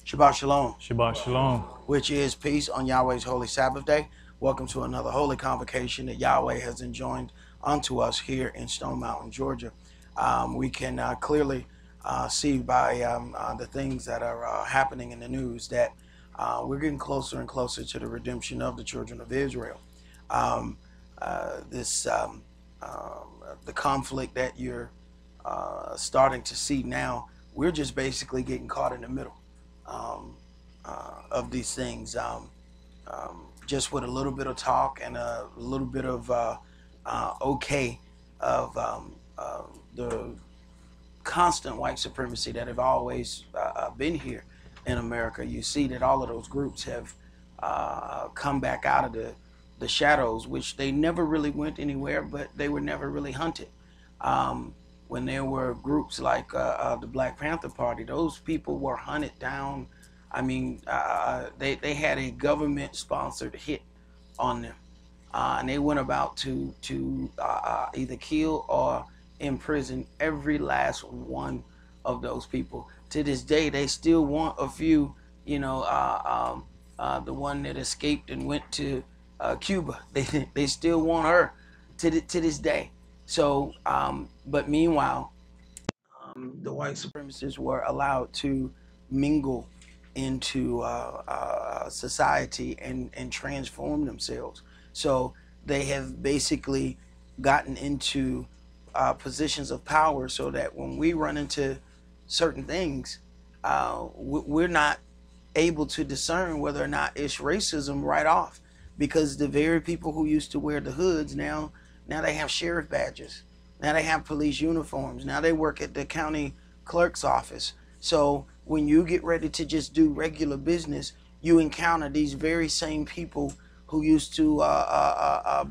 Shabbat Shalom, Shabbat Shalom. which is peace on Yahweh's holy Sabbath day. Welcome to another holy convocation that Yahweh has enjoined unto us here in Stone Mountain, Georgia. We can clearly see by the things that are happening in the news that we're getting closer and closer to the redemption of the children of Israel. The conflict that you're starting to see now, we're just basically getting caught in the middle of these things, just with a little bit of talk and a little bit of okay of the constant white supremacy that have always been here in America. You see that all of those groups have come back out of the shadows, which they never really went anywhere, but they were never really hunted. When there were groups like the Black Panther Party, those people were hunted down. I mean, they had a government-sponsored hit on them, and they went about to either kill or imprison every last one of those people. To this day, they still want a few. You know, the one that escaped and went to Cuba, they still want her to this day. So, but meanwhile, the white supremacists were allowed to mingle into society and transform themselves. So they have basically gotten into positions of power so that when we run into certain things, we're not able to discern whether or not it's racism right off, because the very people who used to wear the hoods now they have sheriff badges. Now they have police uniforms. Now they work at the county clerk's office. So when you get ready to just do regular business, you encounter these very same people who used to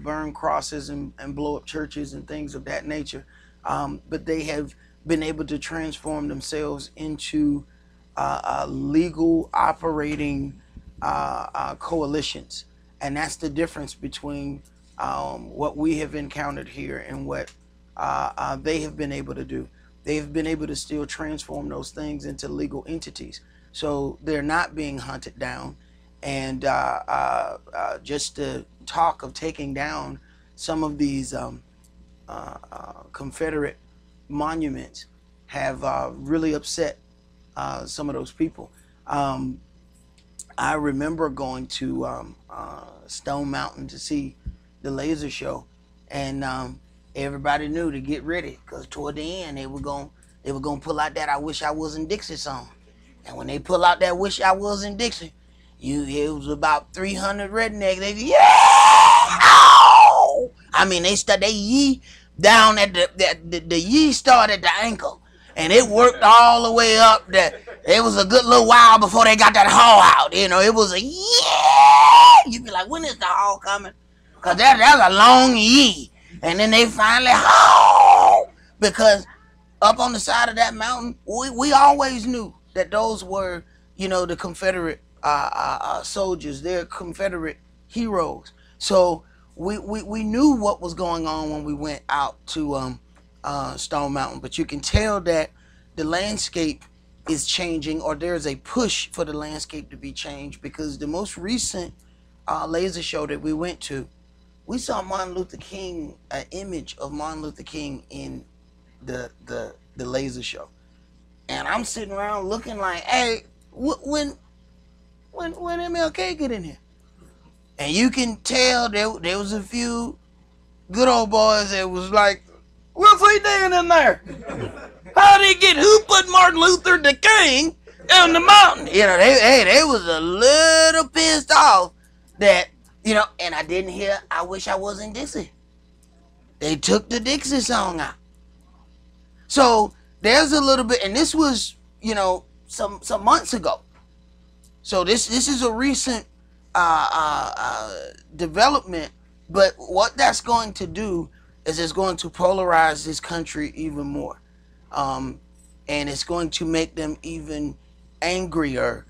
burn crosses and blow up churches and things of that nature. But they have been able to transform themselves into legal operating coalitions. And that's the difference between what we have encountered here and what they have been able to do. They've been able to still transform those things into legal entities. So they're not being hunted down. And just the talk of taking down some of these Confederate monuments have really upset some of those people. I remember going to Stone Mountain to see the laser show, and everybody knew to get ready, because toward the end they were gonna pull out that "I Wish I Was in Dixie" song. And when they pull out that "Wish I Was in Dixie," it was about 300 rednecks. They oh! I mean, they yee down at the yee started at the ankle, and it worked all the way up. It was a good little while before they got that haul out. You know, it was a yeah. You'd be like, when is the haul coming? Because that's a long yee. And then they finally haul, because up on the side of that mountain, we always knew that those were, you know, the Confederate soldiers. They're Confederate heroes. So we knew what was going on when we went out to Stone Mountain. But you can tell that the landscape is changing, or there's a push for the landscape to be changed, because the most recent laser show that we went to, we saw Martin Luther King, an image of Martin Luther King in the laser show. And I'm sitting around looking like, hey, when MLK get in here? And you can tell there was a few good old boys that was like, what's he doing in there? How did he get, who put Martin Luther the King on the mountain? You know, they was a little pissed off that, you know, and I didn't hear "I Wish I Was in Dixie." They took the Dixie song out. So there's a little bit, and this was, you know, some months ago. So this is a recent development, but what that's going to do is it's going to polarize this country even more. And it's going to make them even angrier.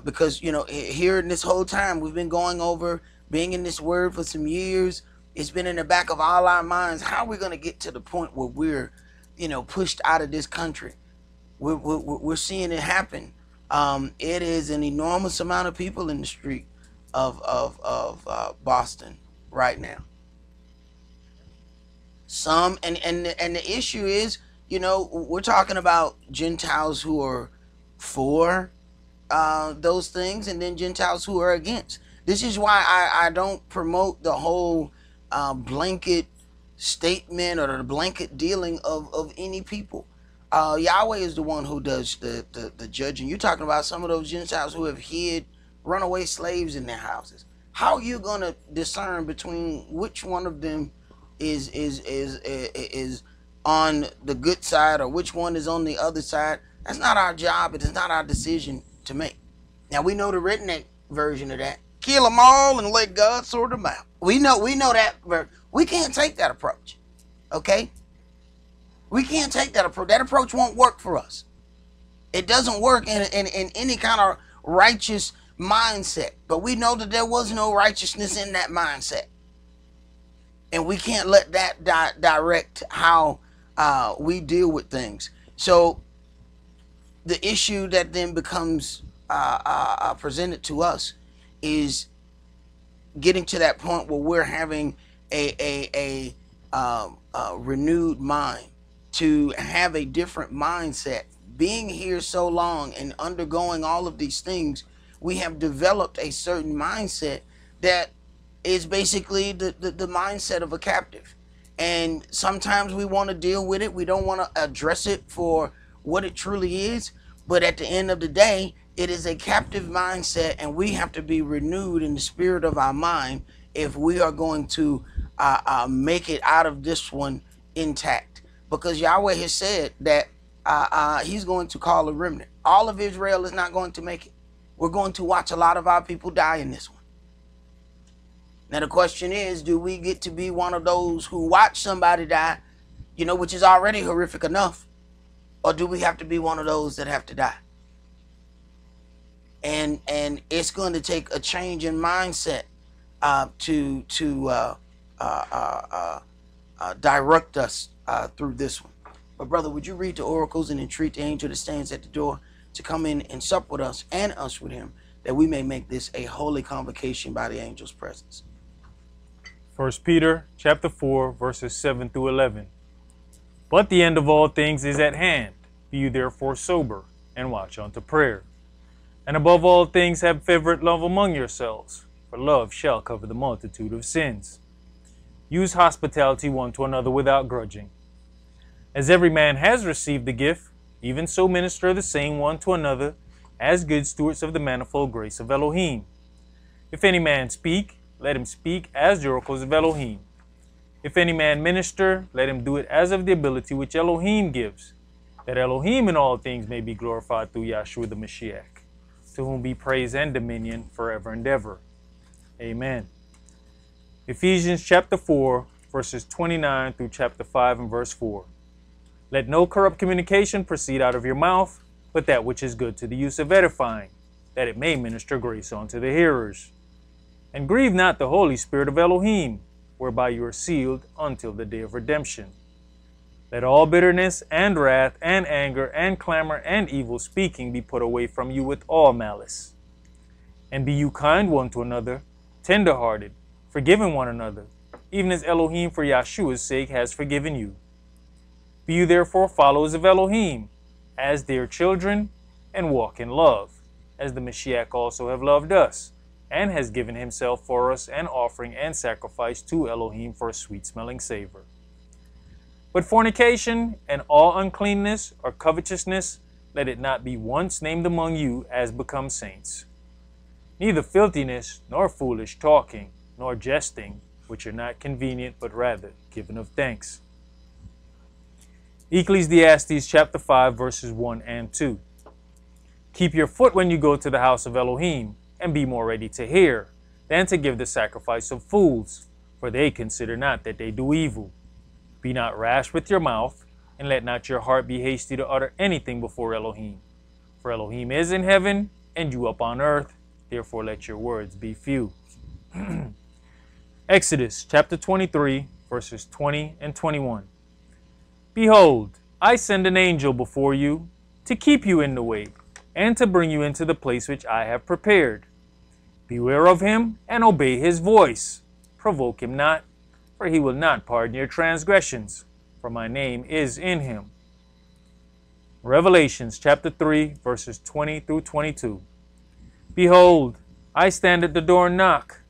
Because, you know, here in this whole time, we've been going over being in this word for some years. It's been in the back of all our minds. How are we going to get to the point where we're, you know, pushed out of this country? We're seeing it happen It is an enormous amount of people in the street of Boston right now. Some and the issue is, we're talking about Gentiles who are for those things, and then Gentiles who are against. This is why I don't promote the whole blanket statement or the blanket dealing of any people. Yahweh is the one who does the judging. You're talking about some of those Gentiles who have hid runaway slaves in their houses. How are you going to discern between which one of them is on the good side or which one is on the other side? That's not our job. It is not our decision to make. Now, we know the redneck version of that. Kill them all and let God sort them out. We know that. We can't take that approach. Okay? We can't take that approach. That approach won't work for us. It doesn't work in any kind of righteous mindset. But we know that there was no righteousness in that mindset. And we can't let that direct how we deal with things. So the issue that then becomes presented to us is getting to that point where we're having a renewed mind, to have a different mindset. Being here so long and undergoing all of these things, we have developed a certain mindset that is basically the mindset of a captive. And sometimes we want to deal with it. We don't want to address it for what it truly is. But at the end of the day, it is a captive mindset, and we have to be renewed in the spirit of our mind if we are going to make it out of this one intact. Because Yahweh has said that he's going to call a remnant. All of Israel is not going to make it. We're going to watch a lot of our people die in this one. Now the question is, do we get to be one of those who watch somebody die, which is already horrific enough? Or do we have to be one of those that have to die? And it's going to take a change in mindset to direct us through this one. But brother, would you read the oracles and entreat the angel that stands at the door to come in and sup with us and us with him, that we may make this a holy convocation by the angel's presence? 1 Peter chapter 4, verses 7 through 11. But the end of all things is at hand. Be you therefore sober, and watch unto prayer. And above all things have fervent love among yourselves, for love shall cover the multitude of sins. Use hospitality one to another without grudging. As every man has received the gift, even so minister the same one to another, as good stewards of the manifold grace of Elohim. If any man speak, let him speak as the oracles of Elohim. If any man minister, let him do it as of the ability which Elohim gives, that Elohim in all things may be glorified through Yahshua the Mashiach, to whom be praise and dominion forever and ever. Amen. Ephesians chapter 4, verses 29 through chapter 5 and verse 4. Let no corrupt communication proceed out of your mouth, but that which is good to the use of edifying, that it may minister grace unto the hearers. And grieve not the Holy Spirit of Elohim, whereby you are sealed until the day of redemption. Let all bitterness and wrath and anger and clamor and evil speaking be put away from you with all malice. And be you kind one to another, tender-hearted, forgiving one another, even as Elohim for Yahshua's sake has forgiven you. Be you therefore followers of Elohim, as dear children, and walk in love, as the Mashiach also have loved us, and has given himself for us an offering and sacrifice to Elohim for a sweet-smelling savor. But fornication and all uncleanness or covetousness, let it not be once named among you as becomes saints. Neither filthiness, nor foolish talking, nor jesting, which are not convenient, but rather given of thanks. Ecclesiastes chapter 5, verses 1 and 2. Keep your foot when you go to the house of Elohim, and be more ready to hear, than to give the sacrifice of fools, for they consider not that they do evil. Be not rash with your mouth, and let not your heart be hasty to utter anything before Elohim. For Elohim is in heaven, and you up on earth, therefore let your words be few. Exodus chapter 23, verses 20 and 21. Behold, I send an angel before you, to keep you in the way, and to bring you into the place which I have prepared. Beware of him, and obey his voice. Provoke him not, for he will not pardon your transgressions, for my name is in him. Revelations chapter 3, verses 20 through 22. Behold, I stand at the door and knock.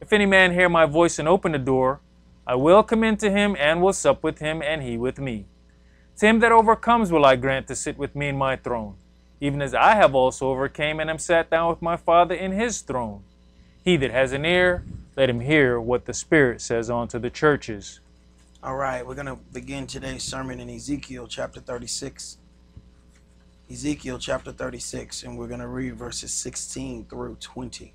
If any man hear my voice and open the door, I will come into him and will sup with him, and he with me. To him that overcomes will I grant to sit with me in my throne, even as I have also overcame and am sat down with my Father in his throne. He that has an ear, let him hear what the Spirit says unto the churches. All right, we're going to begin today's sermon in Ezekiel chapter 36. Ezekiel chapter 36, and we're going to read verses 16 through 20.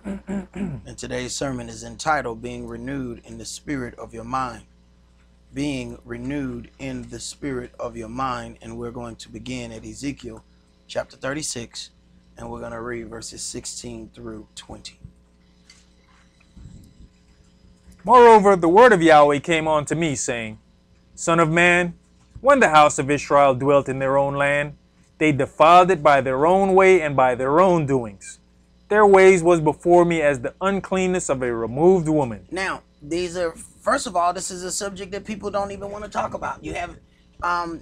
And today's sermon is entitled, Being Renewed in the Spirit of Your Mind. Being renewed in the spirit of your mind. And we're going to begin at Ezekiel chapter 36, and we're going to read verses 16 through 20. Moreover, the word of Yahweh came unto me, saying, Son of man, when the house of Israel dwelt in their own land, they defiled it by their own way and by their own doings. Their ways was before me as the uncleanness of a removed woman. Now, these are, first of all, this is a subject that people don't even want to talk about. You have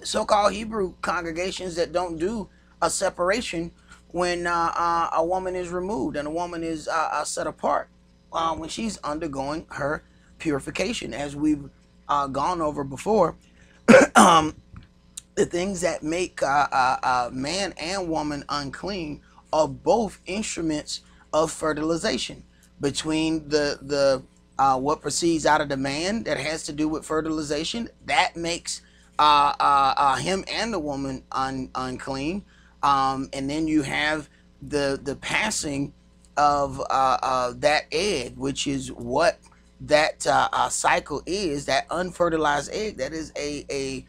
so-called Hebrew congregations that don't do a separation when a woman is removed and a woman is set apart when she's undergoing her purification. As we've gone over before, the things that make man and woman unclean are both instruments of fertilization. Between the what proceeds out of the man that has to do with fertilization, that makes him and the woman unclean. And then you have the passing of that egg, which is what that cycle is, that unfertilized egg. That is a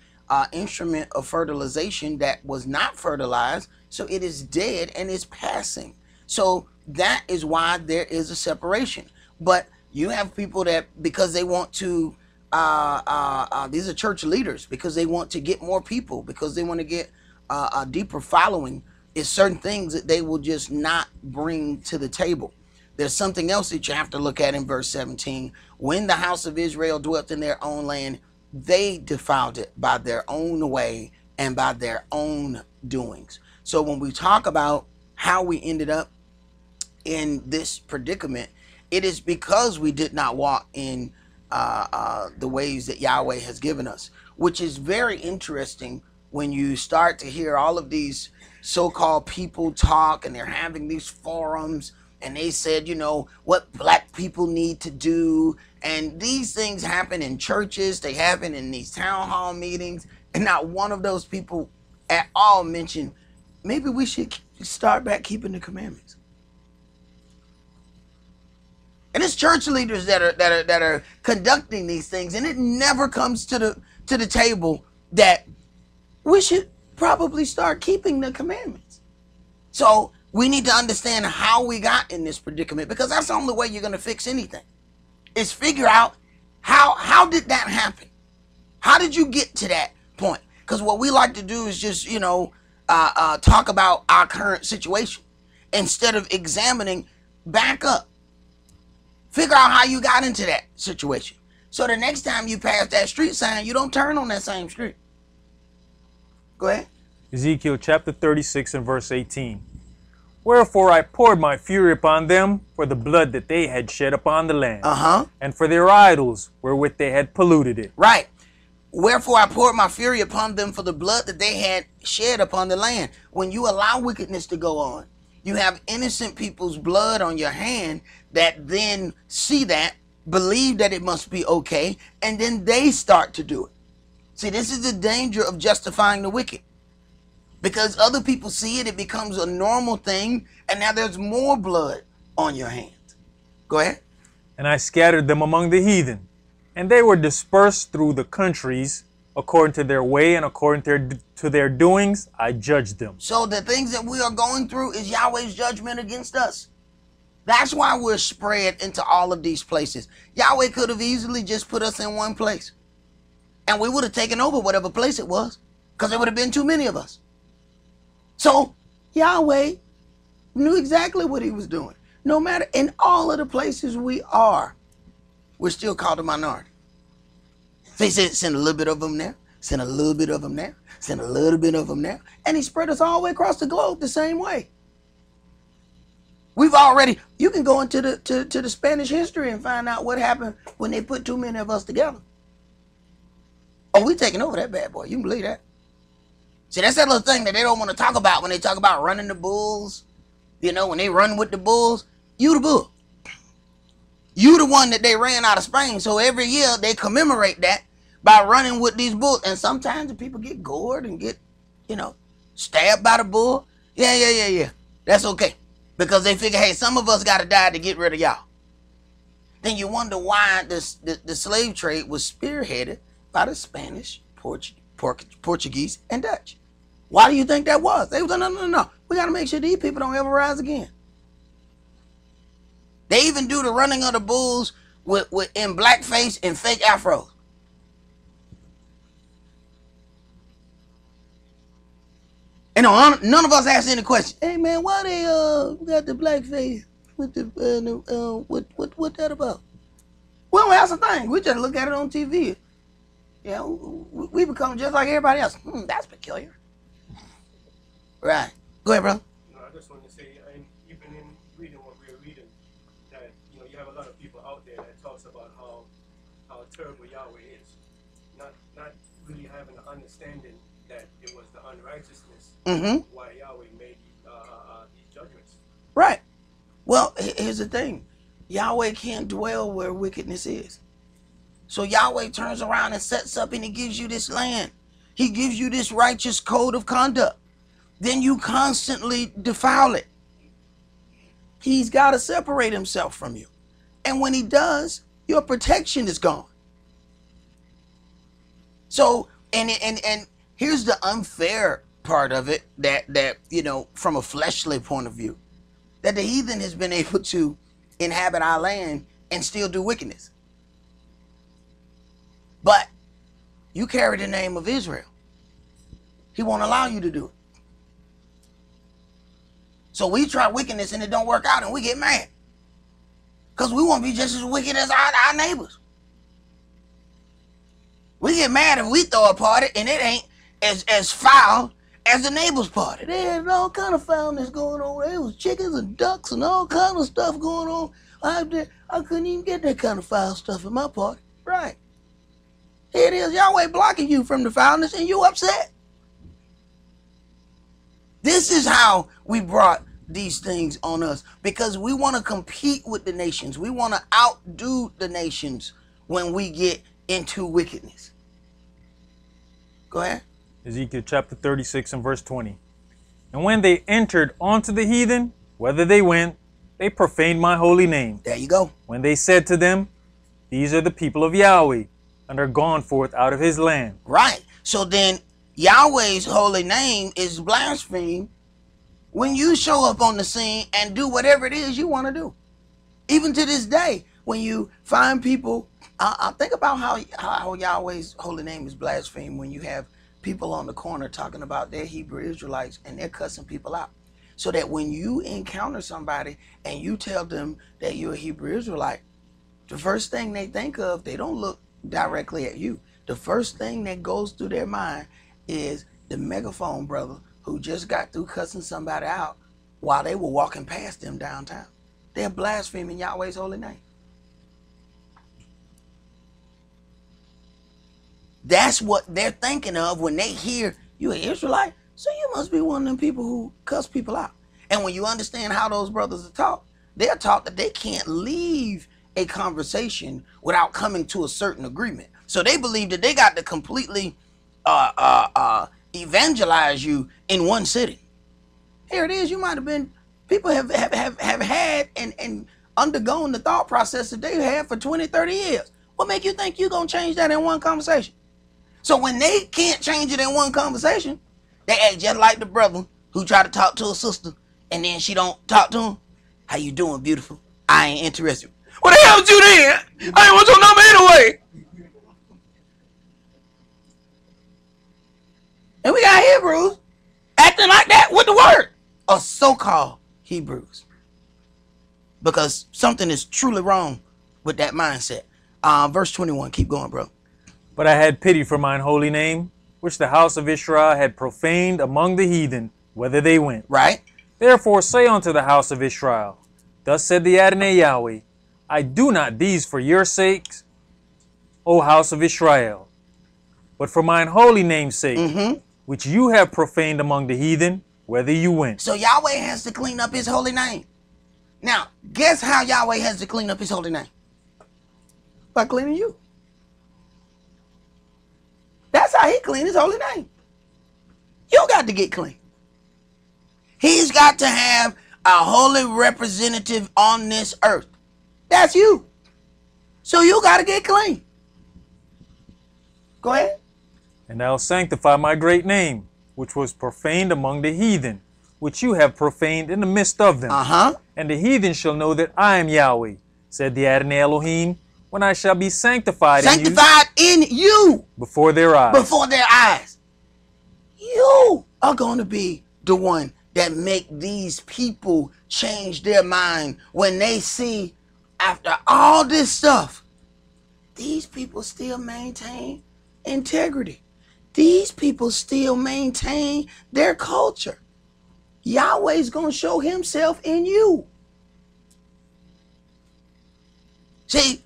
instrument of fertilization that was not fertilized, so it is dead and is passing. So that is why there is a separation. But you have people that, because they want to these are church leaders, because they want to get more people, because they want to get a deeper following, is certain things that they will just not bring to the table. There's something else that you have to look at in verse 17. When the house of Israel dwelt in their own land, they defiled it by their own way and by their own doings. So when we talk about how we ended up in this predicament, it is because we did not walk in the ways that Yahweh has given us, which is very interesting when you start to hear all of these so-called people talk, and they're having these forums, and they said, you know, what black people need to do. And these things happen in churches, they happen in these town hall meetings, and not one of those people at all mentioned, maybe we should start back keeping the commandments. And it's church leaders that are conducting these things, and it never comes to the table that we should probably start keeping the commandments. So we need to understand how we got in this predicament, because that's the only way you're going to fix anything, is figure out how did that happen? How did you get to that point? Because what we like to do is just, you know, talk about our current situation instead of examining, back up, figure out how you got into that situation. So the next time you pass that street sign, you don't turn on that same street. Go ahead. Ezekiel chapter 36 and verse 18. Wherefore I poured my fury upon them for the blood that they had shed upon the land, and for their idols wherewith they had polluted it. Right. Wherefore I poured my fury upon them for the blood that they had shed upon the land. When you allow wickedness to go on, you have innocent people's blood on your hand that then see that, believe that it must be okay, and then they start to do it. See, this is the danger of justifying the wicked. Because other people see it, it becomes a normal thing, and now there's more blood on your hands. Go ahead. And I scattered them among the heathen, and they were dispersed through the countries, according to their way and according to their doings, I judged them. So the things that we are going through is Yahweh's judgment against us. That's why we're spread into all of these places. Yahweh could have easily just put us in one place, and we would have taken over whatever place it was, because there would have been too many of us. So Yahweh knew exactly what he was doing. No matter, in all of the places we are, we're still called a minority. So he said, send a little bit of them there, send a little bit of them there, send a little bit of them there. And he spread us all the way across the globe the same way. We've already, you can go into the Spanish history and find out what happened when they put too many of us together. Oh, we taking over that bad boy. You can believe that. See, that's that little thing that they don't want to talk about when they talk about running the bulls. You know, when they run with the bulls, you the bull. You the one that they ran out of Spain. So every year they commemorate that by running with these bulls. And sometimes the people get gored and get, you know, stabbed by the bull. Yeah. That's okay. Because they figure, hey, some of us got to die to get rid of y'all. Then you wonder why the slave trade was spearheaded by the Spanish, Portuguese, and Dutch. Why do you think that was? They was like, no. We got to make sure these people don't ever rise again. They even do the running of the bulls in blackface and fake afros. And none of us asked any question. Hey man, why they got the blackface with the what that about? We don't ask a thing. We just look at it on TV. Yeah, we become just like everybody else. That's peculiar. Right. Go ahead, brother. No, I just want to say, even in reading what we're reading, that you have a lot of people out there that talks about how terrible Yahweh is, not really having an understanding that it was the unrighteousness why Yahweh made these judgments. Right. Well, here's the thing. Yahweh can't dwell where wickedness is. So Yahweh turns around and sets up and he gives you this land. He gives you this righteous code of conduct. Then you constantly defile it. He's got to separate himself from you. And when he does, your protection is gone. So, and here's the unfair part of it that from a fleshly point of view, that the heathen has been able to inhabit our land and still do wickedness. But you carry the name of Israel. He won't allow you to do it. So we try wickedness and it don't work out and we get mad. Because we want to be just as wicked as our neighbors. We get mad if we throw a party and it ain't as foul as the neighbor's party. They had all kind of foulness going on. There was chickens and ducks and all kind of stuff going on. I couldn't even get that kind of foul stuff in my party. Right. Here it is, Yahweh blocking you from the foulness and you upset. This is how we brought these things on us, because we want to compete with the nations. We want to outdo the nations when we get into wickedness. Go ahead. Ezekiel chapter 36 and verse 20. And when they entered onto the heathen, whether they went, they profaned my holy name. There you go. When they said to them, these are the people of Yahweh, and are gone forth out of his land. Right. So then Yahweh's holy name is blasphemed when you show up on the scene and do whatever it is you want to do. Even to this day, when you find people, I think about how Yahweh's holy name is blasphemed when you have people on the corner talking about their Hebrew Israelites and they're cussing people out. So that when you encounter somebody and you tell them that you're a Hebrew Israelite, the first thing they think of, they don't look directly at you. The first thing that goes through their mind is the megaphone brother who just got through cussing somebody out while they were walking past them downtown. They're blaspheming Yahweh's holy name. That's what they're thinking of when they hear you're an Israelite. So you must be one of them people who cuss people out. And when you understand how those brothers are taught, they're taught that they can't leave a conversation without coming to a certain agreement. So they believe that they got to completely evangelize you in one sitting. Here it is. You might have been, people have had and undergone the thought process that they've had for 20, 30 years. What make you think you're going to change that in one conversation? So when they can't change it in one conversation, they act just like the brother who tried to talk to a sister and then she don't talk to him. How you doing, beautiful? I ain't interested. What the hell was you then? I ain't want your number anyway. And we got Hebrews acting like that with the word. or so-called Hebrews. Because something is truly wrong with that mindset. Verse 21, keep going, bro. But I had pity for mine holy name, which the house of Israel had profaned among the heathen, whither they went. Right? Therefore say unto the house of Israel, Thus said the Adonai Yahweh, I do not these for your sakes, O house of Israel, but for mine holy name's sake, which you have profaned among the heathen, whither you went. So Yahweh has to clean up his holy name. Now, guess how Yahweh has to clean up his holy name? By cleaning you. That's how he cleaned his holy name. You got to get clean. He's got to have a holy representative on this earth. That's you. So you got to get clean. Go ahead. And thou sanctify my great name, which was profaned among the heathen, which you have profaned in the midst of them. And the heathen shall know that I am Yahweh, said the Adonai Elohim, when I shall be sanctified in you before their eyes. Before their eyes. You are going to be the one that make these people change their mind when they see, after all this stuff, these people still maintain integrity. These people still maintain their culture. Yahweh's going to show himself in you. See,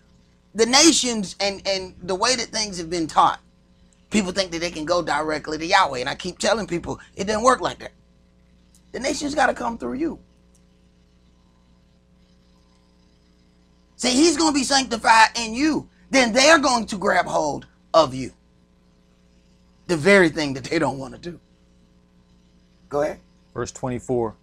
the nations and the way that things have been taught, people think that they can go directly to Yahweh. And I keep telling people, it doesn't work like that. The nation's got to come through you. See, he's going to be sanctified in you. Then they're going to grab hold of you. The very thing that they don't want to do. Go ahead. Verse 24.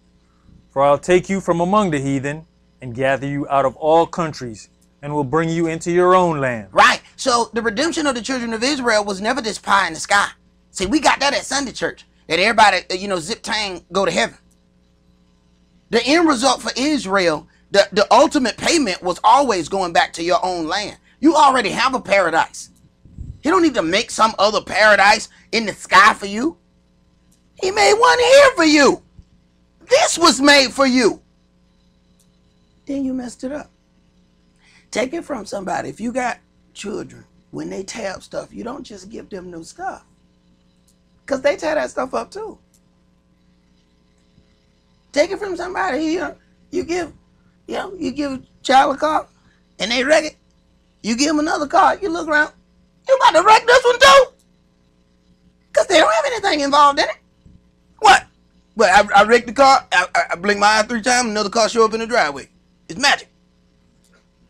For I'll take you from among the heathen and gather you out of all countries and will bring you into your own land. Right. So the redemption of the children of Israel was never this pie in the sky. See, we got that at Sunday church. That everybody, zip tang, go to heaven. The end result for Israel, the ultimate payment was always going back to your own land. You already have a paradise. He don't need to make some other paradise in the sky for you. He made one here for you. This was made for you. Then you messed it up. Take it from somebody. If you got children, when they tear up stuff, you don't just give them new stuff. Because they tear that stuff up too. Take it from somebody. You give a child a car and they wreck it. You give them another car. You look around. You about to wreck this one too? Because they don't have anything involved in it. What? Well, I wrecked the car. I blink my eye 3 times. Another car show up in the driveway. It's magic.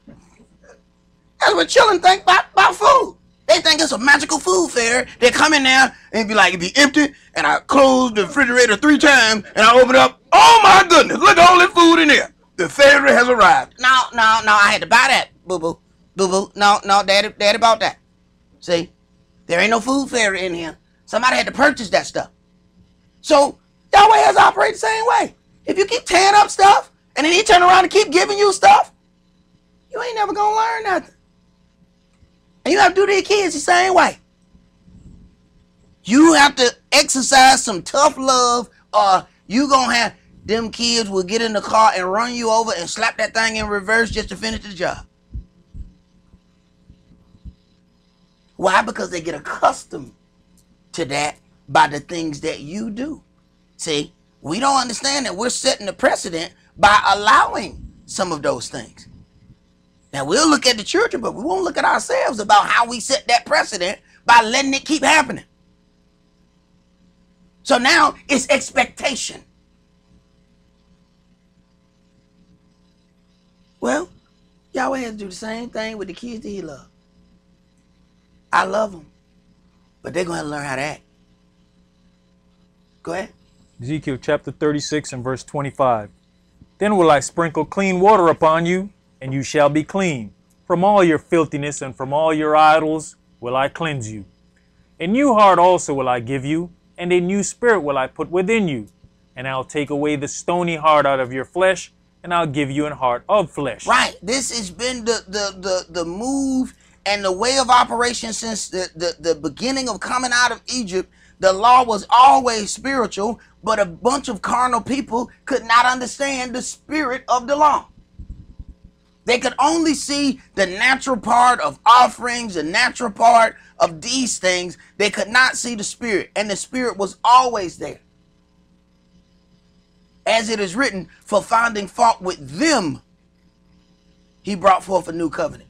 That's what children think about food. They think it's a magical food fair. They come in there and be like, it be empty. And I close the refrigerator 3 times and I open it up. Oh my goodness, look at all that food in there. The favorite has arrived. No, I had to buy that, boo-boo. Boo-boo. No, daddy bought that. See, there ain't no food fairy in here. Somebody had to purchase that stuff. So Yahweh has to operate the same way. If you keep tearing up stuff and then he turn around and keep giving you stuff, you ain't never gonna learn nothing. And you have to do to your kids the same way. You have to exercise some tough love, or you gonna have them kids will get in the car and run you over and slap that thing in reverse just to finish the job. Why? Because they get accustomed to that by the things that you do. See, we don't understand that we're setting the precedent by allowing some of those things. Now, we'll look at the children, but we won't look at ourselves about how we set that precedent by letting it keep happening. So now it's expectation. Well, Yahweh has to do the same thing with the kids that he loves. I love them, but they're going to have to learn how to act. Go ahead. Ezekiel chapter 36 and verse 25. Then will I sprinkle clean water upon you, and you shall be clean. From all your filthiness and from all your idols will I cleanse you. A new heart also will I give you, and a new spirit will I put within you. And I'll take away the stony heart out of your flesh, and I'll give you an heart of flesh. Right. This has been the move and the way of operation since the beginning of coming out of Egypt. The law was always spiritual, but a bunch of carnal people could not understand the spirit of the law. They could only see the natural part of offerings, the natural part of these things. They could not see the spirit, and the spirit was always there. As it is written, for finding fault with them, he brought forth a new covenant.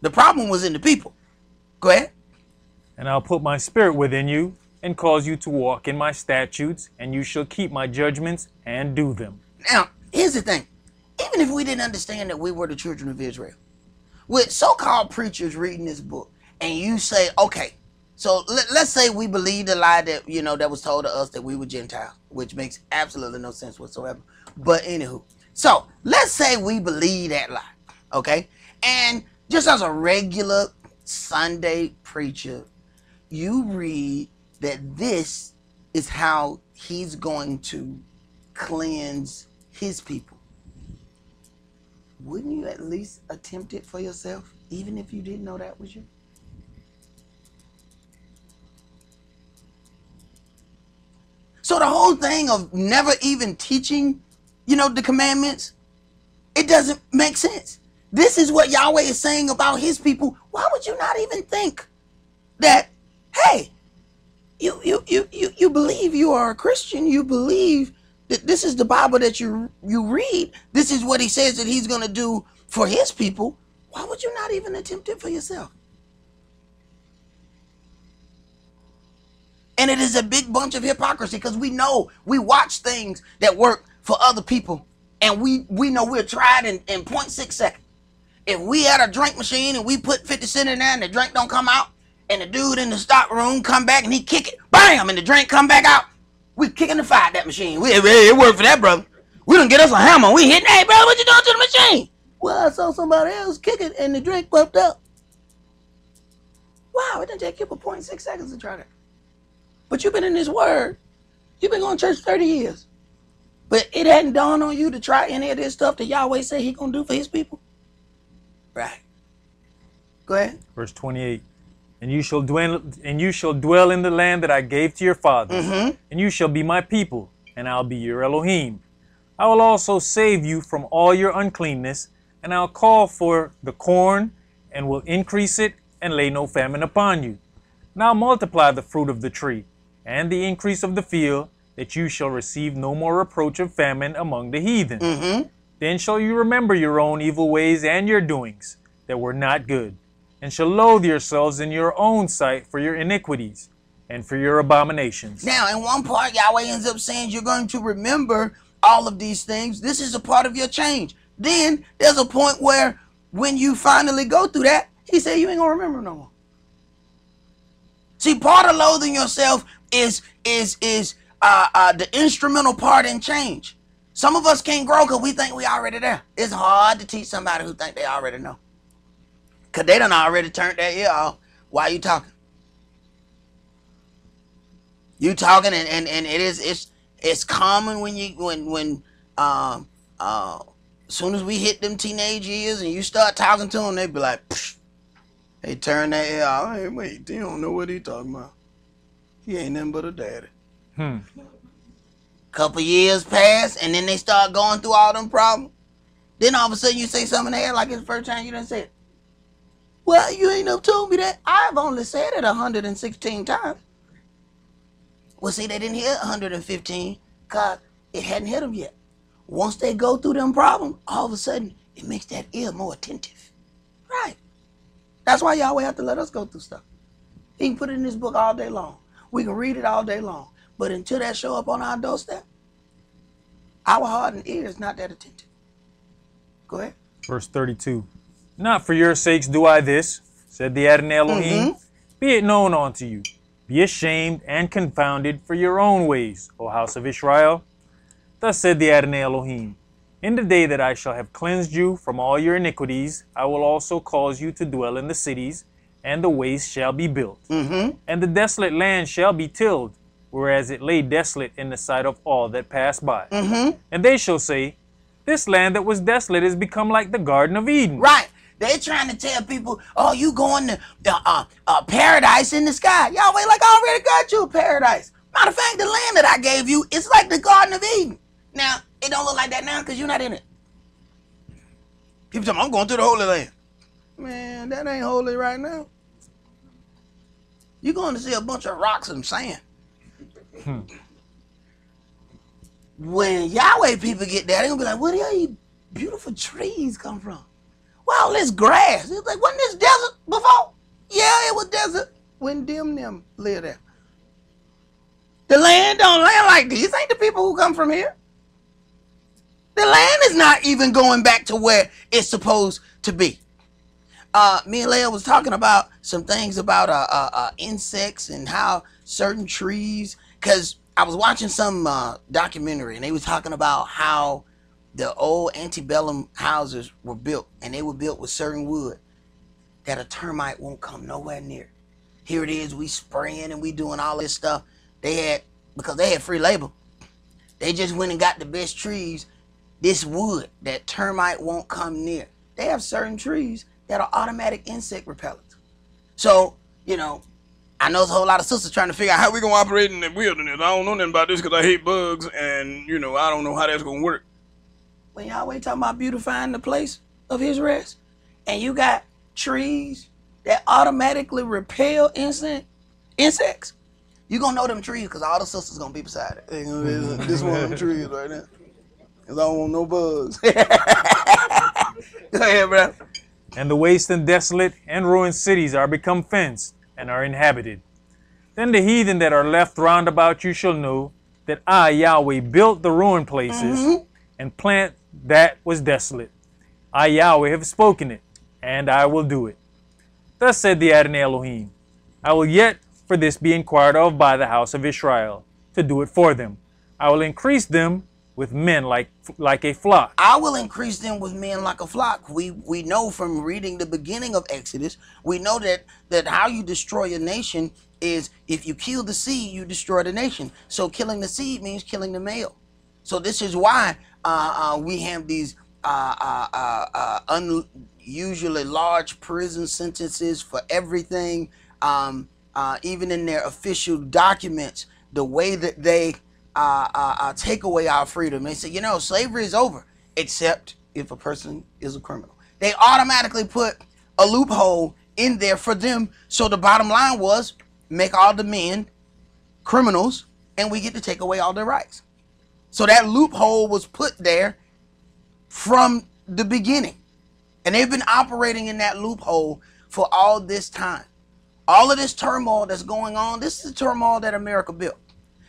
The problem was in the people. Go ahead. And I'll put my spirit within you and cause you to walk in my statutes, and you shall keep my judgments and do them. Now, here's the thing. Even if we didn't understand that we were the children of Israel, with so-called preachers reading this book, and you say, okay, so let's say we believe the lie that, that was told to us that we were Gentiles, which makes absolutely no sense whatsoever. But anywho, so let's say we believe that lie, okay? And just as a regular Sunday preacher, you read that this is how he's going to cleanse his people. Wouldn't you at least attempt it for yourself, even if you didn't know that was you? So the whole thing of never even teaching, the commandments, it doesn't make sense. This is what Yahweh is saying about his people. Why would you not even think that, hey, you believe you are a Christian, you believe that this is the Bible that you read, this is what he says that he's going to do for his people. Why would you not even attempt it for yourself? And it is a big bunch of hypocrisy, because we watch things that work for other people, and we know we're tried in 0.6 seconds. If we had a drink machine and we put 50 cents in there and the drink don't come out, and the dude in the stock room come back and he kick it, bam, and the drink come back out, we kicking the fire at that machine. It worked for that, brother. We done get us a hammer. We hitting, hey, brother, what you doing to the machine? Well, I saw somebody else kick it and the drink popped up. Wow, it didn't take you but 0.6 seconds to try that. But you've been in this word. You've been going to church 30 years. But it hadn't dawned on you to try any of this stuff that Yahweh said he going to do for his people? Right. Go ahead. Verse 28. And you shall dwell in the land that I gave to your fathers, and you shall be my people, and I'll be your Elohim. I will also save you from all your uncleanness, and I'll call for the corn, and will increase it, and lay no famine upon you. And I'll multiply the fruit of the tree, and the increase of the field, that you shall receive no more reproach of famine among the heathen. Then shall you remember your own evil ways and your doings that were not good, and shall loathe yourselves in your own sight for your iniquities and for your abominations. Now, in one part, Yahweh ends up saying you're going to remember all of these things. This is a part of your change. Then there's a point where when you finally go through that, he said you ain't going to remember no more. See, part of loathing yourself is the instrumental part in change. Some of us can't grow because we think we already there. It's hard to teach somebody who think they already know, because they done already turned their ear off while you talking. You talking and it's common when as soon as we hit them teenage years and you start talking to them, they be like, psh. They turn their ear off. Hey, wait, they don't know what he talking about. He ain't nothing but a daddy. Couple years pass, and then they start going through all them problems. Then all of a sudden you say something in their head like it's the first time you done said it. Well, you ain't never told me that. I've only said it 116 times. Well, see, they didn't hear 115 because it hadn't hit them yet. Once they go through them problems, all of a sudden it makes that ear more attentive. Right. That's why Yahweh have to let us go through stuff. He can put it in his book all day long. We can read it all day long. But until that show up on our doorstep, our heart and ear is not that attentive. Go ahead. Verse 32. Not for your sakes do I this, said the Adonai Elohim. Be it known unto you. Be ashamed and confounded for your own ways, O house of Israel. Thus said the Adonai Elohim. In the day that I shall have cleansed you from all your iniquities, I will also cause you to dwell in the cities, and the waste shall be built. And the desolate land shall be tilled, whereas it lay desolate in the sight of all that passed by. And they shall say, this land that was desolate is become like the Garden of Eden. Right. They're trying to tell people, oh, you going to paradise in the sky. Yahweh, like, I already got you a paradise. Matter of fact, the land that I gave you is like the Garden of Eden. Now, it don't look like that now because you're not in it. People tell me, I'm going through the Holy Land. Man, that ain't holy right now. You're going to see a bunch of rocks and sand. When Yahweh people get there, they're going to be like, where do these beautiful trees come from? Well, this grass. It's like, wasn't this desert before? Yeah, it was desert when them lived there. The land don't land like these. Ain't the people who come from here. The land is not even going back to where it's supposed to be. Me and Leah was talking about some things about insects and how certain trees, because I was watching some documentary and they was talking about how the old antebellum houses were built, and they were built with certain wood that a termite won't come nowhere near. Here it is, we spraying and we doing all this stuff. Because they had free labor, they just went and got the best trees, this wood that termite won't come near. They have certain trees that are automatic insect repellents. So, you know, I know there's a whole lot of sisters trying to figure out how we gonna operate in the wilderness. I don't know nothing about this because I hate bugs, and you know, I don't know how that's gonna work. When Yahweh talking about beautifying the place of his rest, and you got trees that automatically repel insects, you gonna know them trees because all the sisters gonna be beside it. This one of them trees right now. Cause I don't want no bugs. Go ahead, bro. And the waste and desolate and ruined cities are become fenced and are inhabited. Then the heathen that are left round about you shall know that I, Yahweh, built the ruined places and plant that was desolate. I, Yahweh, have spoken it, and I will do it. Thus said the Adonai Elohim, I will yet for this be inquired of by the house of Israel, to do it for them. I will increase them with men like a flock. I will increase them with men like a flock. We know from reading the beginning of Exodus, we know that how you destroy a nation is if you kill the seed, you destroy the nation. So killing the seed means killing the male. So this is why we have these unusually large prison sentences for everything. Even in their official documents, the way that they take away our freedom. They say, you know, slavery is over, except if a person is a criminal. They automatically put a loophole in there for them. So the bottom line was, make all the men criminals, and we get to take away all their rights. So that loophole was put there from the beginning. And they've been operating in that loophole for all this time. All of this turmoil that's going on, this is the turmoil that America built.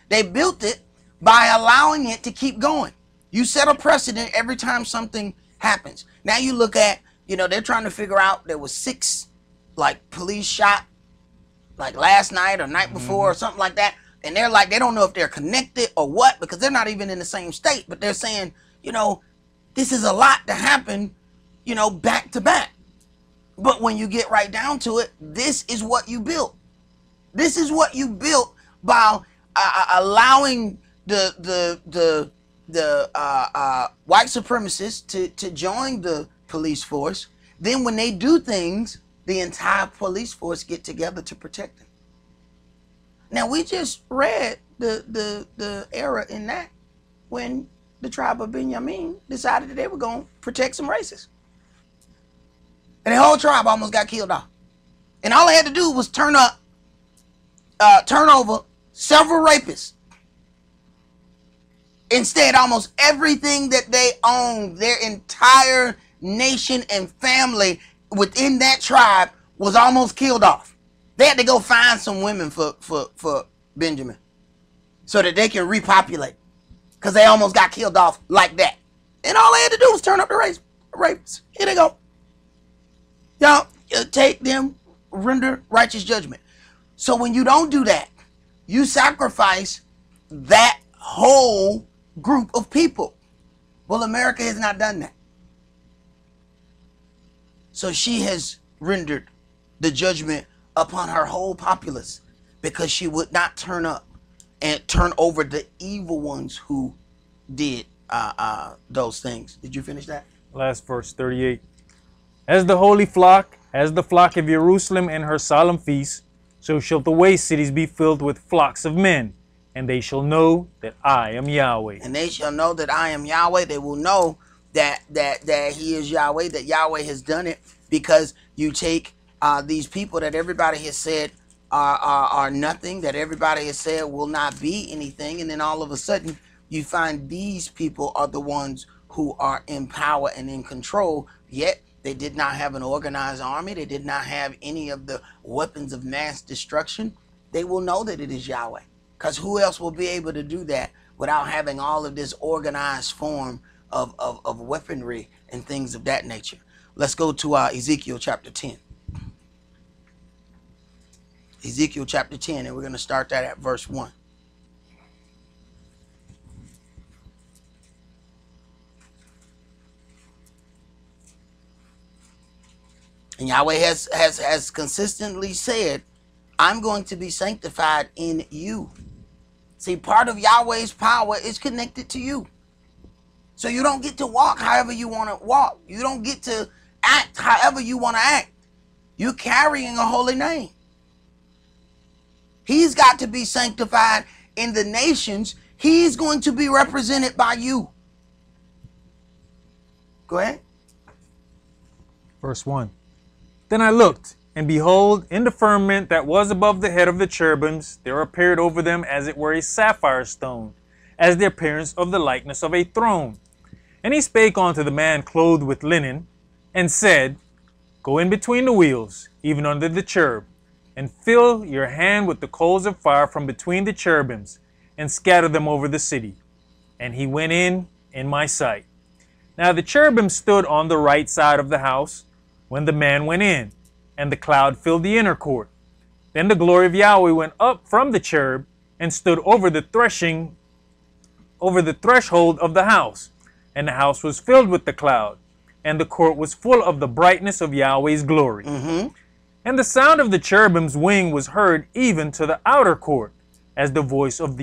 They built it by allowing it to keep going. You set a precedent every time something happens. Now you look at, you know, they're trying to figure out there was 6 like police shot like last night or night before or something like that. And they're like, they don't know if they're connected or what, because they're not even in the same state. But they're saying, you know, this is a lot to happen, you know, back to back. But when you get right down to it, this is what you built. This is what you built by allowing the white supremacists to join the police force. Then when they do things, the entire police force get together to protect them. Now we just read the era in that when the tribe of Benjamin decided that they were going to protect some racists. And the whole tribe almost got killed off. And all they had to do was turn over several rapists. Instead, almost everything that they owned, their entire nation and family within that tribe was almost killed off. They had to go find some women for Benjamin so that they can repopulate, because they almost got killed off like that. And all they had to do was turn up the rapists. Here they go. Y'all take them, render righteous judgment. So when you don't do that, you sacrifice that whole group of people. Well, America has not done that. So she has rendered the judgment upon her whole populace because she would not turn up and turn over the evil ones who did those things. Did you finish that? Last verse, 38. As the holy flock, as the flock of Jerusalem and her solemn feasts, so shall the waste cities be filled with flocks of men, and they shall know that I am Yahweh. And they shall know that I am Yahweh. They will know that he is Yahweh, that Yahweh has done it, because you take these people that everybody has said are nothing, that everybody has said will not be anything, and then all of a sudden you find these people are the ones who are in power and in control, yet they did not have an organized army. They did not have any of the weapons of mass destruction. They will know that it is Yahweh, because who else will be able to do that without having all of this organized form of weaponry and things of that nature? Let's go to Ezekiel chapter 10. Ezekiel chapter 10, and we're going to start that at verse 1. And Yahweh has consistently said, I'm going to be sanctified in you. See, part of Yahweh's power is connected to you. So you don't get to walk however you want to walk. You don't get to act however you want to act. You're carrying a holy name. He's got to be sanctified in the nations. He's going to be represented by you. Go ahead. Verse 1. Then I looked, and behold, in the firmament that was above the head of the cherubims, there appeared over them as it were a sapphire stone, as the appearance of the likeness of a throne. And he spake unto the man clothed with linen, and said, Go in between the wheels, even under the cherub, and fill your hand with the coals of fire from between the cherubims, and scatter them over the city. And he went in my sight. Now the cherubim stood on the right side of the house, when the man went in, and the cloud filled the inner court. Then the glory of Yahweh went up from the cherub, and stood over the threshold of the house, and the house was filled with the cloud, and the court was full of the brightness of Yahweh's glory. And the sound of the cherubim's wing was heard even to the outer court, as the voice of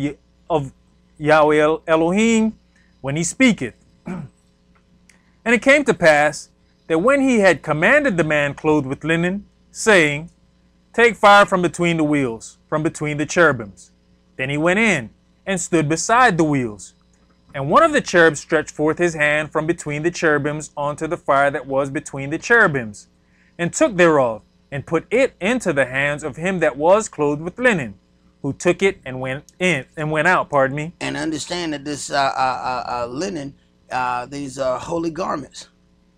Yahweh Elohim when he speaketh. And it came to pass that when he had commanded the man clothed with linen, saying, Take fire from between the wheels, from between the cherubims. Then he went in, and stood beside the wheels. And one of the cherubs stretched forth his hand from between the cherubims unto the fire that was between the cherubims, and took thereof, and put it into the hands of him that was clothed with linen, who took it and went out. And understand that this linen, these are holy garments,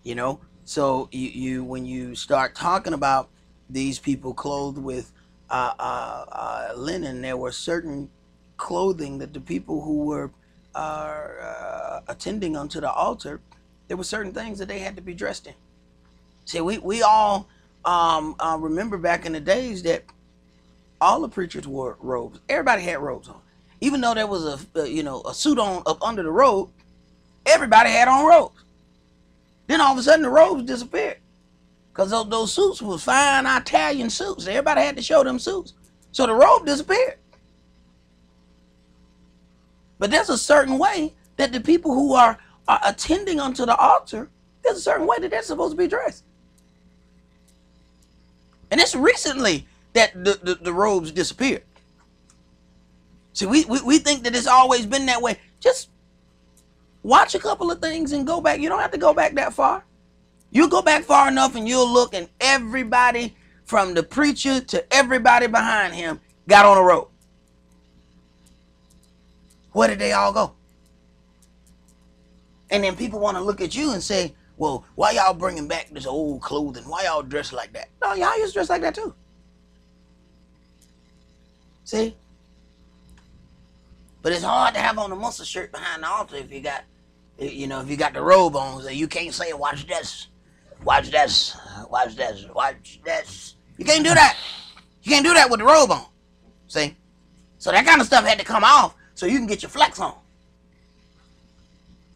you know. So you when you start talking about these people clothed with linen, there were certain clothing that the people who were attending unto the altar, there were certain things that they had to be dressed in. See, we all remember back in the days that all the preachers wore robes. Everybody had robes on, even though there was a suit on up under the robe. Everybody had on robes. Then all of a sudden the robes disappeared, because those suits were fine Italian suits. Everybody had to show them suits, so the robe disappeared. But there's a certain way that the people who are attending unto the altar, there's a certain way that they're supposed to be dressed. And it's recently that the robes disappeared. See, we think that it's always been that way. Just watch a couple of things and go back. You don't have to go back that far. You go back far enough and you'll look, and everybody from the preacher to everybody behind him got on a robe. Where did they all go? And then people want to look at you and say, well, why y'all bringing back this old clothing? Why y'all dressed like that? No, y'all used to dress like that too. See? But it's hard to have on a muscle shirt behind the altar if you got, if you got the robe on. So you can't say, watch this, watch this, watch this, watch this. You can't do that. You can't do that with the robe on. See? So that kind of stuff had to come off so you can get your flex on.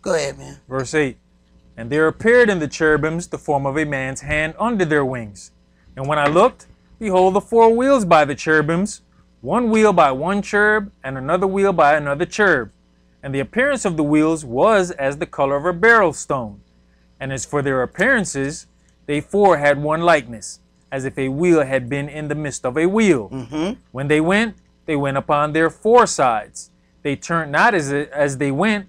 Go ahead, man. Verse 8. And there appeared in the cherubims the form of a man's hand under their wings. And when I looked, behold, the 4 wheels by the cherubims, one wheel by one cherub, and another wheel by another cherub. And the appearance of the wheels was as the color of a beryl stone. And as for their appearances, they 4 had one likeness, as if a wheel had been in the midst of a wheel. When they went, they went upon their four sides. They turned not as they went,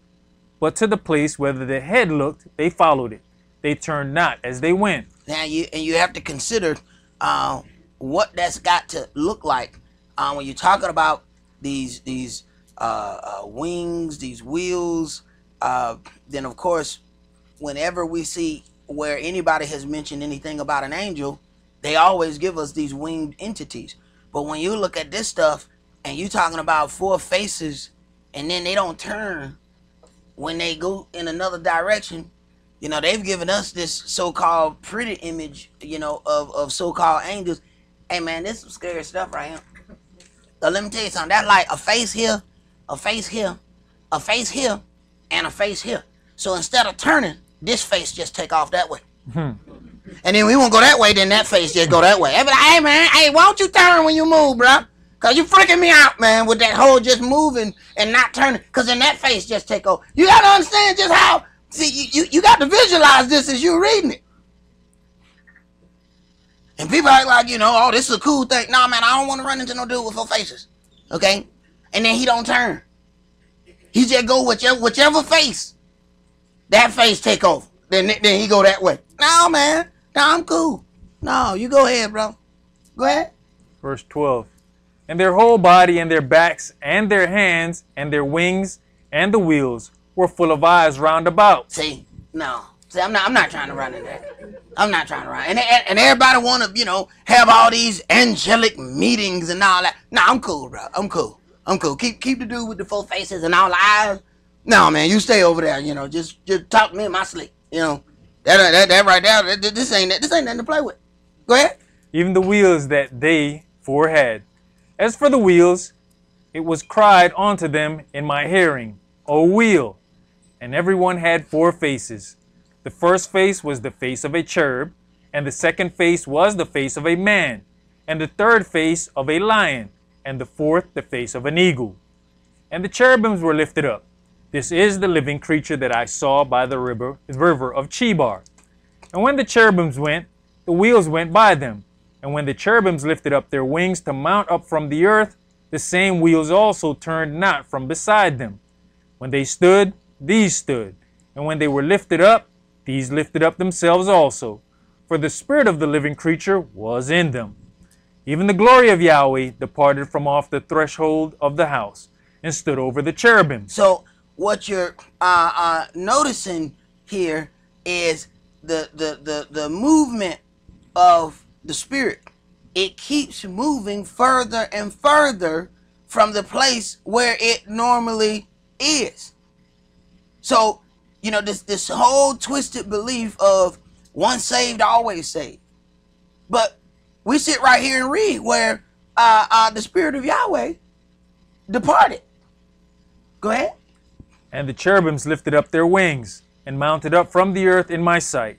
but to the place where the head looked, they followed it. They turned not as they went. Now you have to consider what that's got to look like when you're talking about these wings, these wheels. Then of course, whenever we see where anybody has mentioned anything about an angel, they always give us these winged entities. But when you look at this stuff and you're talking about four faces, and then they don't turn when they go in another direction, you know, they've given us this so-called pretty image, you know, of so-called angels. Hey man, this is some scary stuff right here. So let me tell you something. That's like a face here, a face here, a face here, and a face here. So instead of turning, this face just take off that way. And then we won't go that way, then that face just go that way. They be like, hey man, hey, why don't you turn when you move, bro? Cause you freaking me out, man, with that whole just moving and not turning. Cause then that face just take over. You gotta understand just how, see, you got to visualize this as you're reading it. And people act like, you know, oh, this is a cool thing. No, man, I don't want to run into no dude with four faces. Okay? And then he don't turn. He just go whichever face. That face take over. Then he go that way. No, man. No, I'm cool. No, you go ahead, bro. Go ahead. Verse 12. And their whole body and their backs and their hands and their wings and the wheels were full of eyes round about. See, no. See, I'm not trying to run in there. I'm not trying to run. And everybody want to, you know, have all these angelic meetings and all that. No, I'm cool, bro. I'm cool. I'm cool. Keep the dude with the four faces and all the eyes. No, man, you stay over there. You know, just talk to me in my sleep. You know, that right there. This ain't nothing to play with. Go ahead. Even the wheels that they four had. As for the wheels, it was cried unto them in my hearing, O wheel. And everyone had four faces. The first face was the face of a cherub, and the second face was the face of a man, and the third face of a lion, and the fourth the face of an eagle. And the cherubims were lifted up. This is the living creature that I saw by the river of Chebar. And when the cherubims went, the wheels went by them. And when the cherubims lifted up their wings to mount up from the earth, the same wheels also turned not from beside them. When they stood, these stood. And when they were lifted up, these lifted up themselves also. For the spirit of the living creature was in them. Even the glory of Yahweh departed from off the threshold of the house and stood over the cherubim. So what you're noticing here is the movement of the spirit. It keeps moving further and further from the place where it normally is. So, you know, this whole twisted belief of once saved, always saved. But we sit right here and read where the spirit of Yahweh departed. Go ahead. And the cherubims lifted up their wings and mounted up from the earth in my sight.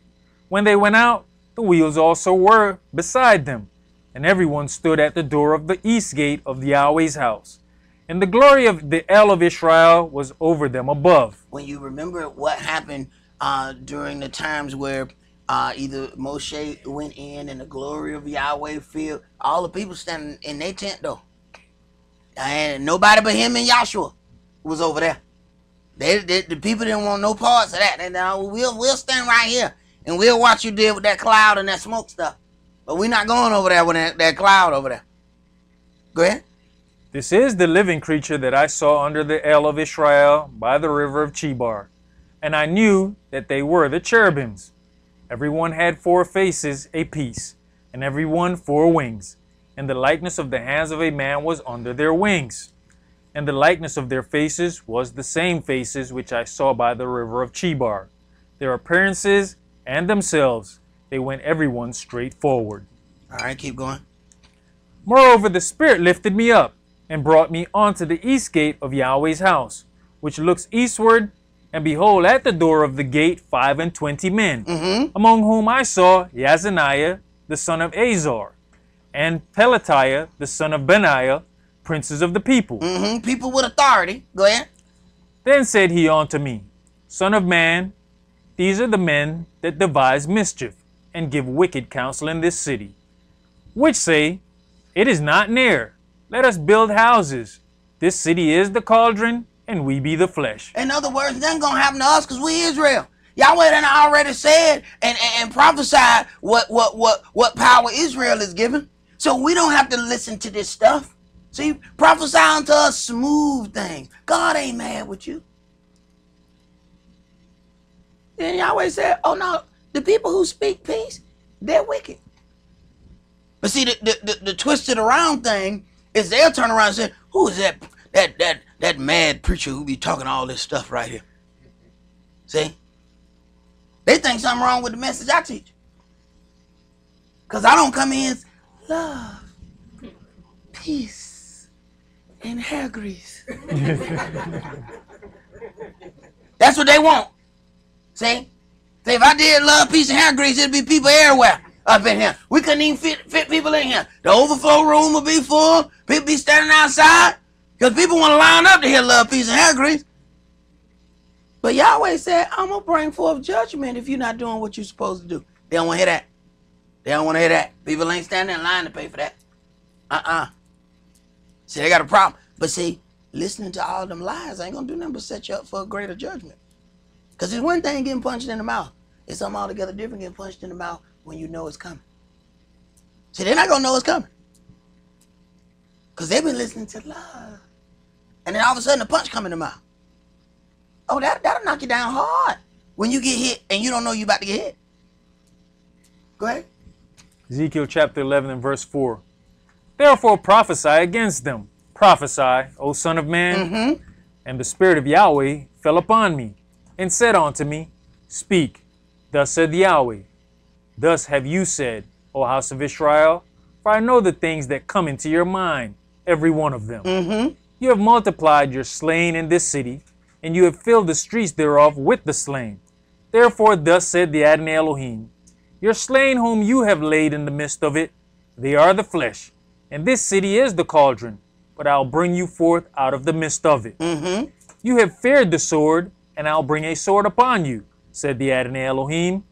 When they went out, the wheels also were beside them, and everyone stood at the door of the east gate of Yahweh's house. And the glory of the El of Israel was over them above. When you remember what happened during the times where either Moshe went in and the glory of Yahweh filled, all the people standing in their tent though. And nobody but him and Joshua was over there. The people didn't want no parts of that. They we'll stand right here and we'll watch you deal with that cloud and that smoke stuff. But we're not going over there with that cloud over there. Go ahead. This is the living creature that I saw under the El of Israel by the river of Chebar. And I knew that they were the cherubims. Everyone had four faces apiece, and every one four wings. And the likeness of the hands of a man was under their wings. And the likeness of their faces was the same faces which I saw by the river of Chebar. Their appearances and themselves, they went every one straight forward. All right, keep going. Moreover, the Spirit lifted me up and brought me unto the east gate of Yahweh's house, which looks eastward, and behold, at the door of the gate 25 men, among whom I saw Yazaniah the son of Azar, and Pelatiah the son of Benaiah, princes of the people. People with authority. Go ahead. Then said he unto me, Son of man, these are the men that devise mischief, and give wicked counsel in this city, which say, It is not near, let us build houses. This city is the cauldron, and we be the flesh. In other words, nothing gonna happen to us because we Israel. Yahweh done already said and prophesied what power Israel is given. So we don't have to listen to this stuff. See, prophesy unto us smooth things. God ain't mad with you. Then Yahweh said, oh no, the people who speak peace, they're wicked. But see, the twisted around thing is they'll turn around and say, who is that mad preacher who be talking all this stuff right here? See? They think something wrong with the message I teach. Because I don't come in love, peace, and hair grease. That's what they want. See? See, if I did love, peace, and hair grease, it'd be people everywhere up in here. We couldn't even fit people in here. The overflow room would be full. People be standing outside because people want to line up to hear love, peace, and hair grease. But Yahweh said, I'm going to bring forth judgment if you're not doing what you're supposed to do. They don't want to hear that. They don't want to hear that. People ain't standing in line to pay for that. See, they got a problem. But see, listening to all them lies ain't going to do nothing but set you up for a greater judgment. Because it's one thing getting punched in the mouth. It's something altogether different getting punched in the mouth when you know it's coming. See, they're not going to know it's coming. Because they've been listening to love. And then all of a sudden, a punch come in the mouth. Oh, that'll knock you down hard when you get hit and you don't know you about to get hit. Go ahead. Ezekiel chapter 11 and verse 4. Therefore prophesy against them. Prophesy, O son of man. And the Spirit of Yahweh fell upon me and said unto me, Speak, thus said Yahweh. Thus have you said, O house of Israel, for I know the things that come into your mind, every one of them. You have multiplied your slain in this city, and you have filled the streets thereof with the slain. Therefore thus said the Adonai Elohim, Your slain whom you have laid in the midst of it, they are the flesh, and this city is the cauldron, but I'll bring you forth out of the midst of it. You have feared the sword, and I'll bring a sword upon you, said the Adonai Elohim,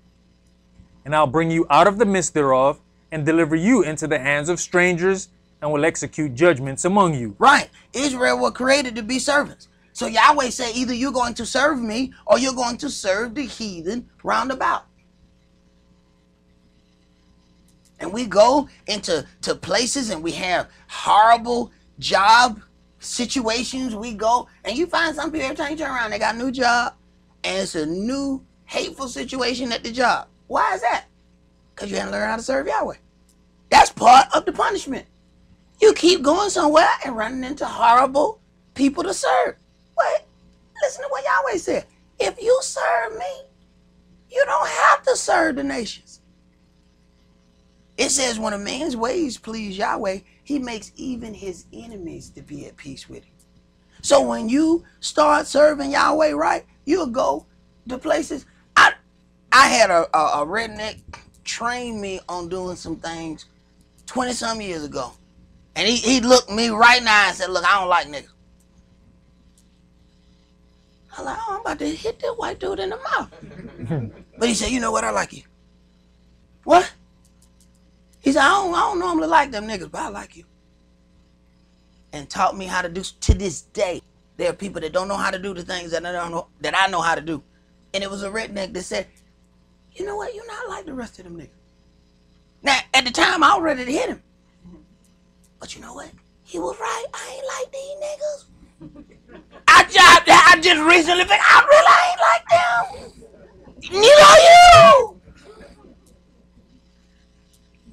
and I'll bring you out of the midst thereof, and deliver you into the hands of strangers, and will execute judgments among you. Right. Israel were created to be servants. So Yahweh said, either you're going to serve me or you're going to serve the heathen round about. And we go into places and we have horrible job situations. We go and you find some people every time you turn around, they got a new job and it's a new hateful situation at the job. Why is that? Because you haven't learned how to serve Yahweh. That's part of the punishment. You keep going somewhere and running into horrible people to serve. Wait, listen to what Yahweh said. If you serve me, you don't have to serve the nations. It says when a man's ways please Yahweh, he makes even his enemies to be at peace with him. So when you start serving Yahweh right, you'll go to places. I had a redneck train me on doing some things 20-some years ago. And he looked me right now and said, look, I don't like niggas. I'm like, oh, I'm about to hit that white dude in the mouth. But he said, you know what, I like you. What? He said, I don't normally like them niggas, but I like you. And taught me how to do, to this day, there are people that don't know how to do the things that I know how to do. And it was a redneck that said, you know what, you're not like the rest of them niggas. Now, at the time, I was ready to hit him. But you know what? He was right. I ain't like these niggas. I just recently think I really ain't like them. Neither are you.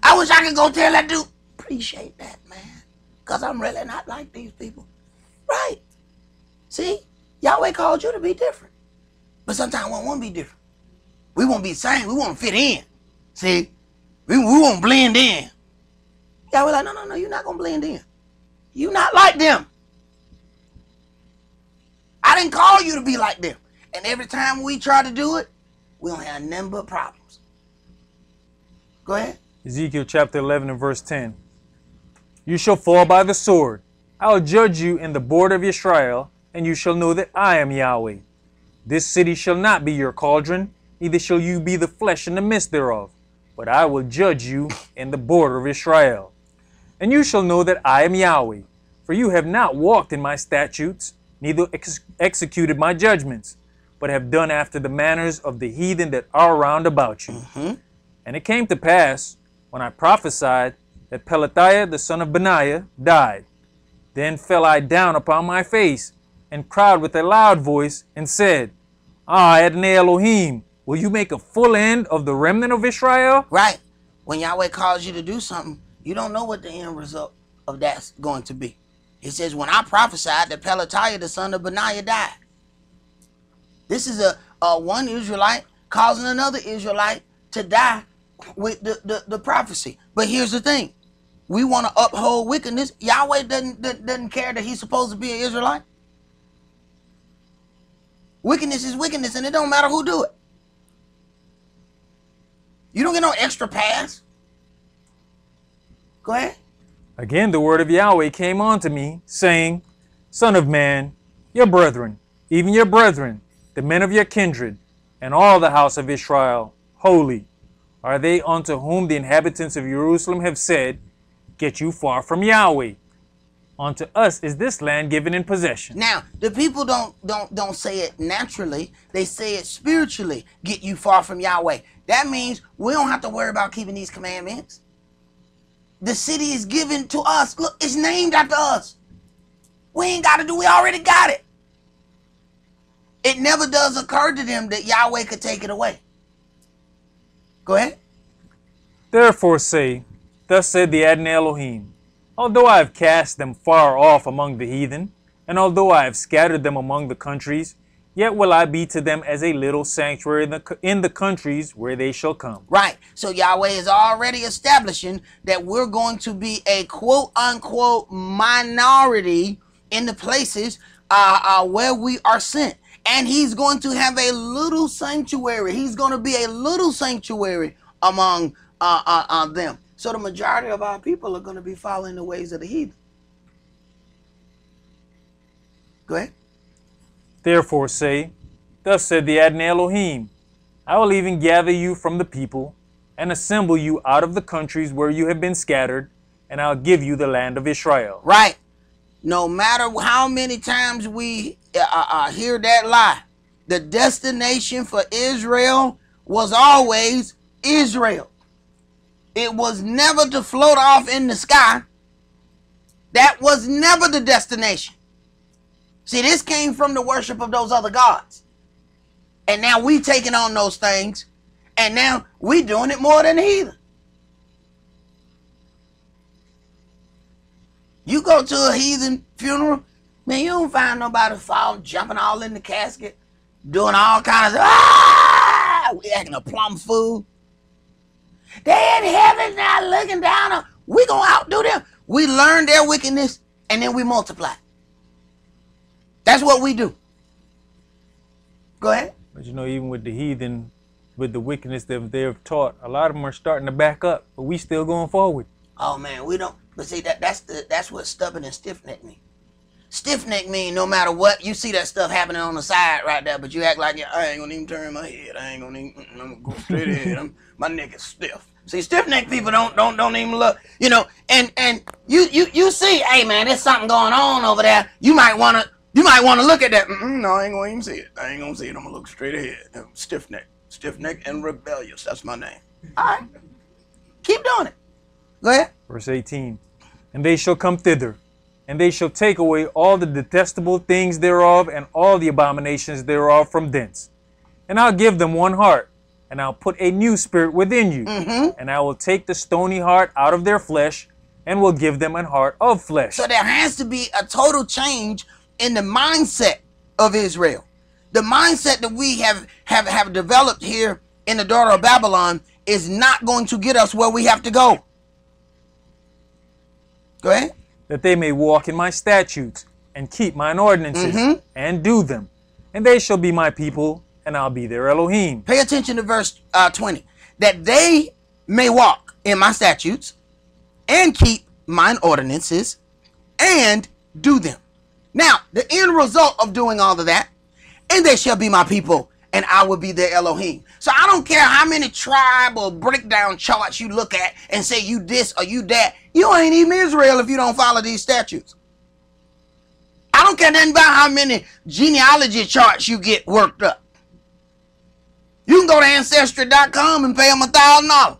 I wish I could go tell that dude, appreciate that, man. Because I'm really not like these people. Right. See? Yahweh called you to be different. But sometimes we want to be different. We want to be the same. We want to fit in. See? We want to blend in. Yahweh like, no, you're not going to blend in. You're not like them. I didn't call you to be like them. And every time we try to do it, we don't have nothing but problems. Go ahead. Ezekiel chapter 11 and verse 10. You shall fall by the sword. I will judge you in the border of Israel, and you shall know that I am Yahweh. This city shall not be your cauldron, neither shall you be the flesh in the midst thereof, but I will judge you in the border of Israel. And you shall know that I am Yahweh, For you have not walked in my statutes, neither executed my judgments, but have done after the manners of the heathen that are round about you. And it came to pass, when I prophesied, that Pelatiah the son of Benaiah died. Then fell I down upon my face, and cried with a loud voice, and said, Ah, Adonai Elohim, will you make a full end of the remnant of Israel? Right. When Yahweh calls you to do something, you don't know what the end result of that's going to be. It says, when I prophesied that Pelatiah the son of Benaiah died. This is a one Israelite causing another Israelite to die with the prophecy. But here's the thing. We want to uphold wickedness. Yahweh doesn't care that he's supposed to be an Israelite. Wickedness is wickedness, and it don't matter who do it. You don't get no extra pass. Go ahead. Again the word of Yahweh came unto me, saying, Son of man, your brethren, even your brethren, the men of your kindred, and all the house of Israel, holy, are they unto whom the inhabitants of Jerusalem have said, Get you far from Yahweh. Unto us is this land given in possession. Now, the people don't say it naturally. They say it spiritually. Get you far from Yahweh. That means we don't have to worry about keeping these commandments. The city is given to us. Look, it's named after us. We ain't got to do. We already got it. It never does occur to them that Yahweh could take it away. Go ahead. Therefore say, Thus said the Adonai Elohim, although I have cast them far off among the heathen, and although I have scattered them among the countries, yet will I be to them as a little sanctuary in the countries where they shall come. Right. So Yahweh is already establishing that we're going to be a quote-unquote minority in the places where we are sent. And he's going to have a little sanctuary. He's going to be a little sanctuary among them. So the majority of our people are going to be following the ways of the heathen. Go ahead. Therefore say, Thus said the Adonai Elohim, I will even gather you from the people, and assemble you out of the countries where you have been scattered, and I'll give you the land of Israel. Right. No matter how many times we hear that lie, the destination for Israel was always Israel. It was never to float off in the sky. That was never the destination. See, this came from the worship of those other gods. And now we taking on those things, and now we doing it more than the heathen. You go to a heathen funeral, man, you don't find nobody falling, jumping all in the casket, doing all kinds of, we acting a plumb fool. They in heaven now looking down. We gonna outdo them. We learn their wickedness, and then we multiply. That's what we do. Go ahead. But you know, even with the heathen, with the wickedness that they've taught, a lot of them are starting to back up, but we still going forward. Oh man, we don't. But see, that's what stubborn and stiff-necked mean. Stiff-necked mean no matter what, you see that stuff happening on the side right there, but you act like, yeah, I ain't gonna even turn my head. I ain't gonna even. I'm gonna go straight ahead. My neck is stiff. See, stiff-necked people don't even look. You know, and you see, hey man, there's something going on over there. You might wanna look at that. No, I ain't gonna even see it. I ain't gonna see it. I'm gonna look straight ahead. Stiff-necked and rebellious. That's my name. All right, keep doing it. Go ahead. Verse 18. And they shall come thither, and they shall take away all the detestable things thereof, and all the abominations thereof from thence. And I'll give them one heart, and I'll put a new spirit within you. And I will take the stony heart out of their flesh, and will give them an heart of flesh. So there has to be a total change in the mindset of Israel. The mindset that we have developed here in the daughter of Babylon is not going to get us where we have to go. Go ahead. That they may walk in my statutes, and keep mine ordinances, and do them. And they shall be my people, and I'll be their Elohim. Pay attention to verse 20. That they may walk in my statutes, and keep mine ordinances, and do them. Now, the end result of doing all of that, and they shall be my people, and I will be their Elohim. So I don't care how many tribe or breakdown charts you look at and say you this or you that. You ain't even Israel if you don't follow these statutes. I don't care nothing about how many genealogy charts you get worked up. You can go to Ancestry.com and pay them $1,000.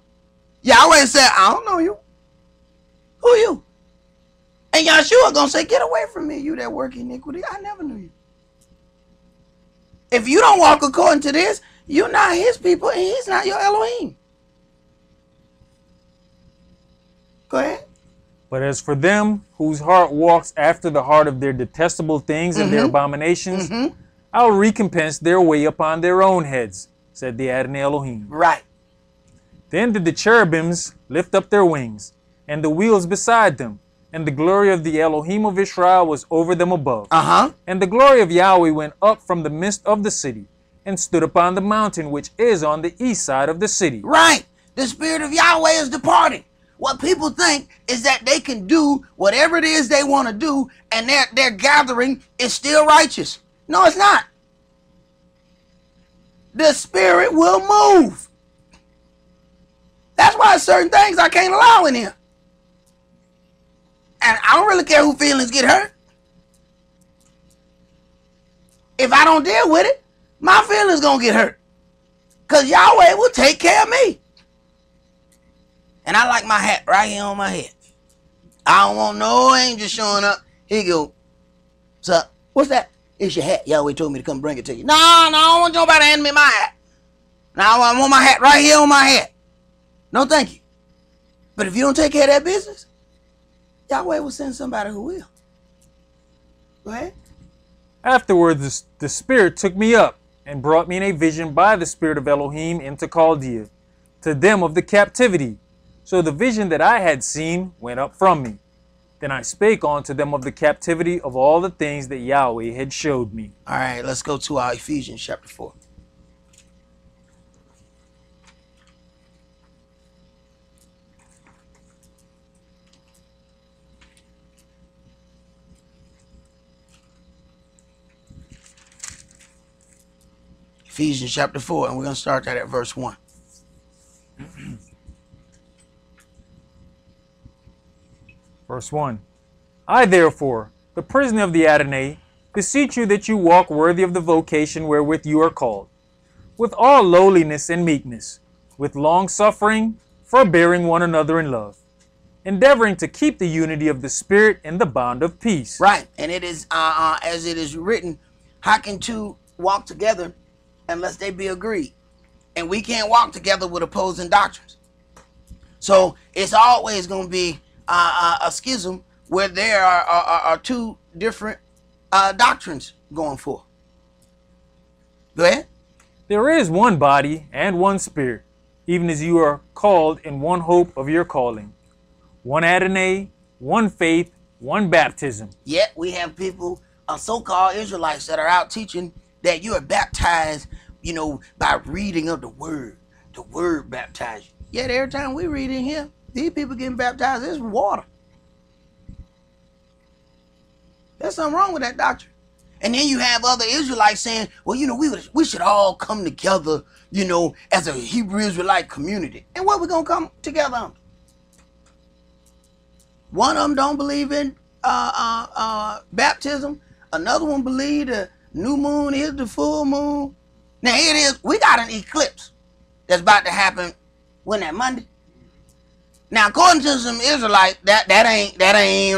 Yahweh said, I don't know you. Who you? And Yahshua gonna say, get away from me, you that work iniquity. I never knew you. If you don't walk according to this, you're not his people and he's not your Elohim. Go ahead. But as for them whose heart walks after the heart of their detestable things and their abominations, I'll recompense their way upon their own heads, said the Adonai Elohim. Right. Then did the cherubims lift up their wings, and the wheels beside them, and the glory of the Elohim of Israel was over them above. And the glory of Yahweh went up from the midst of the city, and stood upon the mountain which is on the east side of the city. Right. The spirit of Yahweh is departing. What people think is that they can do whatever it is they want to do, and their gathering is still righteous. No, it's not. The spirit will move. That's why certain things I can't allow in here. And I don't really care who feelings get hurt. If I don't deal with it, my feelings gonna get hurt. Because Yahweh will take care of me. And I like my hat right here on my head. I don't want no angel showing up. Here you go. What's up? What's that? It's your hat. Yahweh told me to come bring it to you. No, I don't want nobody handing me my hat. Now I want my hat right here on my head. No, thank you. But if you don't take care of that business, Yahweh will send somebody who will. Go ahead. Afterwards, the Spirit took me up and brought me in a vision by the Spirit of Elohim into Chaldea, to them of the captivity. So the vision that I had seen went up from me. Then I spake unto them of the captivity of all the things that Yahweh had showed me. All right, let's go to our Ephesians chapter 4. Ephesians chapter 4, and we're going to start that at verse 1. Verse 1. I therefore, the prisoner of the Adonai, beseech you that you walk worthy of the vocation wherewith you are called, with all lowliness and meekness, with long suffering, forbearing one another in love, endeavoring to keep the unity of the Spirit in the bond of peace. Right, and it is as it is written, how can two walk together unless they be agreed? And we can't walk together with opposing doctrines. So it's always going to be a schism where there are two different doctrines going forth. Go ahead. There is one body and one Spirit, even as you are called in one hope of your calling. One Adonai, one faith, one baptism. Yet we have people, so-called Israelites, that are out teaching that you are baptized, by reading of the word. The word baptized you. Yet every time we read in here, these people getting baptized, it's water. There's something wrong with that doctrine. And then you have other Israelites saying, well, we should all come together, as a Hebrew Israelite community. And what we going to come together on? One of them don't believe in baptism. Another one believe the new moon is the full moon. Now here it is. We got an eclipse that's about to happen. When that Monday? Now according to some Israelites, that ain't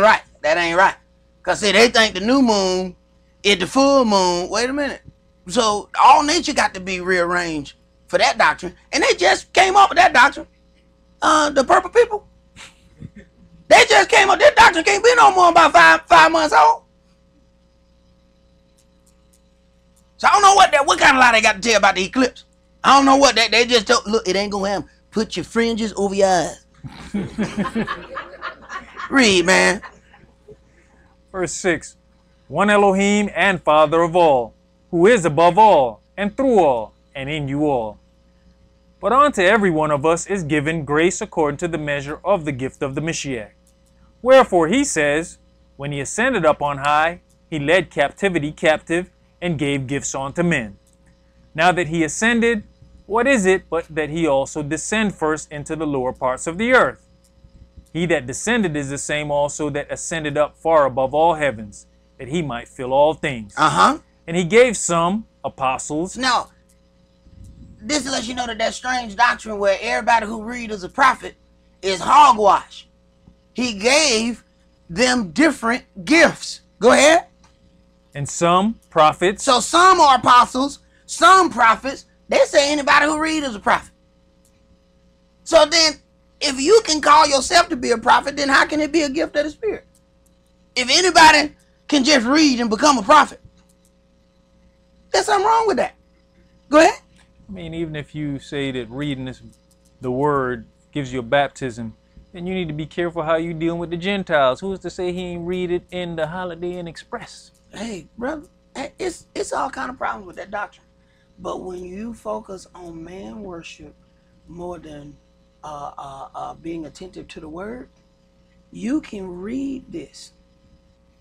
right. That ain't right. Cause see, they think the new moon is the full moon. Wait a minute. So all nature got to be rearranged for that doctrine, and they just came up with that doctrine. The purple people. They just came up. This doctrine can't be no more than about five months old. So I don't know what kind of lie they got to tell about the eclipse. I don't know what they just told. Look, it ain't gonna happen. Put your fringes over your eyes. Read, man. Verse 6. One Elohim and Father of all, who is above all, and through all, and in you all. But unto every one of us is given grace according to the measure of the gift of the Mashiach. Wherefore he says, when he ascended up on high, he led captivity captive, and gave gifts unto men. Now that he ascended, what is it but that he also descend first into the lower parts of the earth? He that descended is the same also that ascended up far above all heavens, that he might fill all things. Uh-huh. And he gave some apostles. Now, this lets you know that strange doctrine where everybody who reads as a prophet is hogwash. He gave them different gifts. Go ahead. And some prophets. So some are apostles, some prophets. They say anybody who reads is a prophet. So then, if you can call yourself to be a prophet, then how can it be a gift of the Spirit? If anybody can just read and become a prophet, there's something wrong with that. Go ahead. I mean, even if you say that reading the word gives you a baptism, then you need to be careful how you dealing with the Gentiles. Who's to say he ain't read it in the Holiday Inn Express? Hey, brother, it's all kind of problems with that doctrine. But when you focus on man worship more than being attentive to the word, you can read this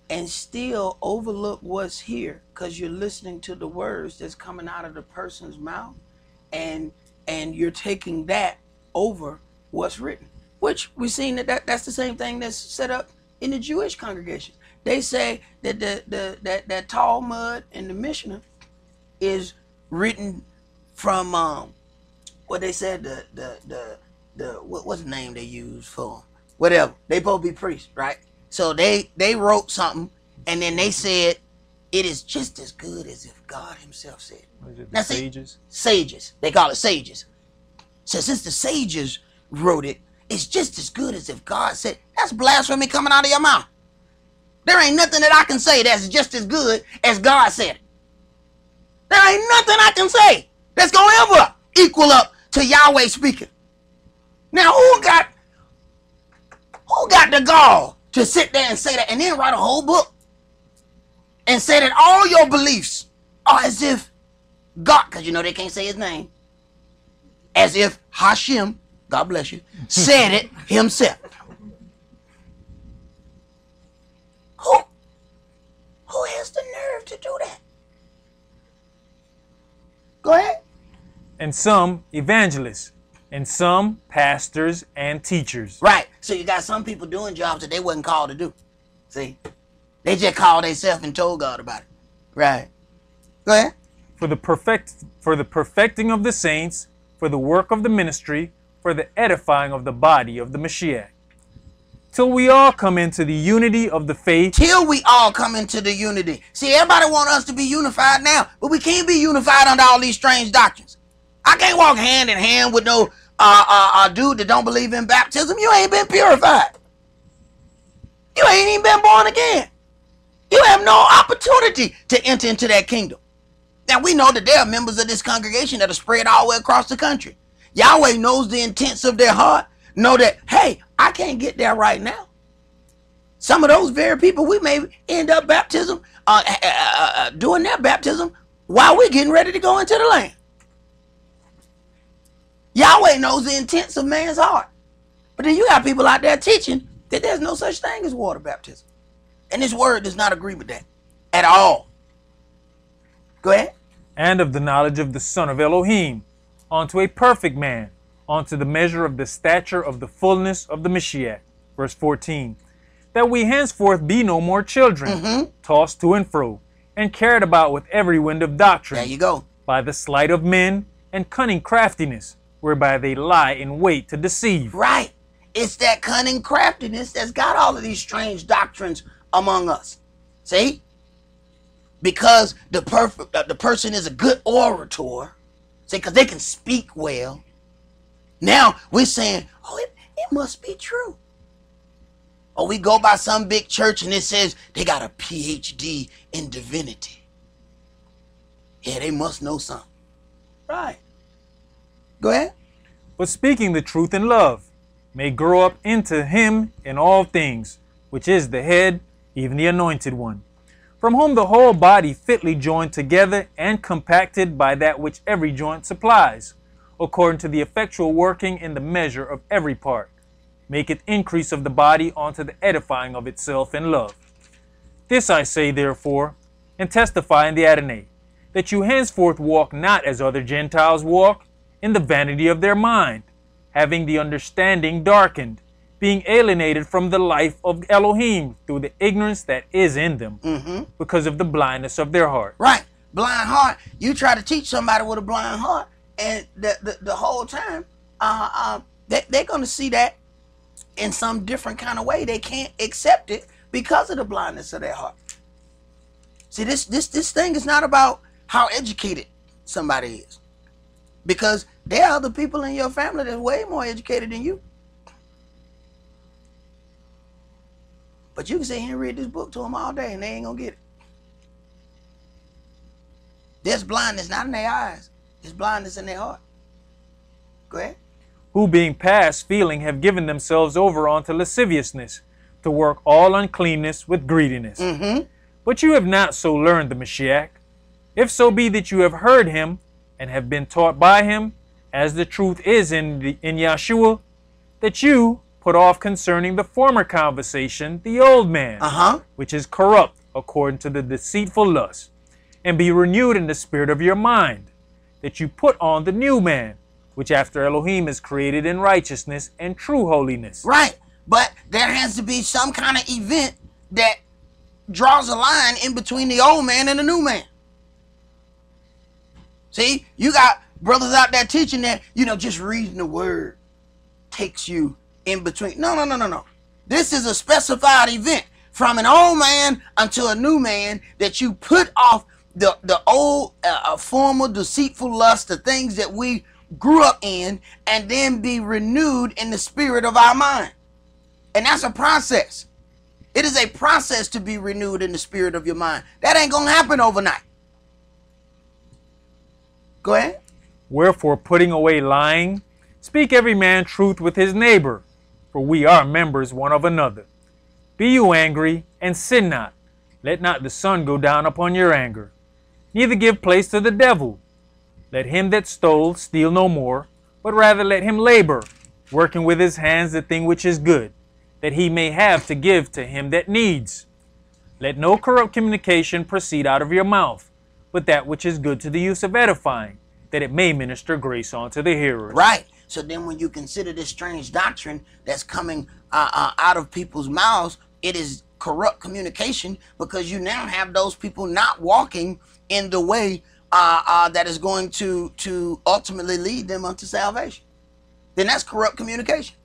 and still overlook what's here because you're listening to the words that's coming out of the person's mouth, and you're taking that over what's written, which we've seen that's the same thing that's set up in the Jewish congregation. They say that that Talmud and the Mishnah is written from what they said what's the name they use for them? Whatever. They both be priests, right? So they wrote something and then they said it is just as good as if God himself said it. What is it, Now, sages? Sages. They call it sages. So since the sages wrote it, it's just as good as if God said. That's blasphemy coming out of your mouth. There ain't nothing that I can say that's just as good as God said it. There ain't nothing I can say that's going to ever equal up to Yahweh speaking. Now, who got the gall to sit there and say that and then write a whole book and say that all your beliefs are as if God, because you know they can't say his name, as if Hashem, God bless you, said it himself. Who has the nerve to do that? Go ahead. And some evangelists, and some pastors and teachers. Right. So you got some people doing jobs that they wasn't called to do. See? They just called themselves and told God about it. Right. Go ahead. For the perfecting of the saints, for the work of the ministry, for the edifying of the body of the Mashiach. Till we all come into the unity of the faith. Till we all come into the unity. See, everybody want us to be unified now, but we can't be unified under all these strange doctrines. I can't walk hand in hand with no dude that don't believe in baptism. You ain't been purified. You ain't even been born again. You have no opportunity to enter into that kingdom. Now, we know that there are members of this congregation that are spread all the way across the country. Yahweh knows the intents of their heart. Know that, hey, I can't get there right now. Some of those very people, we may end up doing their baptism while we're getting ready to go into the land. Yahweh knows the intents of man's heart. But then you got people out there teaching that there's no such thing as water baptism. And this word does not agree with that at all. Go ahead. And of the knowledge of the Son of Elohim, unto a perfect man, unto the measure of the stature of the fullness of the Mashiach. Verse 14. That we henceforth be no more children, tossed to and fro, and carried about with every wind of doctrine. There you go. By the sleight of men and cunning craftiness, whereby they lie in wait to deceive. Right. It's that cunning craftiness that's got all of these strange doctrines among us. See? Because the person is a good orator. See, because they can speak well. Now we're saying, oh, it must be true. Or we go by some big church and it says they got a PhD in divinity. Yeah, they must know something. Right. Go ahead. But speaking the truth in love, may grow up into him in all things, which is the head, even the anointed one, from whom the whole body fitly joined together and compacted by that which every joint supplies, according to the effectual working in the measure of every part, maketh increase of the body unto the edifying of itself in love. This I say therefore, and testify in the Adonai, that you henceforth walk not as other Gentiles walk, in the vanity of their mind, having the understanding darkened, being alienated from the life of Elohim through the ignorance that is in them, because of the blindness of their heart. Right. Blind heart. You try to teach somebody with a blind heart, and the whole time, they're going to see that in some different kind of way. They can't accept it because of the blindness of their heart. See, this thing is not about how educated somebody is, because there are other people in your family that's way more educated than you. But you can sit here and read this book to them all day and they ain't gonna get it. There's blindness not in their eyes, there's blindness in their heart. Go ahead. Who being past feeling have given themselves over unto lasciviousness, to work all uncleanness with greediness. But you have not so learned the Mashiach, if so be that you have heard him and have been taught by him, as the truth is in Yahshua, that you put off concerning the former conversation the old man, which is corrupt according to the deceitful lust, and be renewed in the spirit of your mind, that you put on the new man, which after Elohim is created in righteousness and true holiness. Right, but there has to be some kind of event that draws a line in between the old man and the new man. See, you got brothers out there teaching that, just reading the word takes you in between. No. This is a specified event from an old man unto a new man, that you put off the old former deceitful lust, the things that we grew up in, and then be renewed in the spirit of our mind. And that's a process. It is a process to be renewed in the spirit of your mind. That ain't gonna happen overnight. Go ahead. Wherefore, putting away lying, speak every man truth with his neighbor, for we are members one of another. Be you angry, and sin not. Let not the sun go down upon your anger. Neither give place to the devil. Let him that stole steal no more, but rather let him labor, working with his hands the thing which is good, that he may have to give to him that needs. Let no corrupt communication proceed out of your mouth, but that which is good to the use of edifying, that it may minister grace unto the hearers. Right. So then when you consider this strange doctrine that's coming out of people's mouths, it is corrupt communication, because you now have those people not walking in the way that is going to ultimately lead them unto salvation. Then that's corrupt communication.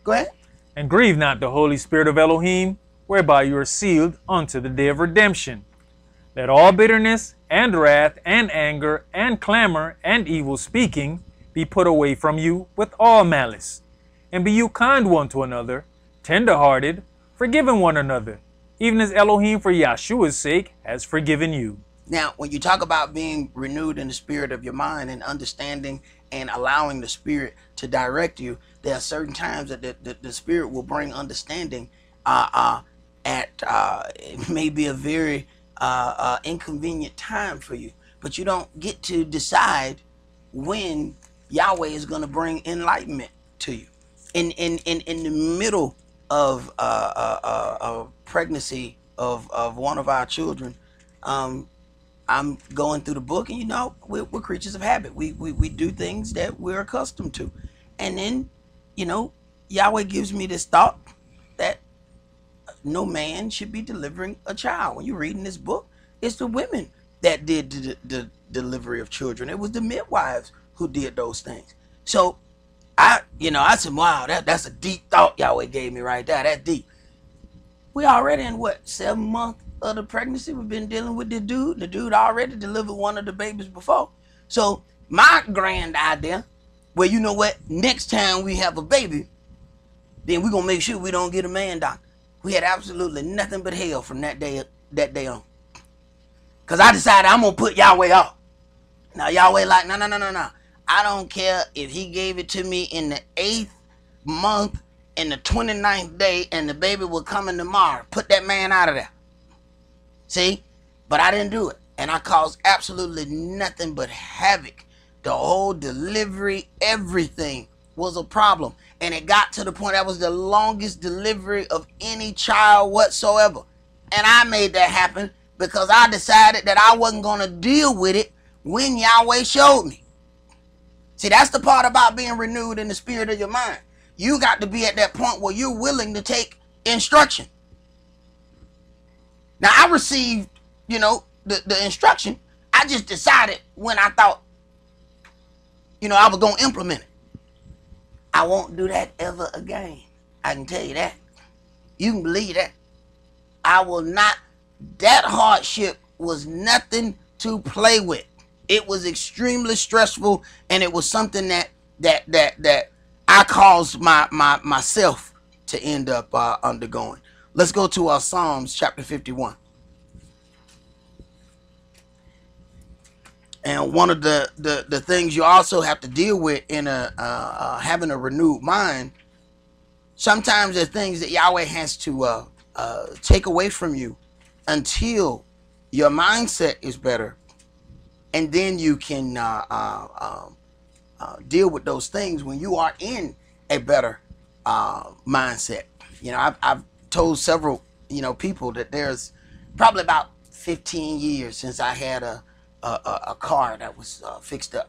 Go ahead. And grieve not the Holy Spirit of Elohim, whereby you are sealed unto the day of redemption. Let all bitterness and wrath and anger and clamor and evil speaking be put away from you with all malice. And be you kind one to another, tender-hearted, forgiving one another, even as Elohim for Yahshua's sake has forgiven you. Now, when you talk about being renewed in the spirit of your mind and understanding and allowing the spirit to direct you, there are certain times that the spirit will bring understanding it may be a very inconvenient time for you, but you don't get to decide when Yahweh is going to bring enlightenment to you. In the middle of pregnancy of one of our children, I'm going through the book, and we're creatures of habit. We do things that we're accustomed to, and then Yahweh gives me this thought that no man should be delivering a child. When you're reading this book, it's the women that did the delivery of children. It was the midwives who did those things. So I said, wow, that's a deep thought Yahweh gave me right there. That's deep. We already in what, 7 months of the pregnancy? We've been dealing with this dude. The dude already delivered one of the babies before. So my grand idea, well, you know what? Next time we have a baby, then we're gonna make sure we don't get a man doctor. We had absolutely nothing but hell from that day on. Cause I decided I'm gonna put Yahweh off. Now Yahweh like, no. I don't care if he gave it to me in the 8th month in the 29th day and the baby will come in tomorrow. Put that man out of there. See? But I didn't do it. And I caused absolutely nothing but havoc. The whole delivery, everything was a problem. And it got to the point that was the longest delivery of any child whatsoever. And I made that happen because I decided that I wasn't going to deal with it when Yahweh showed me. See, that's the part about being renewed in the spirit of your mind. You got to be at that point where you're willing to take instruction. Now, I received, you know, the instruction. I just decided when I thought, you know, I was going to implement it. I won't do that ever again. I can tell you that. You can believe that. I will not. That hardship was nothing to play with. It was extremely stressful, and it was something that I caused myself to end up undergoing. Let's go to Psalms chapter 51. And one of the things you also have to deal with in having a renewed mind, sometimes there are things that Yahweh has to take away from you until your mindset is better, and then you can deal with those things when you are in a better mindset. You know, I've told several, you know, people that there's probably about 15 years since I had a car that was fixed up,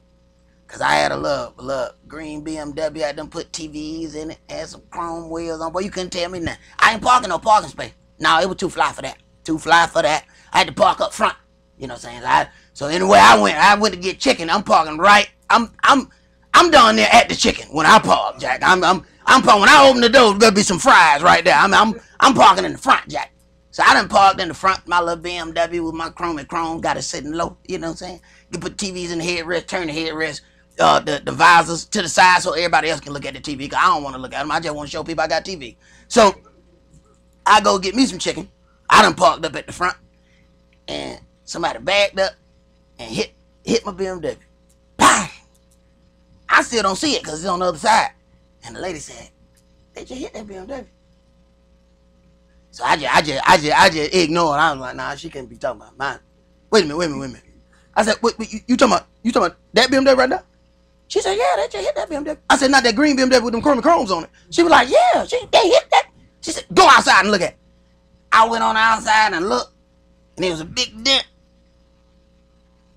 because I had a little green BMW. I had them put TVs in it, had some chrome wheels on. Boy, you couldn't tell me nothing. I ain't parking no parking space. No, it was too fly for that. Too fly for that. I had to park up front. You know what I'm saying? So anyway, I went to get chicken. I'm parking right. I'm down there at the chicken when I park, Jack. I'm parking. When I open the door, there'll be some fries right there. I'm parking in the front, Jack. So I done parked in the front, my little BMW with my chrome, got it sitting low. You know what I'm saying? You put TVs in the headrest, turn the headrest, the visors to the side so everybody else can look at the TV. Because I don't want to look at them. I just want to show people I got TV. So I go get me some chicken. I done parked up at the front, and somebody backed up and hit my BMW. Bang! I still don't see it because it's on the other side. And the lady said, "They just hit that BMW." So I just ignored. I was like, nah, she can't be talking about mine. Wait a minute. I said, wait, you talking about that BMW right now? She said, yeah, they just hit that BMW. I said, not that green BMW with them chromes on it. She was like, yeah, they hit that. She said, go outside and look at it. I went on the outside and looked, and there was a big dent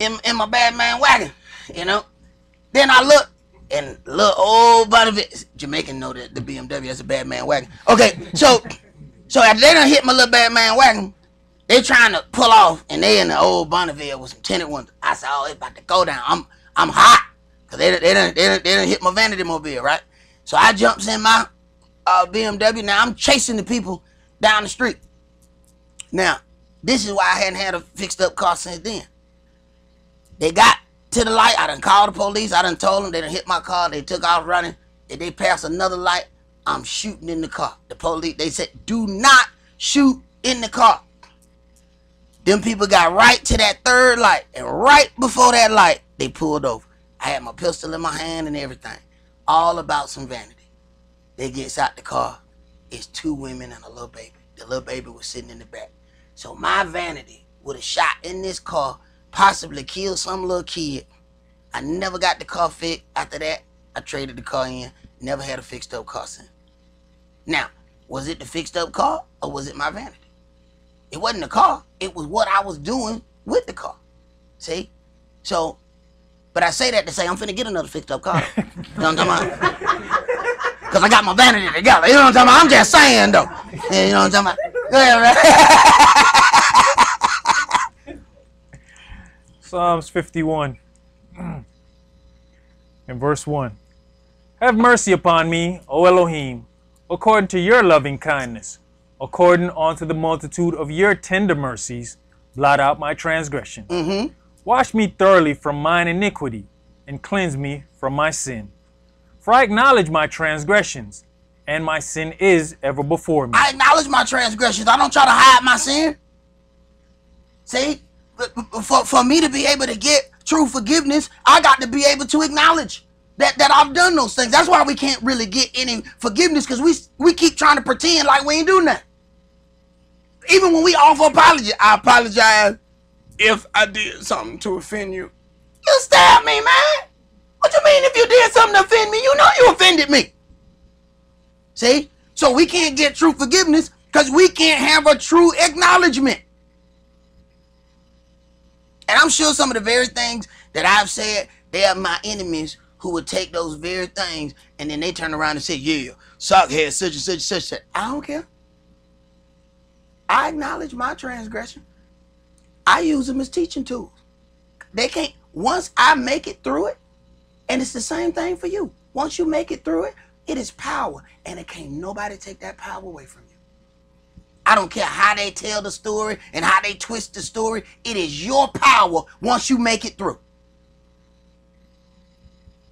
in my bad man wagon, you know. Then I looked, and little old body of it, Jamaican know that the BMW is a bad man wagon. Okay, so after they done hit my little bad man wagon, they trying to pull off, and they in the old Bonneville with some tinted ones. I said, oh, it's about to go down. I'm hot, because they done hit my vanity mobile, right? So I jumps in my BMW. Now I'm chasing the people down the street. Now, this is why I hadn't had a fixed up car since then. They got to the light. I done called the police. I done told them they done hit my car. They took off running. If they pass another light, I'm shooting in the car. The police, they said, do not shoot in the car. Them people got right to that third light, and right before that light, they pulled over. I had my pistol in my hand and everything. All about some vanity. They gets out the car. It's two women and a little baby. The little baby was sitting in the back. So my vanity would have shot in this car, possibly killed some little kid. I never got the car fixed. After that, I traded the car in. Never had a fixed up car since. Now, was it the fixed up car or was it my vanity? It wasn't the car. It was what I was doing with the car. See? So, but I say that to say I'm finna get another fixed up car. You know what I'm talking about? Because I got my vanity together. You know what I'm talking about? I'm just saying, though. You know what I'm talking about? Go ahead, man. Psalms 51 and verse 1. Have mercy upon me, O Elohim, according to your loving kindness, according unto the multitude of your tender mercies, blot out my transgression. Mm-hmm. Wash me thoroughly from mine iniquity, and cleanse me from my sin. For I acknowledge my transgressions, and my sin is ever before me. I acknowledge my transgressions. I don't try to hide my sin. See? For me to be able to get true forgiveness, I got to be able to acknowledge that I've done those things. That's why we can't really get any forgiveness, because we keep trying to pretend like we ain't do nothing. Even when we offer apology, I apologize if I did something to offend you. You stabbed me, man. What you mean if you did something to offend me? You know you offended me. See? So we can't get true forgiveness because we can't have a true acknowledgement. And I'm sure some of the very things that I've said, they are my enemies who would take those very things and then they turn around and say, yeah, Sock had such and such and such. I don't care. I acknowledge my transgression. I use them as teaching tools. They can't, once I make it through it, and it's the same thing for you. Once you make it through it, it is power, and it can't nobody take that power away from you. I don't care how they tell the story and how they twist the story. It is your power once you make it through.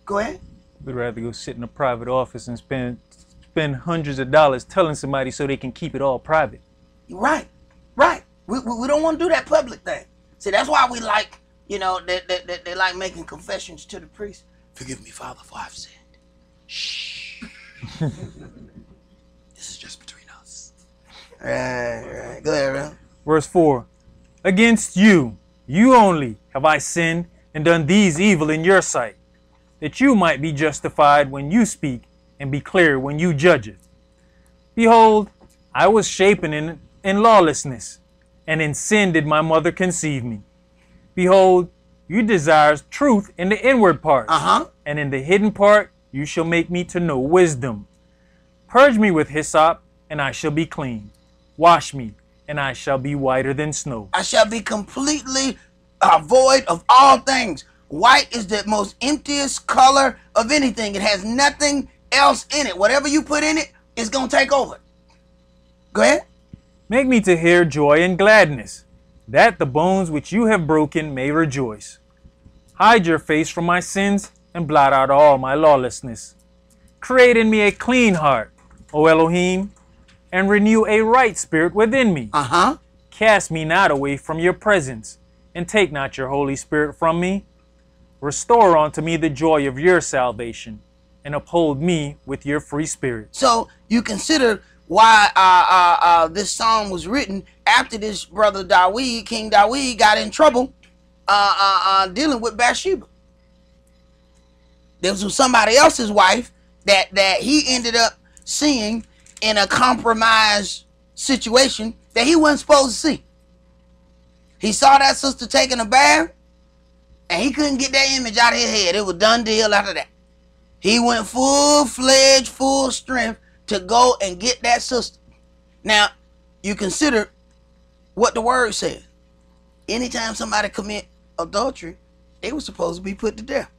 Go ahead. We'd rather go sit in a private office and spend hundreds of dollars telling somebody so they can keep it all private. Right, right. We don't want to do that public thing. See, that's why we like, you know, they like making confessions to the priest. Forgive me, Father, for I've sinned. Shh. This is just between us. Right. Go ahead, bro. Verse 4. Against you, you only, have I sinned and done these evil in your sight, that you might be justified when you speak and be clear when you judge it. Behold, I was shapen in lawlessness, and in sin did my mother conceive me. Behold, you desire truth in the inward parts, and in the hidden part you shall make me to know wisdom. Purge me with hyssop, and I shall be clean. Wash me, and I shall be whiter than snow. I shall be completely void of all things. White is the most emptiest color of anything. It has nothing else in it. Whatever you put in it, it's going to take over. Go ahead. Make me to hear joy and gladness, that the bones which you have broken may rejoice. Hide your face from my sins and blot out all my lawlessness. Create in me a clean heart, O Elohim, and renew a right spirit within me. Cast me not away from your presence, and take not your Holy Spirit from me. Restore unto me the joy of your salvation, and uphold me with your free spirit. So you consider why this song was written after this brother Dawid, King Dawid, got in trouble dealing with Bathsheba. There was somebody else's wife that he ended up seeing in a compromised situation that he wasn't supposed to see. He saw that sister taking a bath, and he couldn't get that image out of his head. It was done deal after that. He went full-fledged, full strength to go and get that sister. Now, you consider what the word says. Anytime somebody commit adultery, they were supposed to be put to death.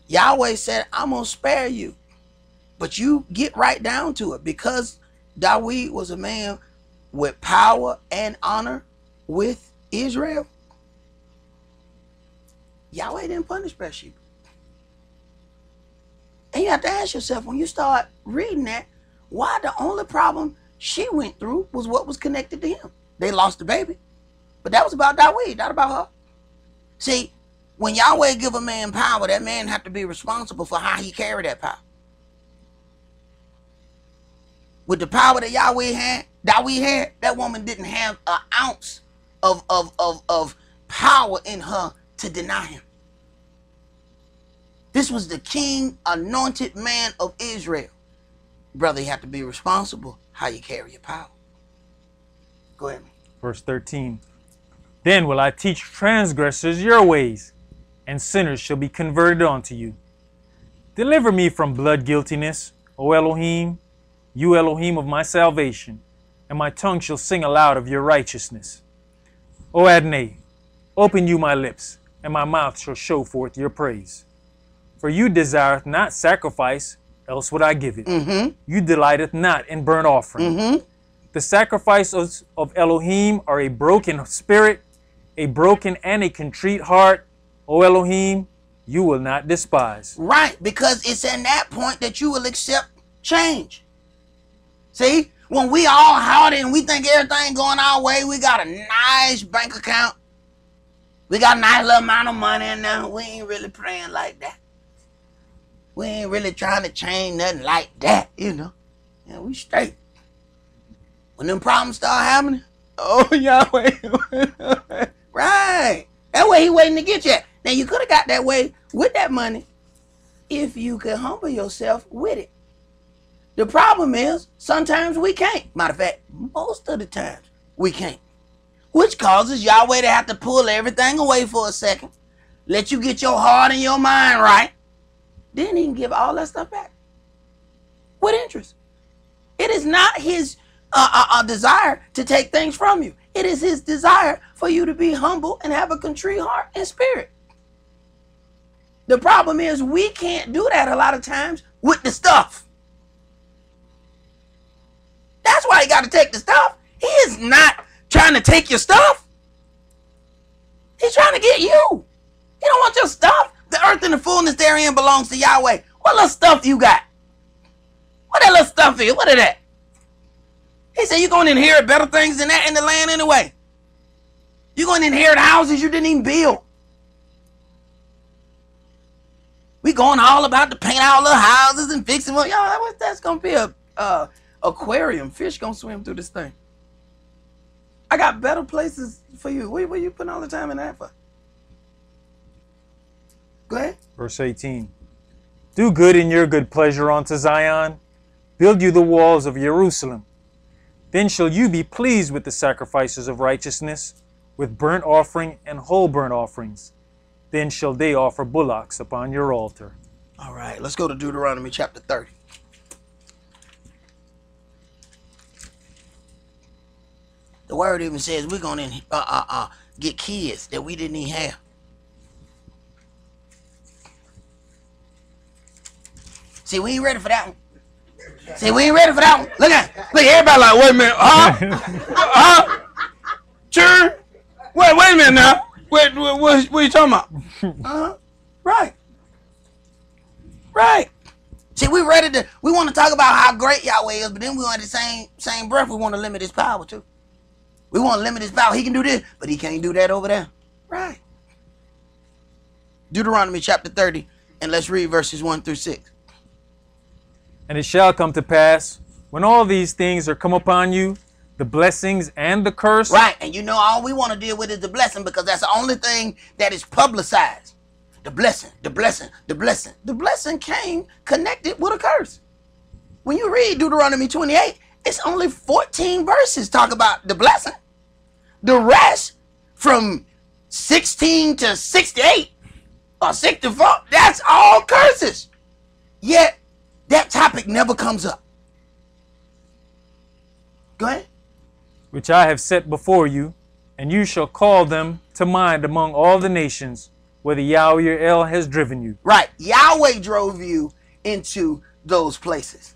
Yahweh said, I'm going to spare you. But you get right down to it. Because Dawid was a man with power and honor with Israel, Yahweh didn't punish Bathsheba. And you have to ask yourself, when you start reading that, why the only problem she went through was what was connected to him. They lost the baby. But that was about Dawid, not about her. See, when Yahweh give a man power, that man have to be responsible for how he carried that power. With the power that Dawid had, that woman didn't have an ounce of power in her to deny him. This was the king, anointed man of Israel. Brother, you have to be responsible how you carry your power. Go ahead. Verse 13. Then will I teach transgressors your ways, and sinners shall be converted unto you. Deliver me from blood guiltiness, O Elohim, you Elohim of my salvation, and my tongue shall sing aloud of your righteousness. O Adonai, open you my lips, and my mouth shall show forth your praise. For you desireth not sacrifice, else would I give it. You delighteth not in burnt offering. The sacrifices of Elohim are a broken spirit, a broken and a contrite heart. O Elohim, you will not despise. Right, because it's in that point that you will accept change. See, when we all howdy and we think everything going our way, we got a nice bank account, we got a nice little amount of money in there, we ain't really praying like that. We ain't really trying to change nothing like that, you know. Yeah, we straight. When them problems start happening, oh, Yahweh. Right. That way he waiting to get you. Now, you could have got that way with that money if you could humble yourself with it. The problem is, sometimes we can't. Matter of fact, most of the times we can't. Which causes Yahweh to have to pull everything away for a second, let you get your heart and your mind right, then he can give all that stuff back. With interest. It is not his desire to take things from you. It is his desire for you to be humble and have a contrite heart and spirit. The problem is we can't do that a lot of times with the stuff. That's why he got to take the stuff. He is not trying to take your stuff. He's trying to get you. He don't want your stuff. The earth and the fullness therein belongs to Yahweh. What little stuff you got? What that little stuff is? What is that? He said you're going to inherit better things than that in the land anyway. You're going to inherit houses you didn't even build. We going all about to paint our little houses and fix them up. Y'all, that's going to be a aquarium. Fish going to swim through this thing. I got better places for you. What you putting all the time in that for? Go ahead. Verse 18. Do good in your good pleasure unto Zion. Build you the walls of Jerusalem. Then shall you be pleased with the sacrifices of righteousness, with burnt offering and whole burnt offerings. Then shall they offer bullocks upon your altar. All right, let's go to Deuteronomy chapter 30. The word even says we're going to get kids that we didn't even have. See, we ain't ready for that one. See, we ain't ready for that one. Look at everybody like, wait a minute, Sure. Wait a minute now. What are you talking about? Right. See, we want to talk about how great Yahweh is, but then we want the same breath, we want to limit his power too. We want to limit his power. He can do this, but he can't do that over there. Right. Deuteronomy chapter 30, and let's read verses 1 through 6. And it shall come to pass, when all these things are come upon you, the blessings and the curse. Right, and you know all we want to deal with is the blessing, because that's the only thing that is publicized. The blessing, the blessing, the blessing. The blessing came connected with a curse. When you read Deuteronomy 28, it's only 14 verses talk about the blessing. The rest, from 16 to 68, or 64, that's all curses. Yet, that topic never comes up. Go ahead. Which I have set before you, and you shall call them to mind among all the nations, where the Yahweh your El has driven you. Right. Yahweh drove you into those places.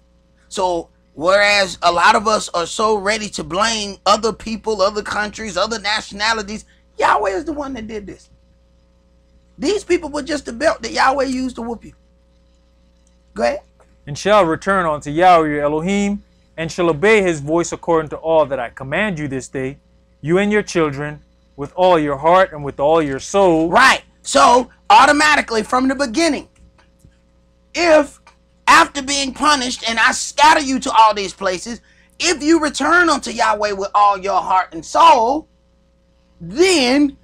So, whereas a lot of us are so ready to blame other people, other countries, other nationalities, Yahweh is the one that did this. These people were just the belt that Yahweh used to whoop you. Go ahead. And shall return unto Yahweh your Elohim, and shall obey his voice according to all that I command you this day, you and your children, with all your heart and with all your soul. Right. So, automatically from the beginning, if after being punished and I scatter you to all these places, if you return unto Yahweh with all your heart and soul, then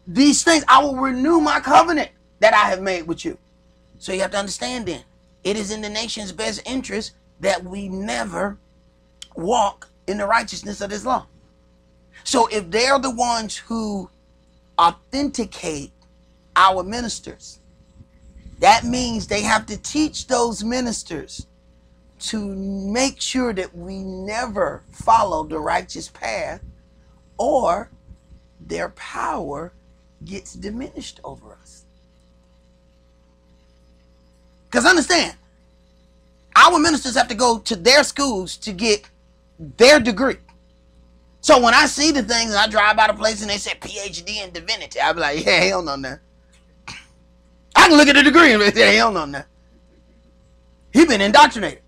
these things, I will renew my covenant that I have made with you. So you have to understand then, it is in the nation's best interest that we never walk in the righteousness of this law. So if they're the ones who authenticate our ministers, that means they have to teach those ministers to make sure that we never follow the righteous path, or their power gets diminished over us. Because understand, our ministers have to go to their schools to get their degree. So when I see the things, and I drive by the place and they say PhD in divinity, I'll be like, yeah, hell no, no. I can look at the degree and say, hell no, no. He's been indoctrinated.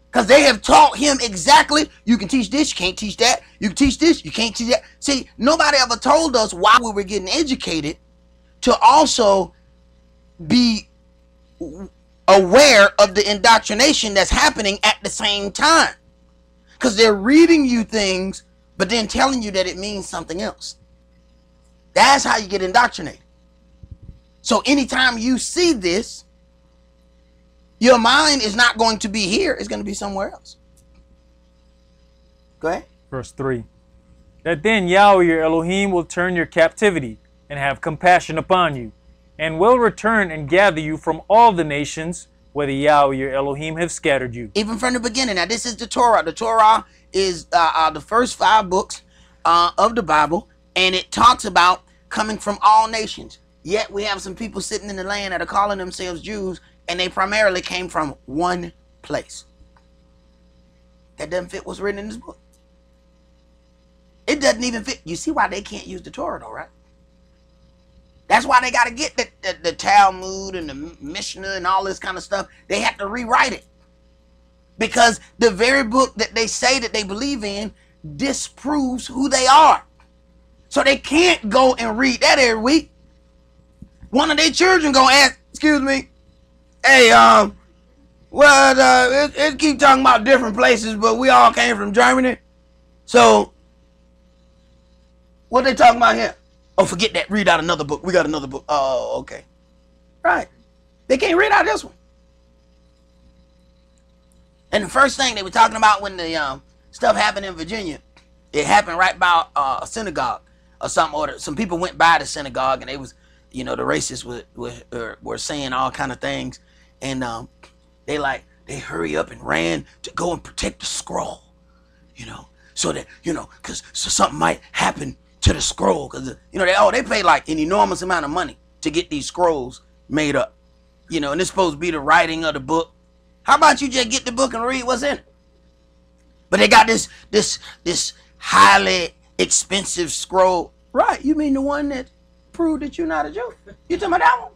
Because they have taught him exactly, you can teach this, you can't teach that. You can teach this, you can't teach that. See, nobody ever told us while we were getting educated to also be aware of the indoctrination that's happening at the same time. Because they're reading you things, but then telling you that it means something else. That's how you get indoctrinated. So anytime you see this, your mind is not going to be here. It's going to be somewhere else. Go ahead. Verse 3. That then Yahweh your Elohim will turn your captivity and have compassion upon you, and will return and gather you from all the nations, whether Yahweh your Elohim have scattered you. Even from the beginning. Now, this is the Torah. The Torah is the first 5 books of the Bible, and it talks about coming from all nations. Yet we have some people sitting in the land that are calling themselves Jews, and they primarily came from one place. That doesn't fit what's written in this book. It doesn't even fit. You see why they can't use the Torah, though, right? That's why they got to get the Talmud and the Mishnah and all this kind of stuff. They have to rewrite it. Because the very book that they say that they believe in disproves who they are. So they can't go and read that every week. One of their children gonna ask, excuse me, hey, it keep talking about different places, but we all came from Germany. So, what they talking about here? Oh, forget that. Read out another book. We got another book. Oh, okay. Right. They can't read out this one. And the first thing they were talking about when the stuff happened in Virginia, it happened right by a synagogue or something. Or some people went by the synagogue and they was, the racists were saying all kind of things. And they hurry up and ran to go and protect the scroll, so that, because something might happen to the scroll. Because, they pay like an enormous amount of money to get these scrolls made up, and it's supposed to be the writing of the book. How about you just get the book and read what's in it? But they got this highly expensive scroll. Right, you mean the one that proved that you're not a Jew? You talking about that one?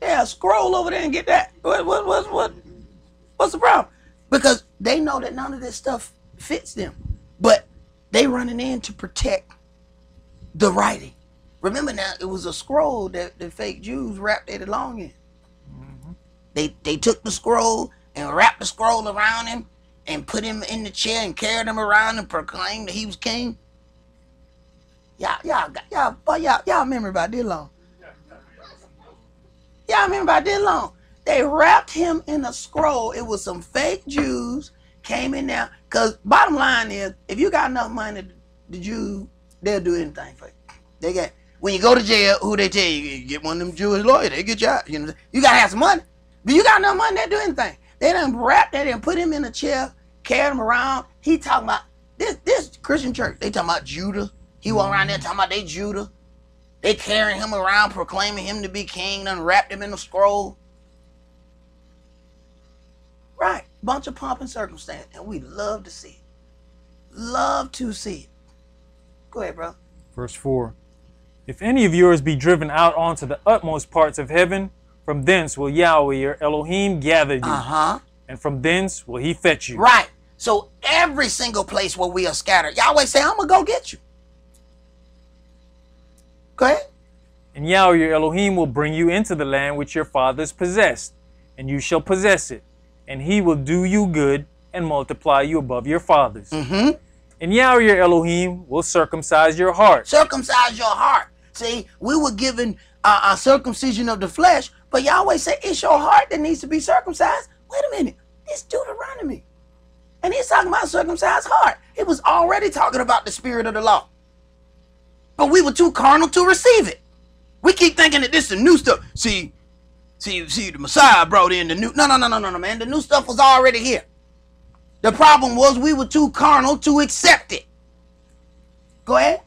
Yeah, scroll over there and get that. What's the problem? Because they know that none of this stuff fits them. But they running in to protect the writing. Remember now, it was a scroll that the fake Jews wrapped it along in. They took the scroll and wrapped the scroll around him and put him in the chair and carried him around and proclaimed that he was king. Y'all remember about this long. Y'all remember about this long. They wrapped him in a scroll. It was some fake Jews came in there. Because bottom line is, if you got enough money, the Jews, they'll do anything for you. When you go to jail, who they tell you? You get one of them Jewish lawyers, they get you out. You got to have some money. But you got enough money, they'll do anything. They done wrapped that and put him in a chair, carried him around. He talking about, this Christian church, they talking about Judah. He walking around there talking about they Judah. They carrying him around, proclaiming him to be king, done wrapped him in a scroll. Right. Bunch of pomp and circumstance. And we love to see it. Love to see it. Go ahead, bro. Verse 4. If any of yours be driven out onto the utmost parts of heaven, from thence will Yahweh your Elohim gather you. And from thence will he fetch you. Right. So every single place where we are scattered, Yahweh say, I'm going to go get you. Go ahead. And Yahweh your Elohim will bring you into the land which your fathers possessed, and you shall possess it. And he will do you good and multiply you above your fathers. And Yahweh your Elohim will circumcise your heart. Circumcise your heart. See, we were given a circumcision of the flesh, but Yahweh said it's your heart that needs to be circumcised. Wait a minute. It's Deuteronomy. And he's talking about circumcised heart. It was already talking about the spirit of the law. But we were too carnal to receive it. We keep thinking that this is new stuff. See, the Messiah brought in the new. No, man. The new stuff was already here. The problem was we were too carnal to accept it. Go ahead.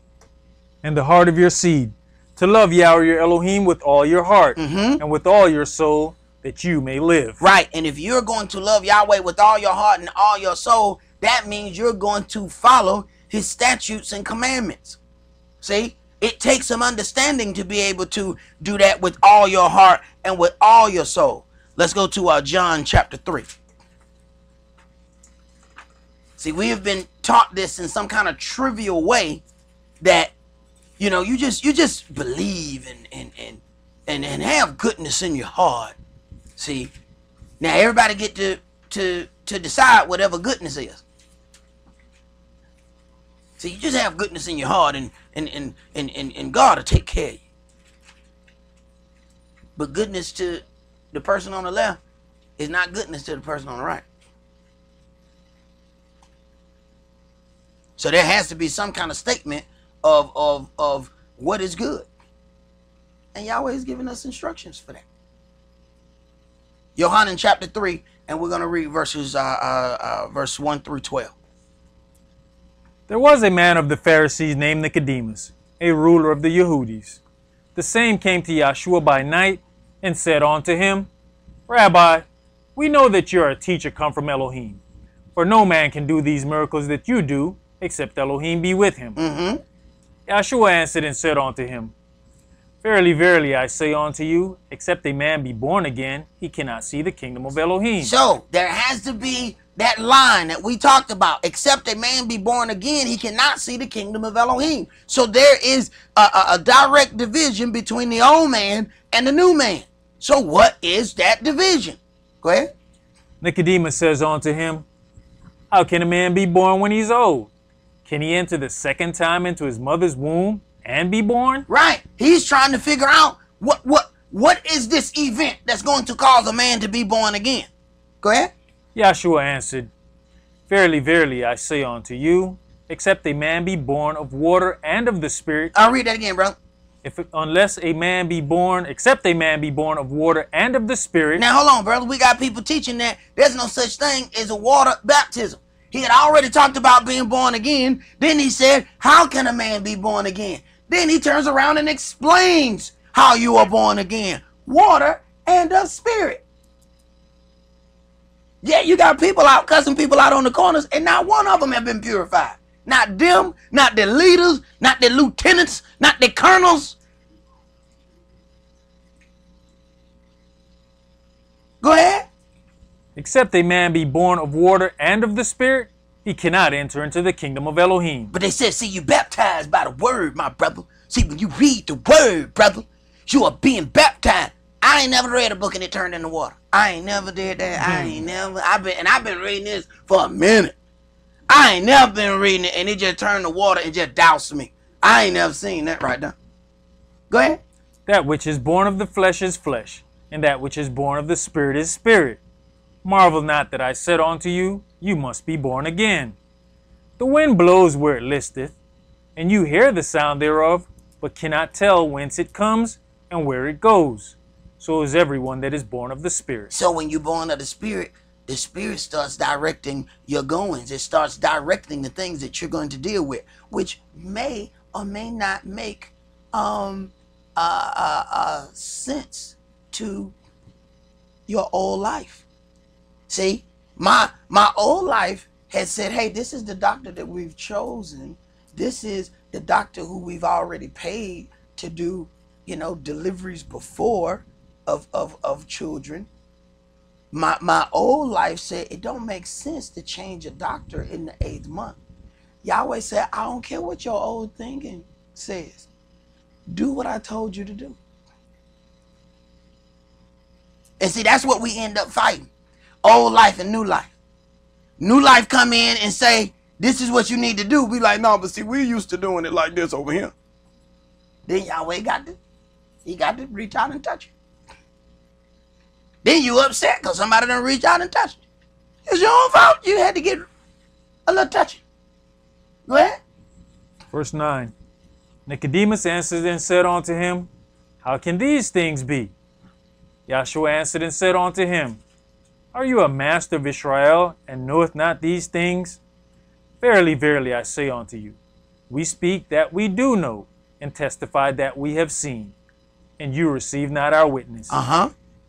And the heart of your seed, to love Yahweh your Elohim with all your heart and with all your soul, that you may live. Right. And if you're going to love Yahweh with all your heart and all your soul, that means you're going to follow his statutes and commandments. See? It takes some understanding to be able to do that with all your heart and with all your soul. Let's go to John chapter 3. See, we have been taught this in some kind of trivial way that, you just believe and have goodness in your heart. See, now everybody get to decide whatever goodness is. See, you just have goodness in your heart and God will take care of you. But goodness to the person on the left is not goodness to the person on the right. So there has to be some kind of statement of what is good. And Yahweh is giving us instructions for that. Yohanan chapter 3, and we're going to read verses verse 1 through 12. There was a man of the Pharisees named Nicodemus, a ruler of the Yehudis. The same came to Yahshua by night and said unto him, Rabbi, we know that you are a teacher come from Elohim, for no man can do these miracles that you do, except Elohim be with him. Yahshua answered and said unto him, Verily, verily, I say unto you, except a man be born again, he cannot see the kingdom of Elohim. So there has to be that line that we talked about. Except a man be born again, he cannot see the kingdom of Elohim. So there is a direct division between the old man and the new man. So what is that division? Go ahead. Nicodemus says unto him, How can a man be born when he's old? Can he enter the second time into his mother's womb and be born? Right. He's trying to figure out what is this event that's going to cause a man to be born again. Go ahead. Yahshua answered, Verily, verily, I say unto you, except a man be born of water and of the Spirit. I'll read that again, bro. Unless a man be born, except a man be born of water and of the Spirit. Now, hold on, brother. We got people teaching that there's no such thing as a water baptism. He had already talked about being born again. Then he said, how can a man be born again? Then he turns around and explains how you are born again. Water and of Spirit. Yeah, you got people out cussing people out on the corners, and not one of them have been purified. Not them, not their leaders, not their lieutenants, not their colonels. Go ahead. Except a man be born of water and of the Spirit, he cannot enter into the kingdom of Elohim. But they said, see, you baptized by the word, my brother. See, when you read the word, brother, you are being baptized. I ain't never read a book and it turned into water. I ain't never did that. I've been reading this for a minute. I ain't never been reading it and it just turned to water and just doused me. I ain't never seen that right now. Go ahead. That which is born of the flesh is flesh, and that which is born of the Spirit is spirit. Marvel not that I said unto you, you must be born again. The wind blows where it listeth, and you hear the sound thereof, but cannot tell whence it comes and where it goes. So is everyone that is born of the Spirit. So when you're born of the Spirit starts directing your goings. It starts directing the things that you're going to deal with, which may or may not make sense to your old life. See, my old life has said, hey, this is the doctor that we've chosen. This is the doctor who we've already paid to do, deliveries before of children. My old life said it don't make sense to change a doctor in the 8th month. Yahweh said, I don't care what your old thinking says. Do what I told you to do. And see, that's what we end up fighting. Old life and new life. New life come in and say, this is what you need to do. We like, no, but see, we're used to doing it like this over here. Then Yahweh got to reach out and touch you. Then you upset because somebody done reach out and touch you. It's your own fault. You had to get a little touch. Go ahead. Verse 9. Nicodemus answered and said unto him, How can these things be? Yahshua answered and said unto him, Are you a master of Israel, and knoweth not these things? Verily, verily, I say unto you, we speak that we do know, and testify that we have seen, and you receive not our witness.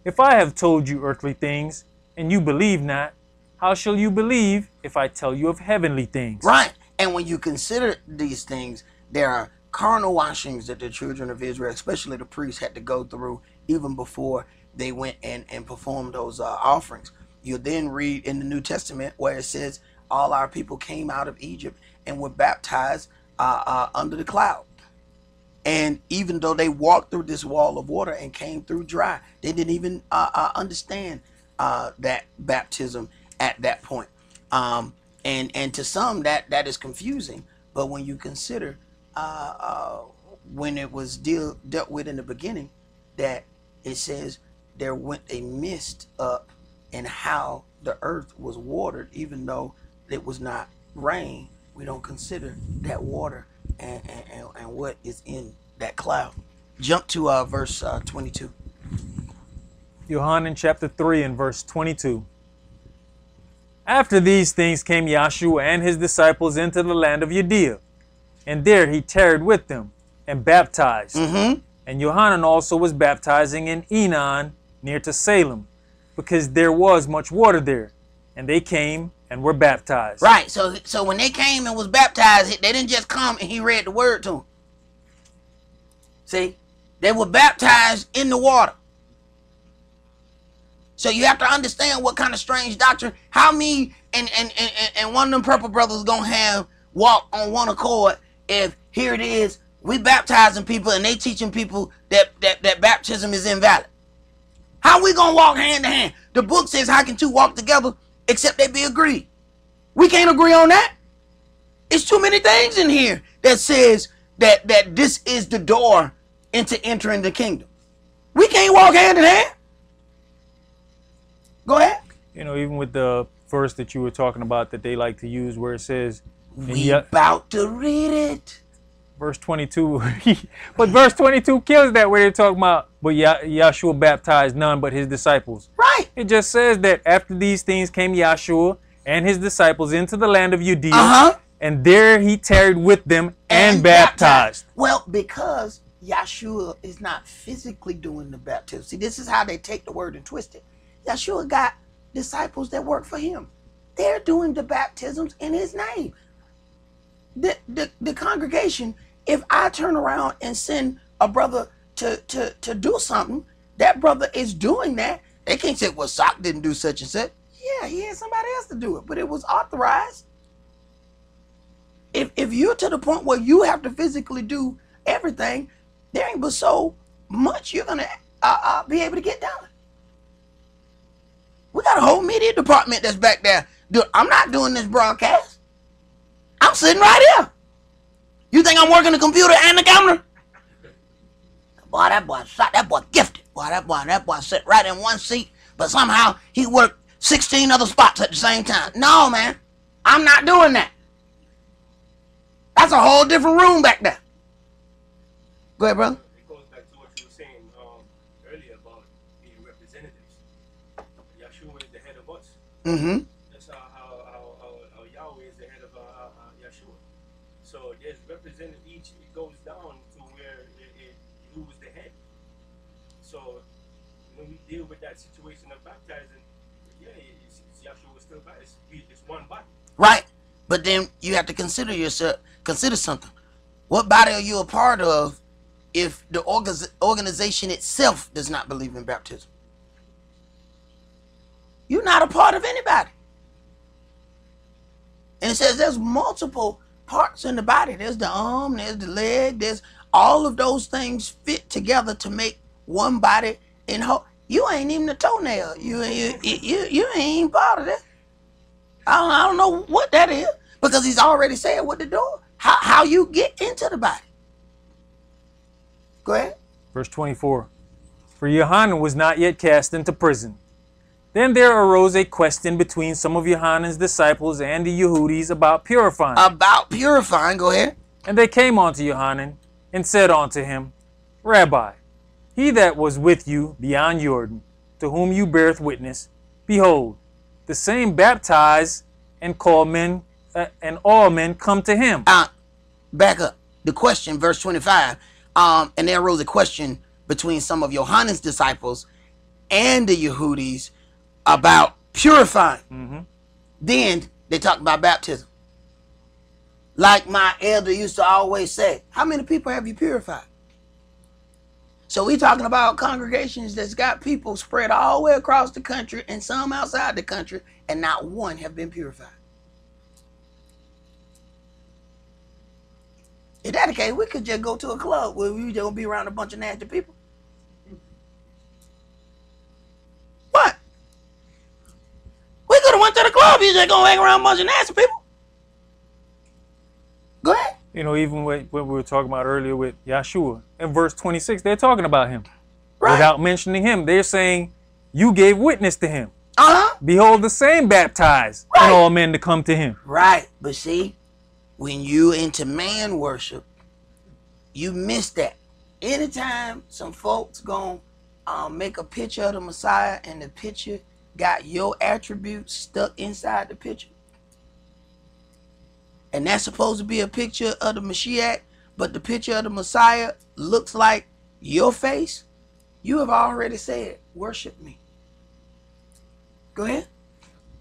If I have told you earthly things, and you believe not, how shall you believe if I tell you of heavenly things? Right. And when you consider these things, there are carnal washings that the children of Israel, especially the priests, had to go through even before they went and performed those offerings. You then read in the New Testament where it says all our people came out of Egypt and were baptized under the cloud. And even though they walked through this wall of water and came through dry, they didn't even understand that baptism at that point. And to some that is confusing. But when you consider when it was dealt with in the beginning, that it says there went a mist up and how the earth was watered, even though it was not rain. We don't consider that water and what is in that cloud. Jump to verse 22. Yohanan chapter 3 and verse 22. After these things came Yahshua and his disciples into the land of Judea, and there he tarried with them and baptized. And Yohanan also was baptizing in Enon near to Salem, because there was much water there, and they came and were baptized. Right. So when they came and was baptized, they didn't just come and he read the word to them. See, they were baptized in the water. So you have to understand what kind of strange doctrine. How me and one of them purple brothers gonna have walk on one accord if here it is, we baptizing people and they teaching people that baptism is invalid. How we gonna walk hand to hand? The book says, how can two walk together except they be agreed? We can't agree on that. It's too many things in here that says that this is the door into entering the kingdom. We can't walk hand in hand. Go ahead. You know, even with the verse that you were talking about that they like to use where it says, we about to read it. Verse 22, but verse 22 kills that where they're talking about, but Yahshua baptized none but his disciples. Right. It just says that after these things came Yahshua and his disciples into the land of Judea, and there he tarried with them and baptized. Well, because Yahshua is not physically doing the baptism. See, this is how they take the word and twist it. Yahshua got disciples that work for him. They're doing the baptisms in his name. The congregation, if I turn around and send a brother to do something, that brother is doing that. They can't say, well, Sock didn't do such and such. Yeah, he had somebody else to do it, but it was authorized. If you're to the point where you have to physically do everything, there ain't but so much you're going to be able to get done. We got a whole media department that's back there. I'm not doing this broadcast. I'm sitting right here. You think I'm working the computer and the camera? Boy, that boy shot. That boy gifted. Boy, that boy sat right in one seat, but somehow he worked 16 other spots at the same time. No, man, I'm not doing that. That's a whole different room back there. Go ahead, brother. It goes back to what you were saying earlier about being representatives. Yahshua is the head of us. Mm-hmm. That's how Yahweh is the head of Yahshua. So there's represented each. It goes down to where who was the head. So when we deal with that situation of baptizing, yeah, it's Yahshua still bad. It's one body. Right, but then you have to consider something. What body are you a part of if the organization itself does not believe in baptism? You're not a part of anybody. And it says there's multiple parts in the body. There's the arm, there's the leg, there's all of those things fit together to make one body in whole. You ain't even a toenail. You ain't even part of that. I don't know what that is, because he's already said what to do. How you get into the body. Go ahead. Verse 24. For Yohanan was not yet cast into prison. Then there arose a question between some of Yohanan's disciples and the Yehudis about purifying. About purifying, go ahead. And they came unto Yohanan and said unto him, Rabbi, he that was with you beyond Jordan, to whom you beareth witness, behold, the same baptize and call men, and all men come to him. Back up. The question, verse 25. And there arose a question between some of Yohanan's disciples and the Yehudis about purifying. Then they talked about baptism. Like my elder used to always say, how many people have you purified? So we're talking about congregations that's got people spread all the way across the country and some outside the country, and not one have been purified. If that's the case, we could just go to a club where we just be around a bunch of nasty people. What? We could have went to the club. You just gonna hang around a bunch of nasty people. Go ahead. You know, even what we were talking about earlier with Yahshua, in verse 26, they're talking about him. Right. Without mentioning him, they're saying, you gave witness to him. Uh-huh. Behold, the same baptized, Right. and all men to come to him. Right. But see, when you into man worship, you miss that. anytime some folks gonna make a picture of the Messiah and the picture got your attributes stuck inside the picture, and that's supposed to be a picture of the Mashiach, but the picture of the Messiah looks like your face, you have already said, worship me. Go ahead.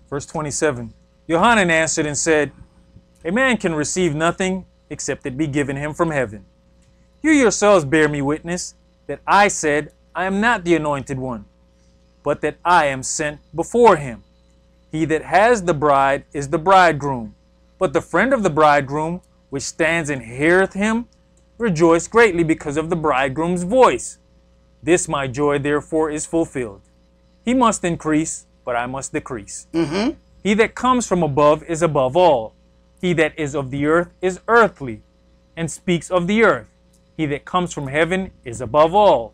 Verse 27. Yohanan answered and said, a man can receive nothing except it be given him from heaven. You yourselves bear me witness that I said, I am not the anointed one, but that I am sent before him. He that has the bride is the bridegroom. But the friend of the bridegroom, which stands and heareth him, rejoice greatly because of the bridegroom's voice. This my joy therefore is fulfilled. He must increase, but I must decrease. He that comes from above is above all. He that is of the earth is earthly, and speaks of the earth. He that comes from heaven is above all.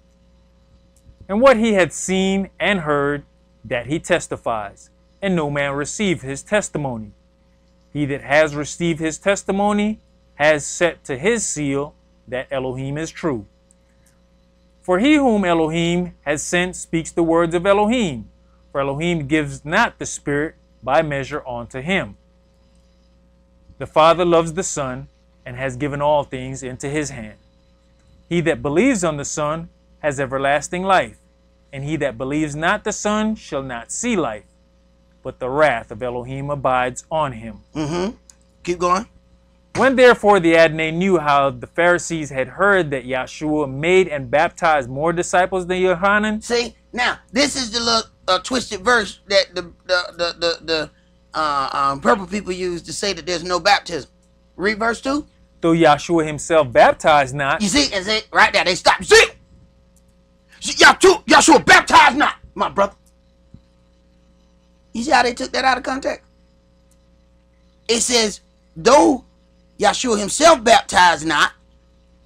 And what he had seen and heard, that he testifies, and no man received his testimony. He that has received his testimony has set to his seal that Elohim is true. For he whom Elohim has sent speaks the words of Elohim, for Elohim gives not the Spirit by measure unto him. The Father loves the Son, and has given all things into his hand. He that believes on the Son has everlasting life, and he that believes not the Son shall not see life, but the wrath of Elohim abides on him. Keep going. When therefore the Adonai knew how the Pharisees had heard that Yahshua made and baptized more disciples than Yohanan. See, now this is the little twisted verse that the purple people use to say that there's no baptism. Read verse 2. Though Yahshua himself baptized not. You see, and say right there, they stop. You see? Yahshua baptized not, my brother. You see how they took that out of context? It says, though Yahshua himself baptized not,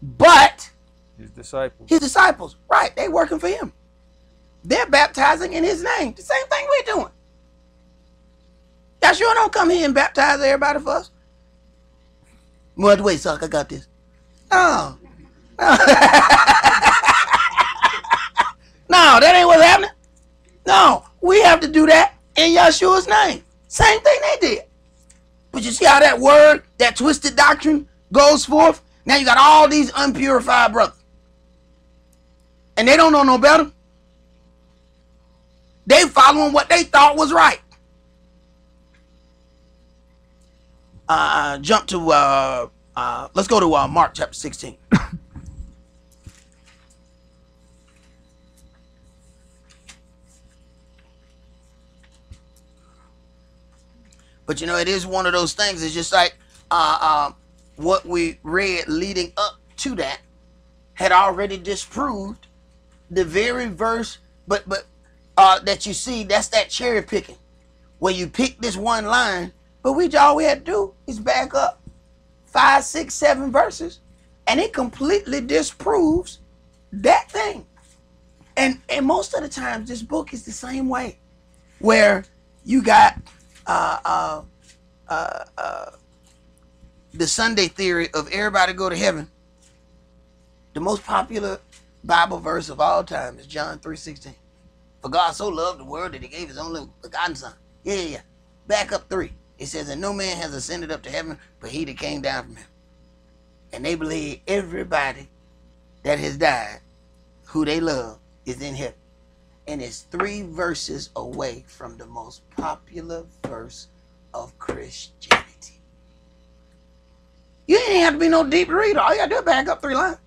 but his disciples. His disciples, right, they working for him. They're baptizing in his name. The same thing we're doing. Yahshua don't come here and baptize everybody for us. Mud, wait, Suck, I got this. No. No. No, that ain't what's happening. No, we have to do that in Yahshua's name. Same thing they did. But you see how that word, that twisted doctrine goes forth? Now you got all these unpurified brothers. And they don't know no better. They following what they thought was right. Jump to, let's go to Mark chapter 16. But you know, it is one of those things. It's just like what we read leading up to that had already disproved the very verse, but that you see, that's that cherry picking, where you pick this one line, but all we had to do is back up 5, 6, 7 verses, and it completely disproves that thing. And most of the times, this book is the same way, where you got the Sunday theory of everybody go to heaven. The most popular Bible verse of all time is John 3:16. For God so loved the world that he gave his only begotten son. Yeah. Back up 3. It says, and no man has ascended up to heaven, but he that came down from him. And they believe everybody that has died, who they love, is in heaven. And it's 3 verses away from the most popular verse of Christianity. You ain't have to be no deep reader. All you gotta do is back up 3 lines.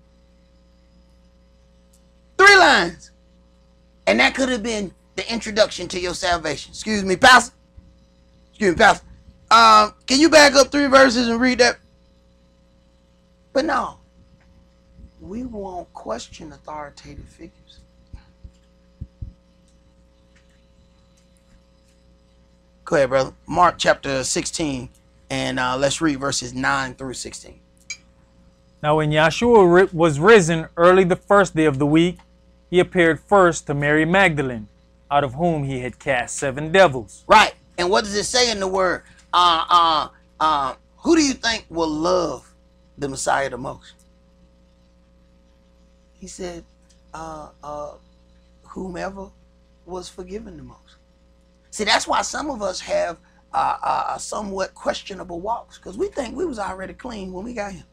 3 lines. And that could have been the introduction to your salvation. Excuse me, Pastor. Excuse me, Pastor. Can you back up 3 verses and read that? But no. We won't question authoritative figures. Go ahead, brother. Mark chapter 16, and let's read verses 9 through 16. Now when Yahshua was risen early the first day of the week, he appeared first to Mary Magdalene, out of whom he had cast 7 devils. Right. And what does it say in the word? Who do you think will love the Messiah the most? He said, whomever was forgiven the most. See, that's why some of us have somewhat questionable walks, because we think we was already clean when we got here.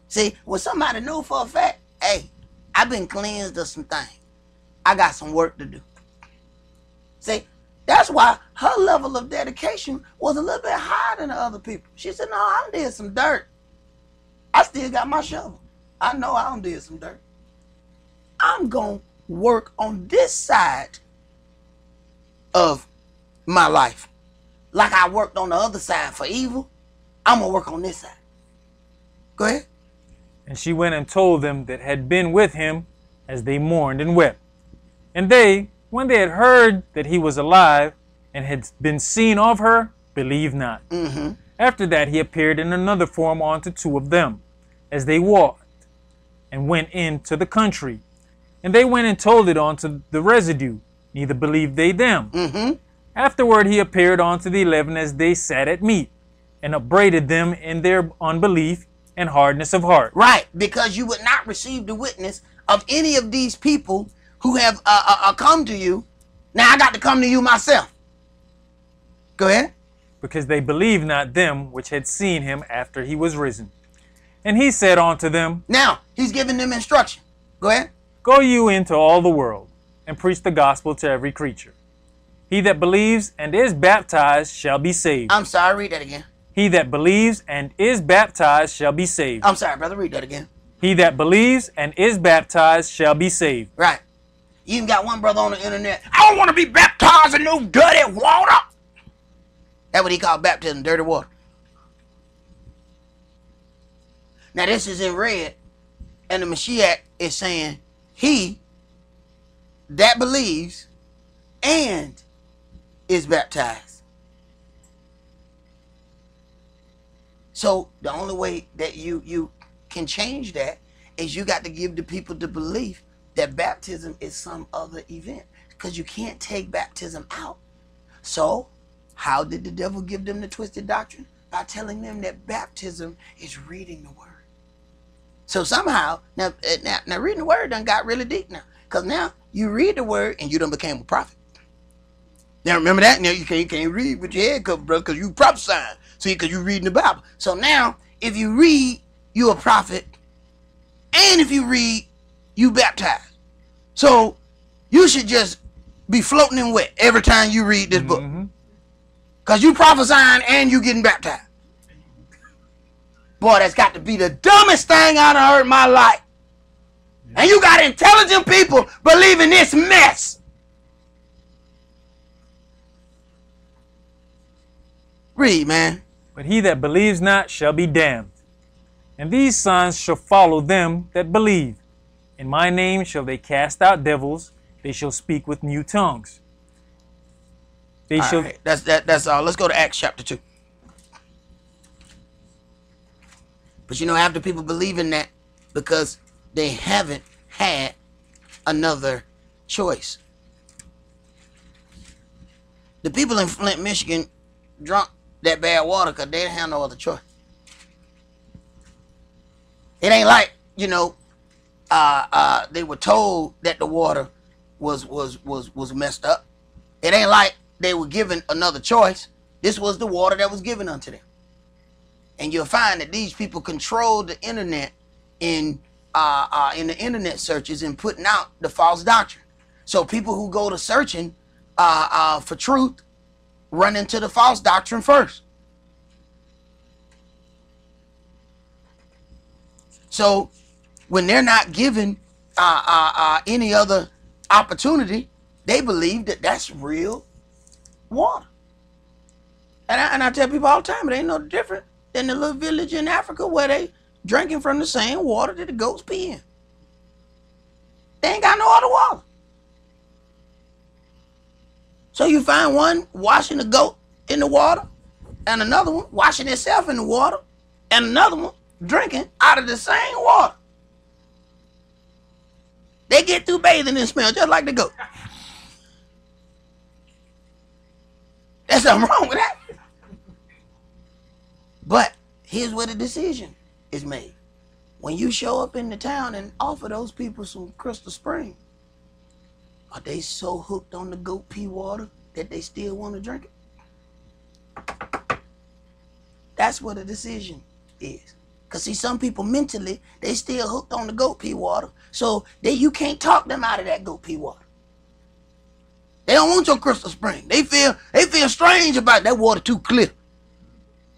See, when somebody know for a fact, hey, I've been cleansed of some things, I got some work to do. See, that's why her level of dedication was a little bit higher than the other people. She said, no, I did some dirt. I still got my shovel. I know I done did some dirt. I'm going to work on this side of my life. Like I worked on the other side for evil, I'm going to work on this side. Go ahead. And she went and told them that had been with him as they mourned and wept. And they, when they had heard that he was alive and had been seen of her, believed not. After that he appeared in another form unto two of them, as they walked, and went into the country. And they went and told it unto the residue, neither believed they them. Afterward he appeared unto the 11 as they sat at meat, and upbraided them in their unbelief and hardness of heart. Right, because you would not receive the witness of any of these people who have come to you. Now I got to come to you myself. Go ahead. Because they believed not them which had seen him after he was risen. And he said unto them, now he's giving them instruction. Go ahead. Go you into all the world, and preach the gospel to every creature. He that believes and is baptized shall be saved. I'm sorry, read that again. He that believes and is baptized shall be saved. I'm sorry, brother, read that again. He that believes and is baptized shall be saved. Right. You even got one brother on the internet, I don't want to be baptized in no dirty water. That's what he called baptism, dirty water. Now this is in red, and the Mashiach is saying, he that believes and is baptized. So the only way that you can change that is you got to give the people the belief that baptism is some other event, because you can't take baptism out. So how did the devil give them the twisted doctrine? By telling them that baptism is reading the word. So somehow, now reading the word done got really deep now. Because now you read the word and you done became a prophet. Now remember that? Now you can't read with your head covered, brother, because you prophesying. See, because you reading the Bible. So now, if you read, you a prophet. And if you read, you baptized. So you should just be floating in wet every time you read this book. Because you prophesying and you getting baptized. Boy, that's got to be the dumbest thing I done heard in my life. And you got intelligent people believing this mess. Read, man. But he that believes not shall be damned. And these signs shall follow them that believe. In my name shall they cast out devils. They shall speak with new tongues. They shall. Right. That's all. Let's go to Acts chapter 2. But you know, after people believe in that, because they haven't had another choice. The people in Flint, Michigan drunk that bad water because they didn't have no other choice. It ain't like, you know, they were told that the water was messed up. It ain't like they were given another choice. This was the water that was given unto them. And you'll find that these people control the internet in the internet searches and putting out the false doctrine. So people who go to searching for truth run into the false doctrine first. So when they're not given any other opportunity, they believe that that's real water. And I tell people all the time, it ain't no different than the little village in Africa where they drinking from the same water that the goats pee in. They ain't got no other water. So you find one washing the goat in the water, and another one washing itself in the water, and another one drinking out of the same water. They get through bathing and smell just like the goat. There's something wrong with that. But here's where the decision is made. When you show up in the town and offer those people some Crystal Spring, are they so hooked on the goat pea water that they still want to drink it? That's what a decision is. Because see, some people mentally, they still hooked on the goat pea water. So you can't talk them out of that goat pea water. They don't want your Crystal Spring. They feel strange about that water too clear.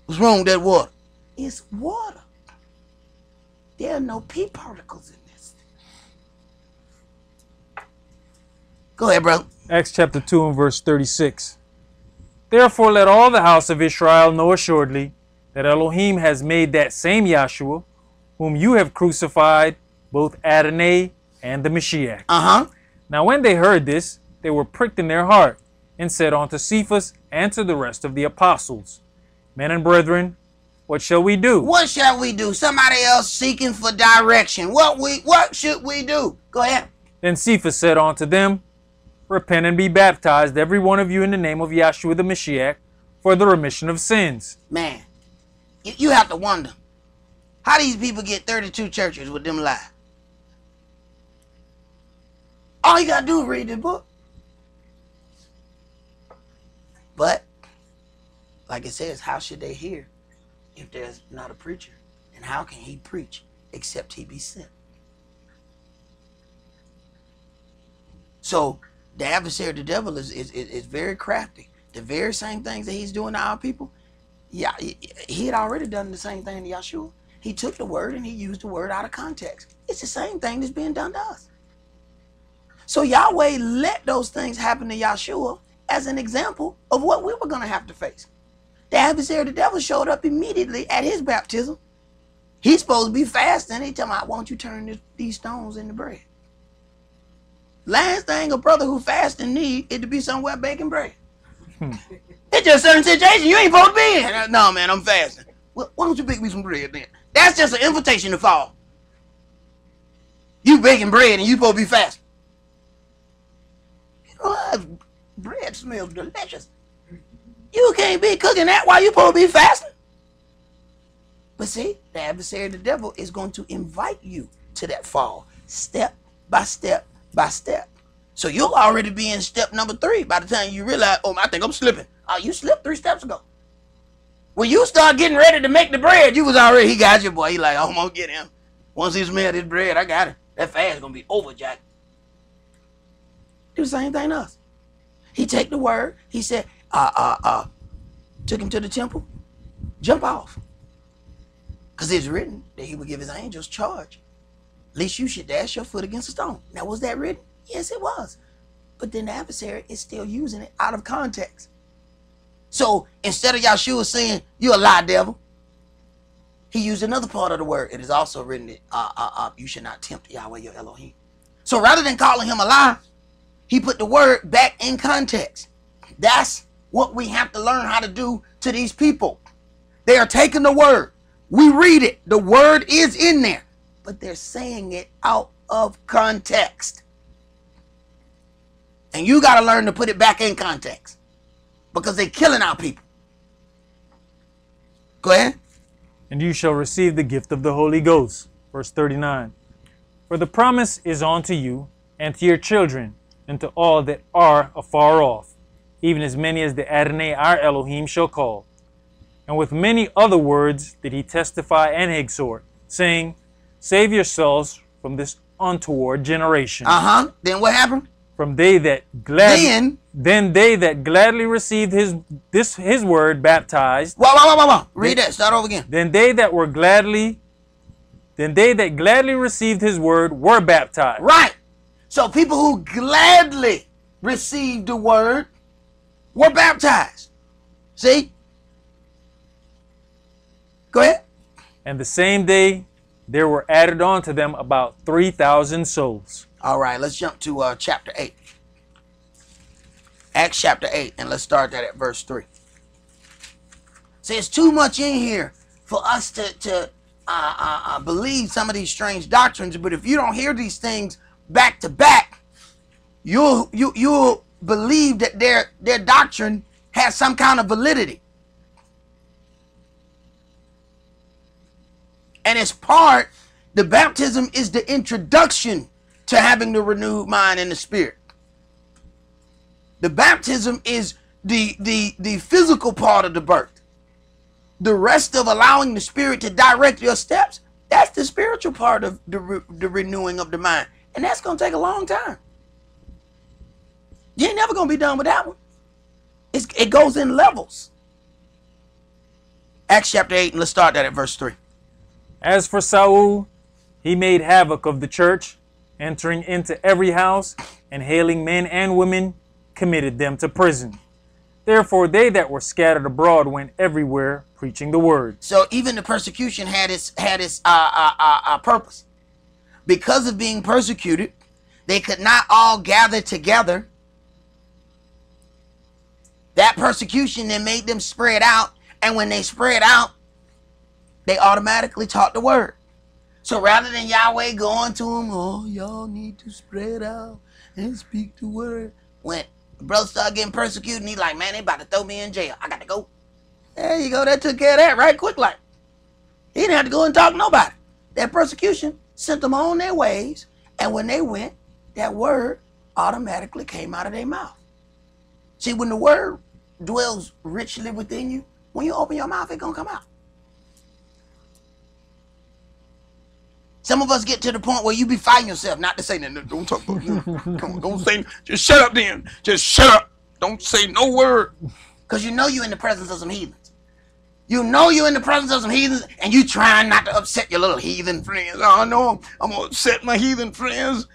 What's wrong with that water? It's water. There are no pea particles in this. Go ahead, bro. Acts chapter 2 and verse 36. Therefore let all the house of Israel know assuredly that Elohim has made that same Yahshua, whom you have crucified, both Adonai and the Mashiach. Now when they heard this, they were pricked in their heart, and said unto Cephas and to the rest of the apostles, Men and brethren, what shall we do? What shall we do? Somebody else seeking for direction. What should we do? Go ahead. Then Cephas said unto them, Repent and be baptized, every one of you, in the name of Yahshua the Mashiach, for the remission of sins. Man, you have to wonder, how these people get 32 churches with them lies? All you got to do is read this book. But, like it says, how should they hear if there's not a preacher? And how can he preach except he be sent? So, the adversary, the devil, is very crafty. The very same things that he's doing to our people, yeah, he had already done the same thing to Yahshua. He took the word and he used the word out of context. It's the same thing that's being done to us. So Yahweh let those things happen to Yahshua as an example of what we were going to have to face. The adversary, the devil, showed up immediately at his baptism. He's supposed to be fasting. He tell me, why don't you turn these stones into bread? Last thing a brother who fasting need is to be somewhere baking bread. It's just a certain situation you ain't supposed to be in. No, man, I'm fasting. Well, why don't you bake me some bread then? That's just an invitation to fall. You baking bread and you supposed to be fasting. You know, bread smells delicious. You can't be cooking that while you supposed to be fasting. But see, the adversary, the devil, is going to invite you to that fall, step by step by step. So you'll already be in step number 3 by the time you realize, oh, I think I'm slipping. Oh, you slipped 3 steps ago. When you start getting ready to make the bread, you was already, he got you, boy. He like, oh, I'm going to get him. Once he smell this bread, I got it. That fast going to be over, Jack. Do the same thing to us. He take the word. He said, took him to the temple. Jump off. Because it's written that he would give his angels charge. Lest you should dash your foot against a stone. Now, was that written? Yes, it was. But then the adversary is still using it out of context. So instead of Yahshua saying, you a lie, devil, he used another part of the word. It is also written that you should not tempt Yahweh your Elohim. So rather than calling him a lie, he put the word back in context. That's what we have to learn how to do to these people. They are taking the word. We read it. The word is in there. But they're saying it out of context. And you got to learn to put it back in context. Because they're killing our people. Go ahead. And you shall receive the gift of the Holy Ghost. Verse 39. For the promise is unto you, and to your children, and to all that are afar off, even as many as the Adonai our Elohim shall call. And with many other words did he testify and exhort, saying, Save yourselves from this untoward generation. Then what happened? From they that gladly, then they that gladly received his word baptized. Wow. Read that. Start over again. Then they that gladly received his word were baptized. Right. So people who gladly received the word were baptized. See? Go ahead. And the same day there were added on to them about 3,000 souls. All right, let's jump to chapter 8. Acts chapter 8, and let's start that at verse 3. See, it's too much in here for us to believe some of these strange doctrines, but if you don't hear these things back to back, you'll believe that their doctrine has some kind of validity. And it's part The baptism is the introduction to having the renewed mind and the spirit. The baptism is the physical part of the birth. The rest of allowing the spirit to direct your steps, that's the spiritual part of the renewing of the mind. And that's going to take a long time. You ain't never going to be done with that one. It goes in levels. Acts chapter 8, and let's start that at verse 3. As for Saul, he made havoc of the church, entering into every house, and hailing men and women, committed them to prison. Therefore they that were scattered abroad went everywhere, preaching the word. So even the persecution had its purpose. Because of being persecuted, they could not all gather together. That persecution then made them spread out, and when they spread out, they automatically taught the word. So rather than Yahweh going to them, oh, y'all need to spread out and speak the word. When the brother started getting persecuted, he's like, man, they about to throw me in jail. I got to go. There you go. That took care of that right quick. Like, he didn't have to go and talk to nobody. That persecution sent them on their ways. And when they went, that word automatically came out of their mouth. See, when the word dwells richly within you, when you open your mouth, it's going to come out. Some of us get to the point where you be fighting yourself not to say nothing. Don't talk about it. Come on, don't say, just shut up then. Just shut up. Don't say no word. Because you know you're in the presence of some heathens. You know you're in the presence of some heathens, and you trying not to upset your little heathen friends. Oh, no, I'm going to upset my heathen friends.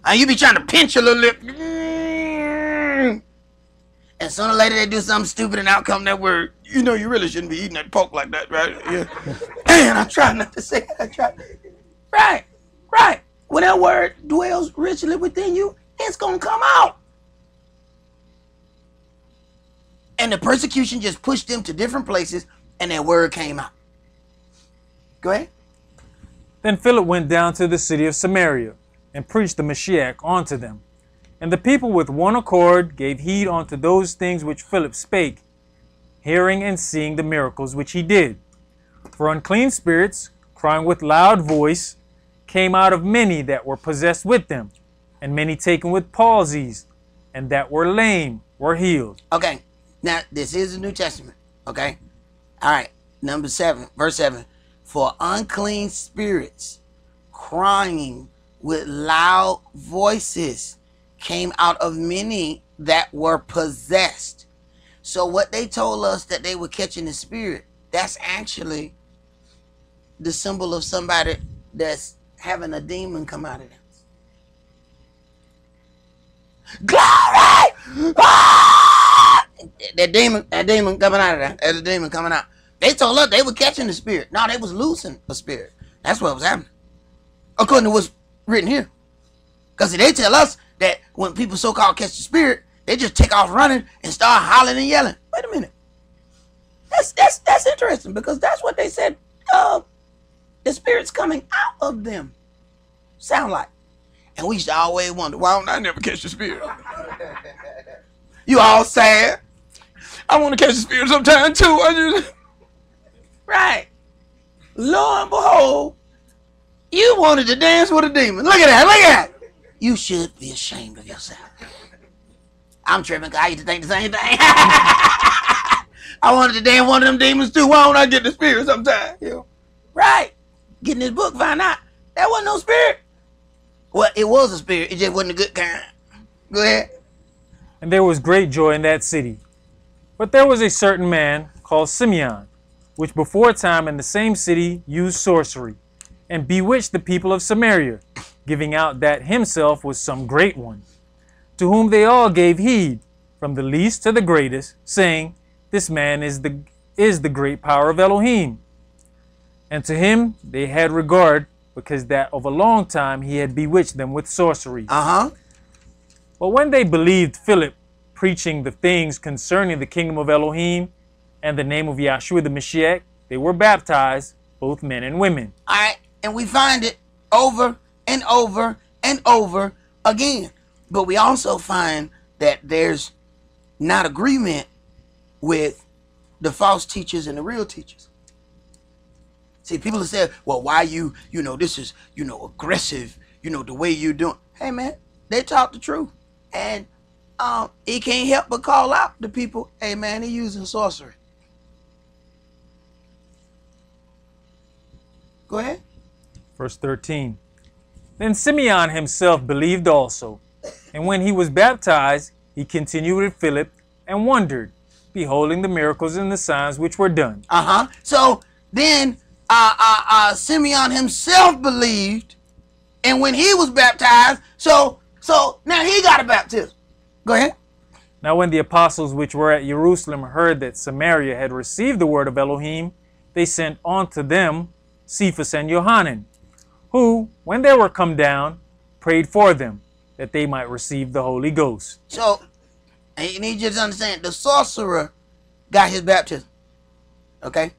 And you be trying to pinch your little lip. And sooner or later they do something stupid and out come that word. You know you really shouldn't be eating that pork like that, right? Yeah. And I try not to say it. Right. When that word dwells richly within you, it's going to come out. And the persecution just pushed them to different places, and that word came out. Go ahead. Then Philip went down to the city of Samaria and preached the Mashiach unto them. And the people with one accord gave heed unto those things which Philip spake, hearing and seeing the miracles which he did. For unclean spirits, crying with loud voice, came out of many that were possessed with them, and many taken with palsies, and that were lame were healed. Okay, now this is the New Testament, okay? All right, number 7, verse 7. For unclean spirits, crying with loud voices, came out of many that were possessed. So what they told us that they were catching the spirit, that's actually the symbol of somebody that's having a demon come out of them. Glory! Ah! That demon coming out of that. There's a demon coming out. They told us they were catching the spirit. No, they was losing a spirit. That's what was happening. According to what's written here. Because they tell us that when people so-called catch the spirit, they just take off running and start hollering and yelling. Wait a minute. That's interesting, because that's what they said the spirit's coming out of them sound like. And we used to always wonder, why don't I never catch the spirit? You all sad. I want to catch the spirit sometime too. Right. Lo and behold, you wanted to dance with a demon. Look at that. You should be ashamed of yourself. I'm tripping because I used to think the same thing. I wanted to dance one of them demons too. Why don't I get the spirit sometime? You know? Right. Getting this book, find out that wasn't no spirit. Well, it was a spirit. It just wasn't a good kind. Go ahead. And there was great joy in that city. But there was a certain man called Simeon, which before a time in the same city used sorcery, and bewitched the people of Samaria, giving out that himself was some great one, to whom they all gave heed, from the least to the greatest, saying, This man is the great power of Elohim. And to him they had regard, because that of a long time he had bewitched them with sorcery. But when they believed Philip preaching the things concerning the kingdom of Elohim and the name of Yahshua the Mashiach, they were baptized, both men and women. All right, and we find it over and over and over again. But we also find that there's not agreement with the false teachers and the real teachers. See, people have said, well, why this is, aggressive, the way you doing. Hey, man, they talk the truth. And he can't help but call out the people, hey, man, he using sorcery. Go ahead. Verse 13. Then Simeon himself believed also, and when he was baptized, he continued with Philip and wondered, beholding the miracles and the signs which were done. So then Simeon himself believed, and when he was baptized, so now he got a baptism. Go ahead. Now when the apostles which were at Jerusalem heard that Samaria had received the word of Elohim, they sent on to them Cephas and Johanan, who, when they were come down, prayed for them, that they might receive the Holy Ghost. So, and you need you to understand, the sorcerer got his baptism. Okay?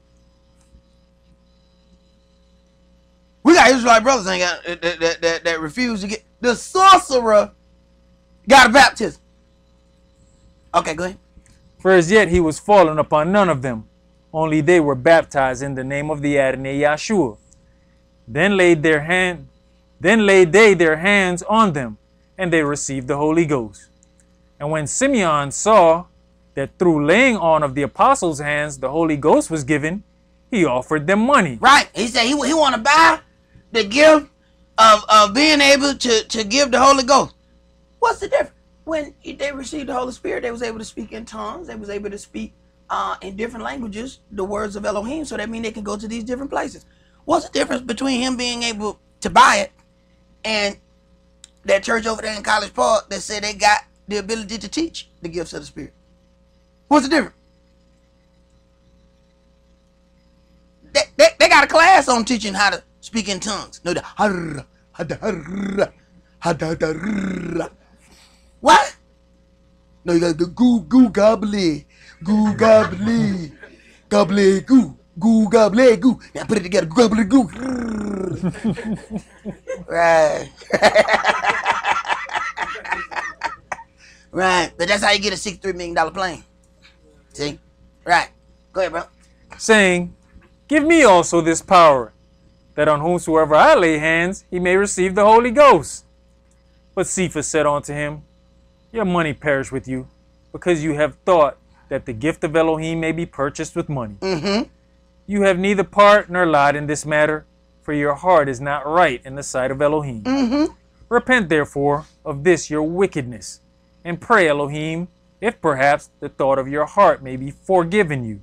We got Israelite brothers that refuse to get. The sorcerer got a baptism. Okay, go ahead. For as yet he was fallen upon none of them, only they were baptized in the name of the Adonai Yahshua. Then laid they their hands on them, and they received the Holy Ghost. And when Simeon saw that through laying on of the apostles' hands the Holy Ghost was given, he offered them money. Right. He said he want to buy the gift of being able to give the Holy Ghost. What's the difference? When they received the Holy Spirit, they was able to speak in tongues. They was able to speak in different languages, the words of Elohim. So that means they can go to these different places. What's the difference between him being able to buy it and that church over there in College Park that said they got the ability to teach the gifts of the Spirit? What's the difference? They got a class on teaching how to speak in tongues. No, what? No, you got the goo gobble, gobble goo. Goo gobble goo. Now put it together. Gobble goo. Right. Right. But that's how you get a $63 million plane. See? Right. Go ahead, bro. Saying, give me also this power, that on whomsoever I lay hands, he may receive the Holy Ghost. But Cephas said unto him, your money perish with you, because you have thought that the gift of Elohim may be purchased with money. You have neither part nor lot in this matter, for your heart is not right in the sight of Elohim. Repent therefore of this your wickedness, and pray Elohim, if perhaps the thought of your heart may be forgiven you.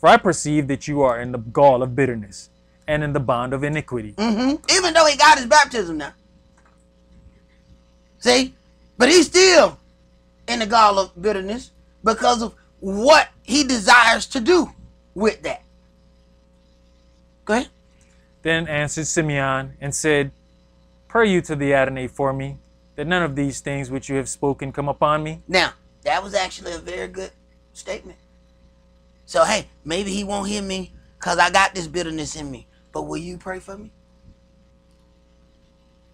For I perceive that you are in the gall of bitterness, and in the bond of iniquity. Even though he got his baptism now. See? But he's still in the gall of bitterness because of what he desires to do with that. Go ahead. Then answered Simeon and said, pray you to the Adonai for me, that none of these things which you have spoken come upon me. Now, that was actually a very good statement. So, hey, maybe he won't hear me because I got this bitterness in me. But will you pray for me?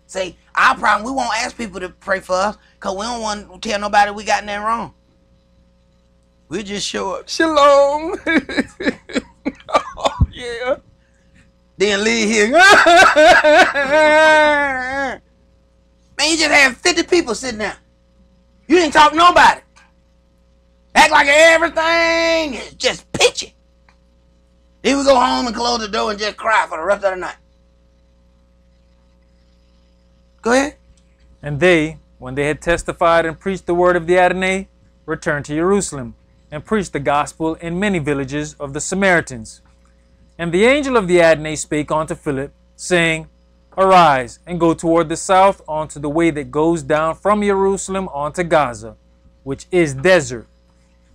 See, our problem, we won't ask people to pray for us because we don't want to tell nobody we got nothing wrong. We'll just show up. Shalom. Oh, yeah. Then leave here. Man, you just had 50 people sitting there. You didn't talk to nobody. Act like everything is just pitchy. Then we go home and close the door and just cry for the rest of the night. Go ahead. And they, when they had testified and preached the word of the Adonai, returned to Jerusalem and preached the gospel in many villages of the Samaritans. And the angel of the Adonai spake unto Philip, saying, arise, and go toward the south unto the way that goes down from Jerusalem unto Gaza, which is desert.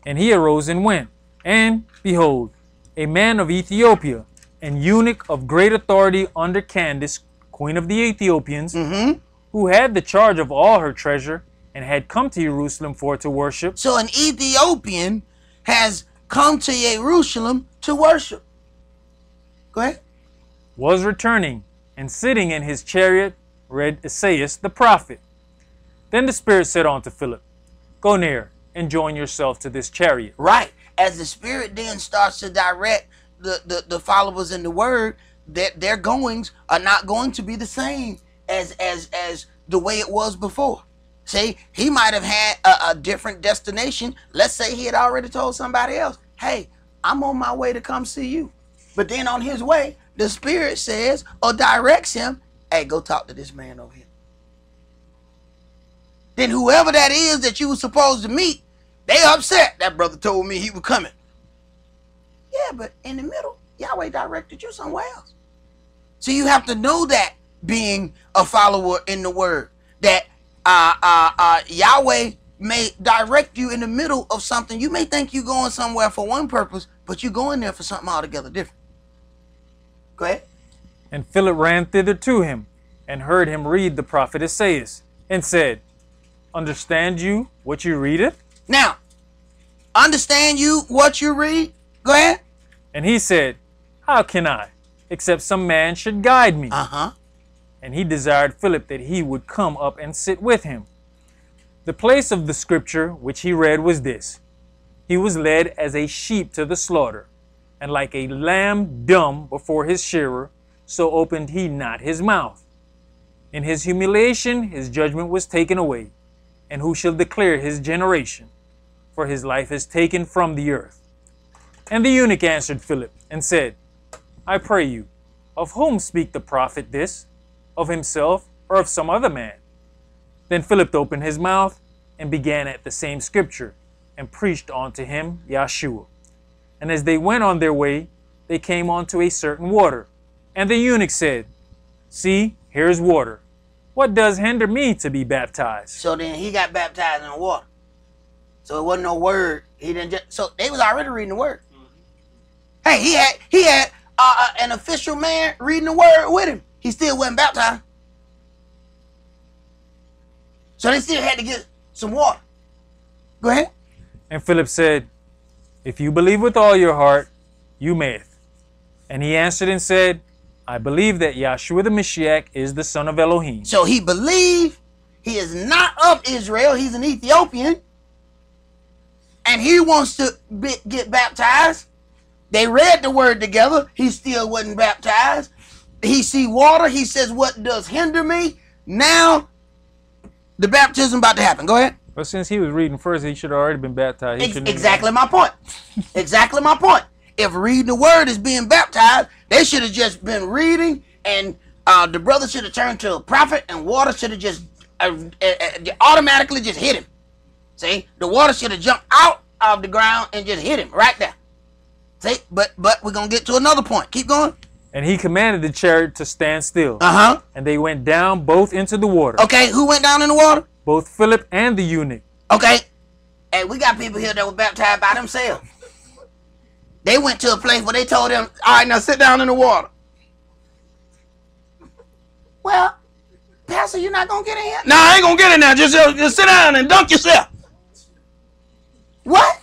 And he arose and went. And, behold, a man of Ethiopia, an eunuch of great authority under Candace, queen of the Ethiopians, who had the charge of all her treasure, and had come to Jerusalem for to worship. So an Ethiopian has come to Jerusalem to worship. Go ahead. Was returning, and sitting in his chariot, read Esaias the prophet. Then the Spirit said unto Philip, go near, and join yourself to this chariot. Right. As the Spirit then starts to direct the followers in the word, that their goings are not going to be the same as the way it was before. See, he might have had a different destination. Let's say he had already told somebody else, hey, I'm on my way to come see you. But then on his way, the Spirit says or directs him, hey, go talk to this man over here. Then whoever that is that you were supposed to meet, they upset. That brother told me he was coming. Yeah, but in the middle, Yahweh directed you somewhere else. So you have to know that, being a follower in the word, that Yahweh may direct you in the middle of something. You may think you're going somewhere for one purpose, but you're going there for something altogether different. Go ahead. And Philip ran thither to him, and heard him read the prophet Esaias, and said, understand you what you readeth? Now, understand you what you read? Go ahead. And he said, how can I, except some man should guide me? And he desired Philip that he would come up and sit with him. The place of the scripture which he read was this: he was led as a sheep to the slaughter, and like a lamb dumb before his shearer, so opened he not his mouth. In his humiliation his judgment was taken away, and who shall declare his generation? For his life is taken from the earth. And the eunuch answered Philip, and said, I pray you, of whom speak the prophet this? Of himself, or of some other man? Then Philip opened his mouth, and began at the same scripture, and preached unto him Yahshua. And as they went on their way, they came unto a certain water. And the eunuch said, see, here is water. What does hinder me to be baptized? So then he got baptized in water. So it wasn't no word. He didn't just, so they was already reading the word. Hey, he had an official man reading the word with him. He still wasn't baptized. So they still had to get some water. Go ahead. And Philip said, if you believe with all your heart, you mayeth. And he answered and said, I believe that Yahshua the Mashiach is the son of Elohim. So he believed. He is not of Israel. He's an Ethiopian. And he wants to get baptized. They read the word together. He still wasn't baptized. He see water. He says, what does hinder me? Now, the baptism about to happen. Go ahead. But since he was reading first, he should have already been baptized. Exactly my point. Exactly my point. If reading the word is being baptized, they should have just been reading, and the brother should have turned to a prophet, and water should have just automatically just hit him. See, the water should have jumped out of the ground and just hit him right there. See, but we're gonna get to another point. Keep going. And he commanded the chariot to stand still. And they went down both into the water. Okay, who went down in the water? Both Philip and the eunuch. Okay, and we got people here that were baptized by themselves. They went to a place where they told them, all right, now sit down in the water. Well, Pastor, you're not going to get in here? No, I ain't going to get in there. Just sit down and dunk yourself. What?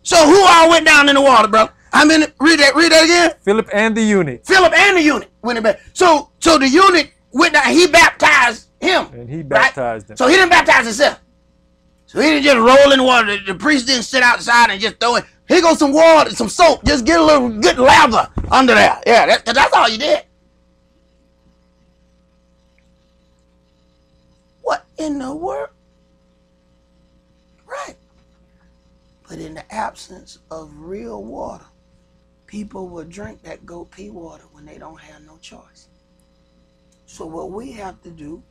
So who all went down in the water, bro? I mean, read that again. Philip and the eunuch. Philip and the eunuch went in back. So the eunuch went down, he baptized him. And he baptized him. So he didn't baptize himself. So he didn't just roll in the water. The priest didn't sit outside and just throw it. Here goes some water, some soap. Just get a little good lather under there. Yeah, that's all you did. What in the world? Right. But in the absence of real water, people will drink that goat pee water when they don't have no choice. So what we have to do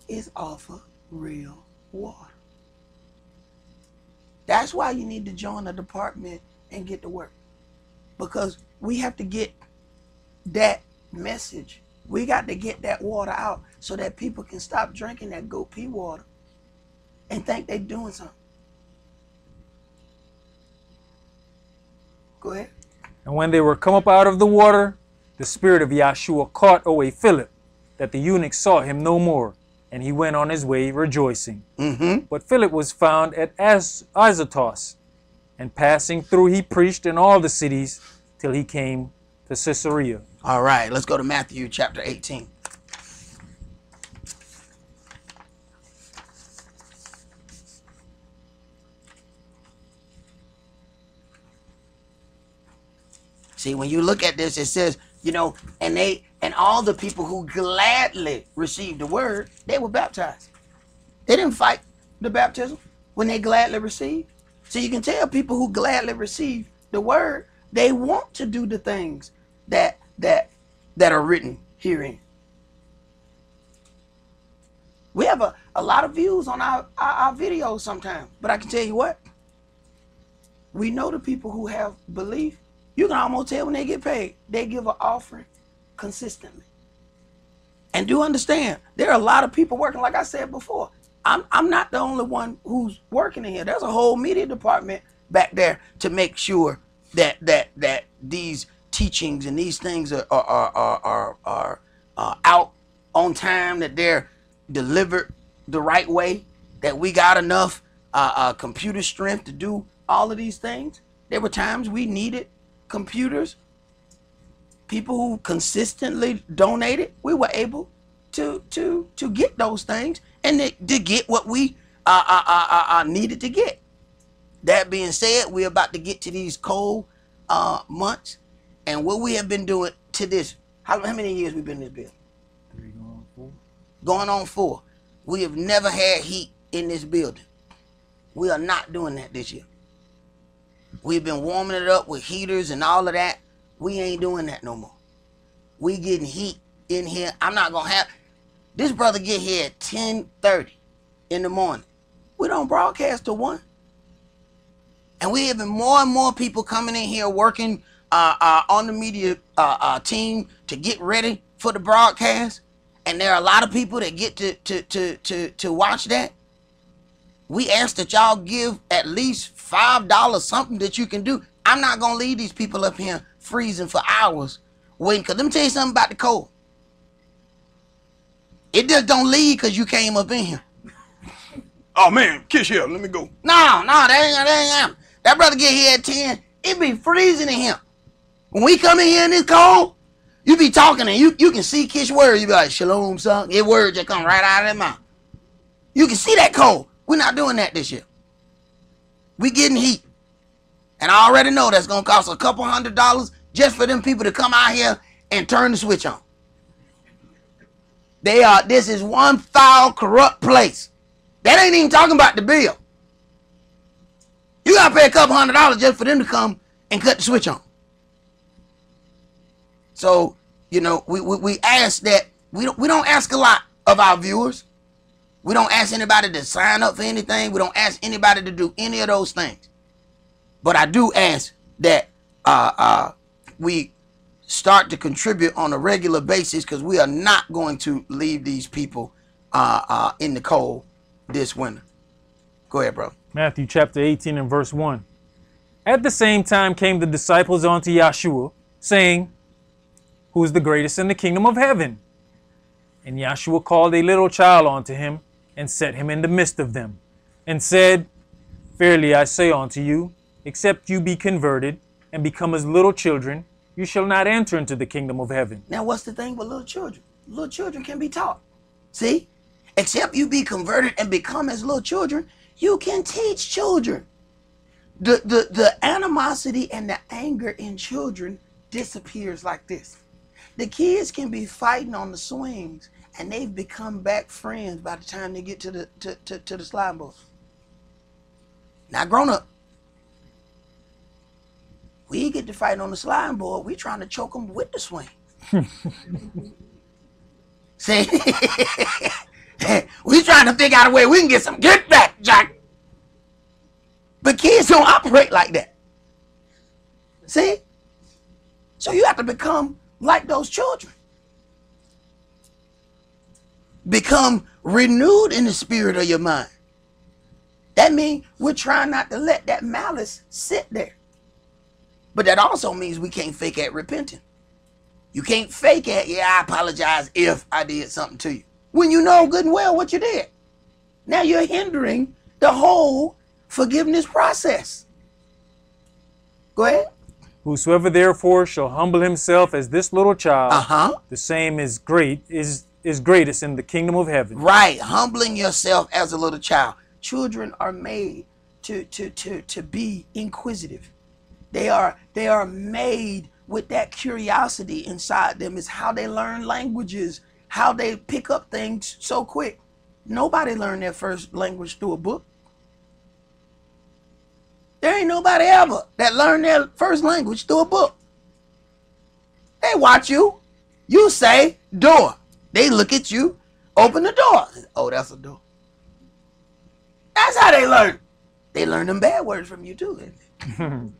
is offer real water. That's why you need to join the department and get to work. Because we have to get that message. We got to get that water out so that people can stop drinking that goat pee water and think they're doing something. Go ahead. And when they were come up out of the water, the spirit of Yahshua caught away Philip, that the eunuch saw him no more, and he went on his way rejoicing. But Philip was found at Azotus, and passing through he preached in all the cities till he came to Caesarea. All right, let's go to Matthew chapter 18. See, when you look at this, it says, you know, and all the people who gladly received the word, they were baptized. They didn't fight the baptism when they gladly received. So you can tell people who gladly receive the word, they want to do the things that are written herein. We have a lot of views on our videos sometimes, but I can tell you what, we know the people who have belief. You can almost tell when they get paid, they give an offering consistently. And do understand, there are a lot of people working, like I said before. I'm not the only one who's working in here. There's a whole media department back there to make sure that these teachings and these things are out on time, that they're delivered the right way, that we got enough computer strength to do all of these things. There were times we needed computers. People who consistently donated, we were able to get those things and to get what we needed to get. That being said, we're about to get to these cold months, and what we have been doing to this, how many years we've been in this building? 3 going on 4. Going on 4. We have never had heat in this building. We are not doing that this year. We've been warming it up with heaters and all of that. We ain't doing that no more. We getting heat in here. I'm not gonna have this brother get here at 10:30 in the morning. We don't broadcast till 1. And we having more and more people coming in here working on the media team to get ready for the broadcast. And there are a lot of people that get to watch that. We ask that y'all give at least $5, something that you can do. I'm not gonna leave these people up here freezing for hours waiting. Cause let me tell you something about the cold. It just don't leave cause you came up in here. Oh man, kiss here, let me go. No, that ain't. That brother get here at 10, it be freezing in here. When we come in here in this cold, you be talking and you can see Kish words. You be like, shalom, son. Your words just come right out of their mouth. You can see that cold. We're not doing that this year. We getting heat. And I already know that's going to cost a couple $100 just for them people to come out here and turn the switch on. This is one foul, corrupt place. That ain't even talking about the bill. You got to pay a couple $100 just for them to come and cut the switch on. So, you know, we ask that, we don't ask a lot of our viewers. We don't ask anybody to sign up for anything. We don't ask anybody to do any of those things. But I do ask that we start to contribute on a regular basis, because we are not going to leave these people in the cold this winter. Go ahead, bro. Matthew chapter 18 and verse 1. At the same time came the disciples unto Yahshua, saying, who is the greatest in the kingdom of heaven? And Yahshua called a little child unto him, and set him in the midst of them, and said, verily I say unto you, except you be converted, and become as little children, you shall not enter into the kingdom of heaven. Now what's the thing with little children? Little children can be taught. See? Except you be converted and become as little children, you can teach children. The animosity and the anger in children disappears like this. The kids can be fighting on the swings and they've become back friends by the time they get to the slide board. Now grown up, we get to fighting on the sliding board, we trying to choke them with the swing. See? We trying to figure out a way we can get some get back, Jack. But kids don't operate like that. See? So you have to become like those children. Become renewed in the spirit of your mind. That means we're trying not to let that malice sit there. But that also means we can't fake at repenting. You can't fake at, yeah, I apologize if I did something to you, when you know good and well what you did. Now you're hindering the whole forgiveness process. Go ahead. Whosoever therefore shall humble himself as this little child, the same is greatest in the kingdom of heaven. Right, humbling yourself as a little child. Children are made to be inquisitive. They are made with that curiosity inside them is how they learn languages, how they pick up things so quick. Nobody learned their first language through a book. There ain't nobody ever that learned their first language through a book. They watch you. You say door. They look at you, open the door. Oh, that's a door. That's how they learn. They learn them bad words from you too. When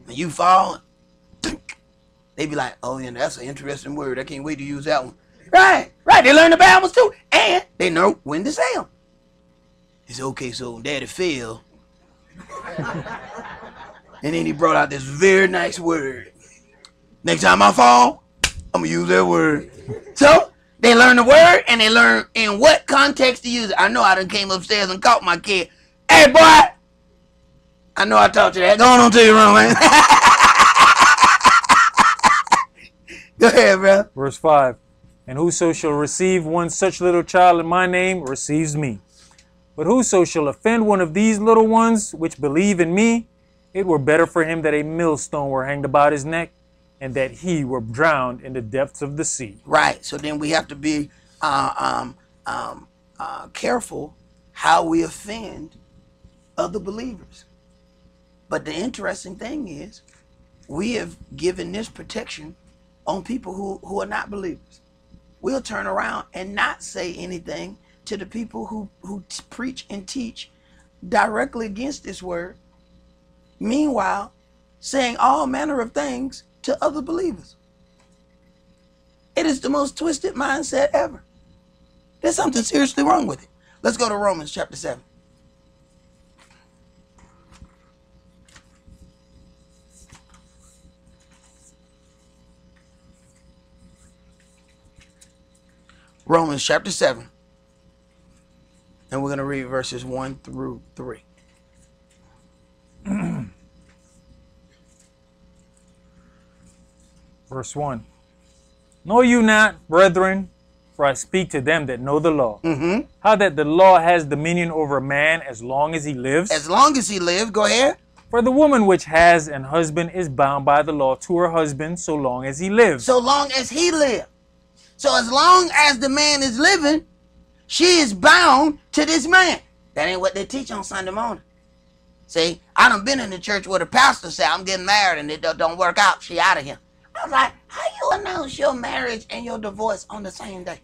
you fall, they be like, oh yeah, that's an interesting word. I can't wait to use that one. Right, right. They learn the bad ones too. And they know when to say them. It's okay, so daddy fell. And then he brought out this very nice word. Next time I fall, I'm going to use that word. So they learn the word and they learn in what context to use it. I know I done came upstairs and caught my kid. Hey, boy. I know I taught you that. Go on to your room, man. Go ahead, bro. Verse 5. And whoso shall receive one such little child in my name receives me. But whoso shall offend one of these little ones which believe in me, it were better for him that a millstone were hanged about his neck, and that he were drowned in the depths of the sea. Right. So then we have to be careful how we offend other believers. But the interesting thing is, we have given this protection on people who are not believers. We'll turn around and not say anything to the people who preach and teach directly against this word. Meanwhile, saying all manner of things to other believers. It is the most twisted mindset ever. There's something seriously wrong with it. Let's go to Romans chapter 7. Romans chapter 7. And we're going to read verses 1 through 3. Verse 1. Know you not, brethren, for I speak to them that know the law, how that the law has dominion over a man as long as he lives? As long as he lives, go ahead. For the woman which has an husband is bound by the law to her husband so long as he lives. So long as he lives. So as long as the man is living, she is bound to this man. That ain't what they teach on Sunday morning. See, I done been in the church where the pastor said, I'm getting married and it don't work out. She out of here. I was like, how you announce your marriage and your divorce on the same day?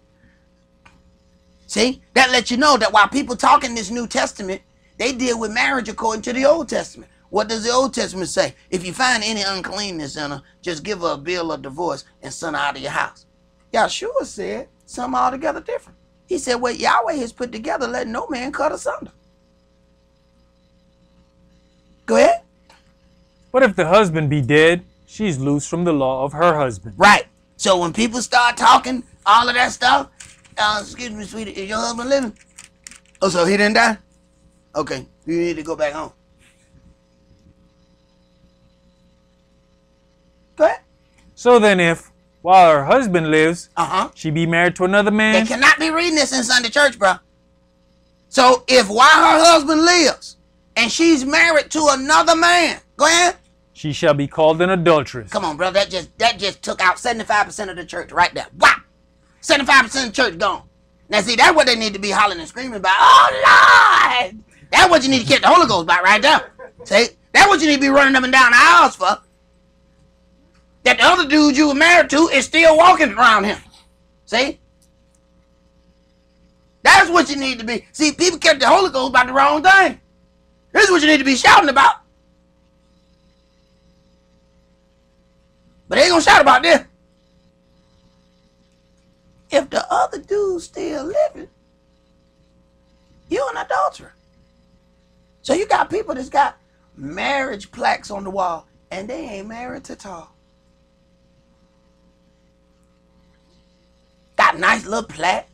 See, that lets you know that while people talk in this New Testament, they deal with marriage according to the Old Testament. What does the Old Testament say? If you find any uncleanness in her, just give her a bill of divorce and send her out of your house. Yahshua said something altogether different. He said, what Yahweh has put together, let no man cut asunder. Go ahead. But if the husband be dead, she's loose from the law of her husband. Right. So when people start talking all of that stuff, excuse me, sweetie, is your husband living? Oh, so he didn't die? Okay, you need to go back home. Go ahead. So then if, while her husband lives, she be married to another man. They cannot be reading this in Sunday church, bro. So if while her husband lives and she's married to another man, go ahead. She shall be called an adulteress. Come on, bro. That just took out 75% of the church right there. Wow. 75% of the church gone. Now see, that's what they need to be hollering and screaming about. Oh Lord! That's what you need to get the Holy Ghost about right there. See? That's what you need to be running up and down the aisles for. That the other dude you were married to is still walking around him. See? That's what you need to be. See, people kept the Holy Ghost about the wrong thing. This is what you need to be shouting about. But they ain't gonna shout about this. If the other dude's still living, you're an adulterer. So you got people that's got marriage plaques on the wall and they ain't married at all. Got a nice little plaque.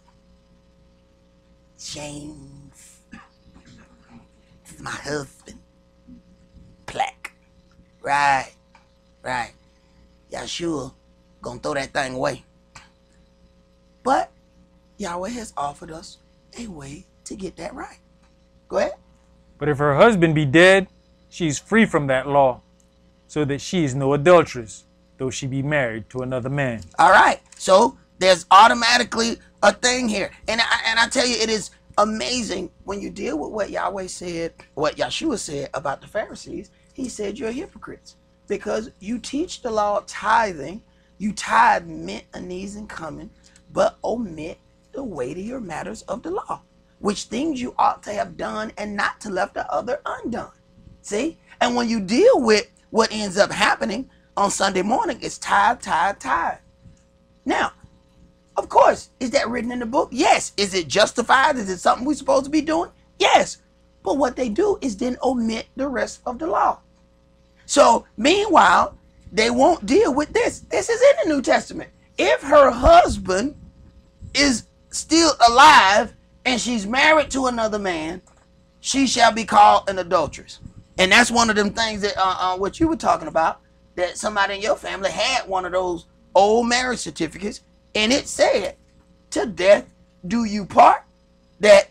James. This is my husband. Plaque. Right. Right. Yahshua gonna throw that thing away. But Yahweh has offered us a way to get that right. Go ahead. But if her husband be dead, she is free from that law, so that she is no adulteress. though she be married to another man. All right. So there's automatically a thing here. And I tell you, it is amazing when you deal with what Yahweh said, what Yeshua said about the Pharisees. He said, you're hypocrites because you teach the law of tithing. You tithe mint, anise, and cumin, but omit the weightier matters of the law, which things you ought to have done and not to left the other undone. See? And when you deal with what ends up happening on Sunday morning, it's tithe, tithe, tithe. Now, of course, is that written in the book? Yes. Is it justified? Is it something we're supposed to be doing? Yes. But what they do is then omit the rest of the law. So, meanwhile, they won't deal with this. This is in the New Testament. If her husband is still alive and she's married to another man, she shall be called an adulteress. And that's one of them things that what you were talking about, that somebody in your family had one of those old marriage certificates, and it said, to death do you part. That,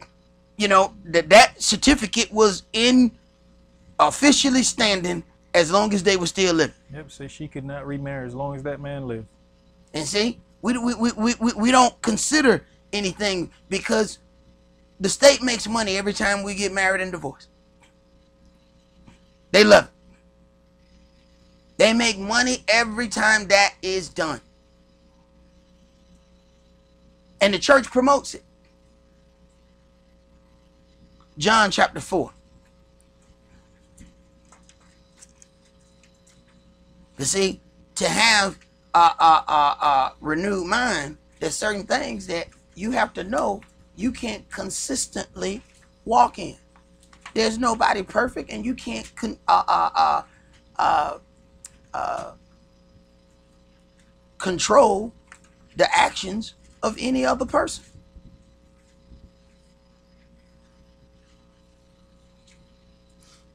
you know, that certificate was in officially standing as long as they were still living. Yep, so she could not remarry as long as that man lived. And see, we don't consider anything because the state makes money every time we get married and divorced. They love it. They make money every time that is done. And the church promotes it. John chapter 4. You see, to have a renewed mind, there's certain things that you have to know you can't consistently walk in. There's nobody perfect, and you can't control the actions of any other person.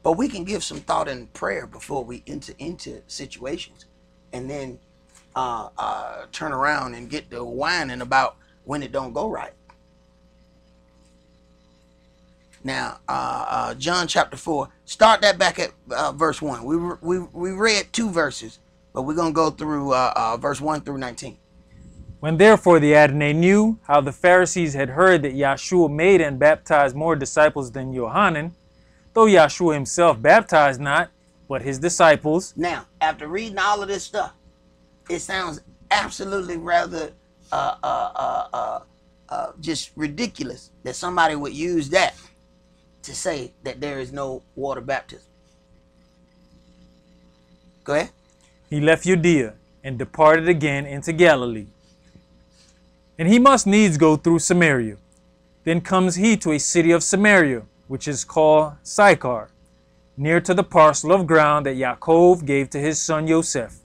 But we can give some thought and prayer before we enter into situations, and then turn around and get to whining about when it don't go right. Now, John chapter 4, start that back at verse 1. We read 2 verses, but we're going to go through verse 1 through 19. When therefore the Adonai knew how the Pharisees had heard that Yeshua made and baptized more disciples than Yohanan, though Yeshua himself baptized not, but his disciples. Now, after reading all of this stuff, it sounds absolutely rather just ridiculous that somebody would use that to say that there is no water baptism. Go ahead. He left Judea and departed again into Galilee. And he must needs go through Samaria. Then comes he to a city of Samaria, which is called Sychar, near to the parcel of ground that Yaakov gave to his son Joseph.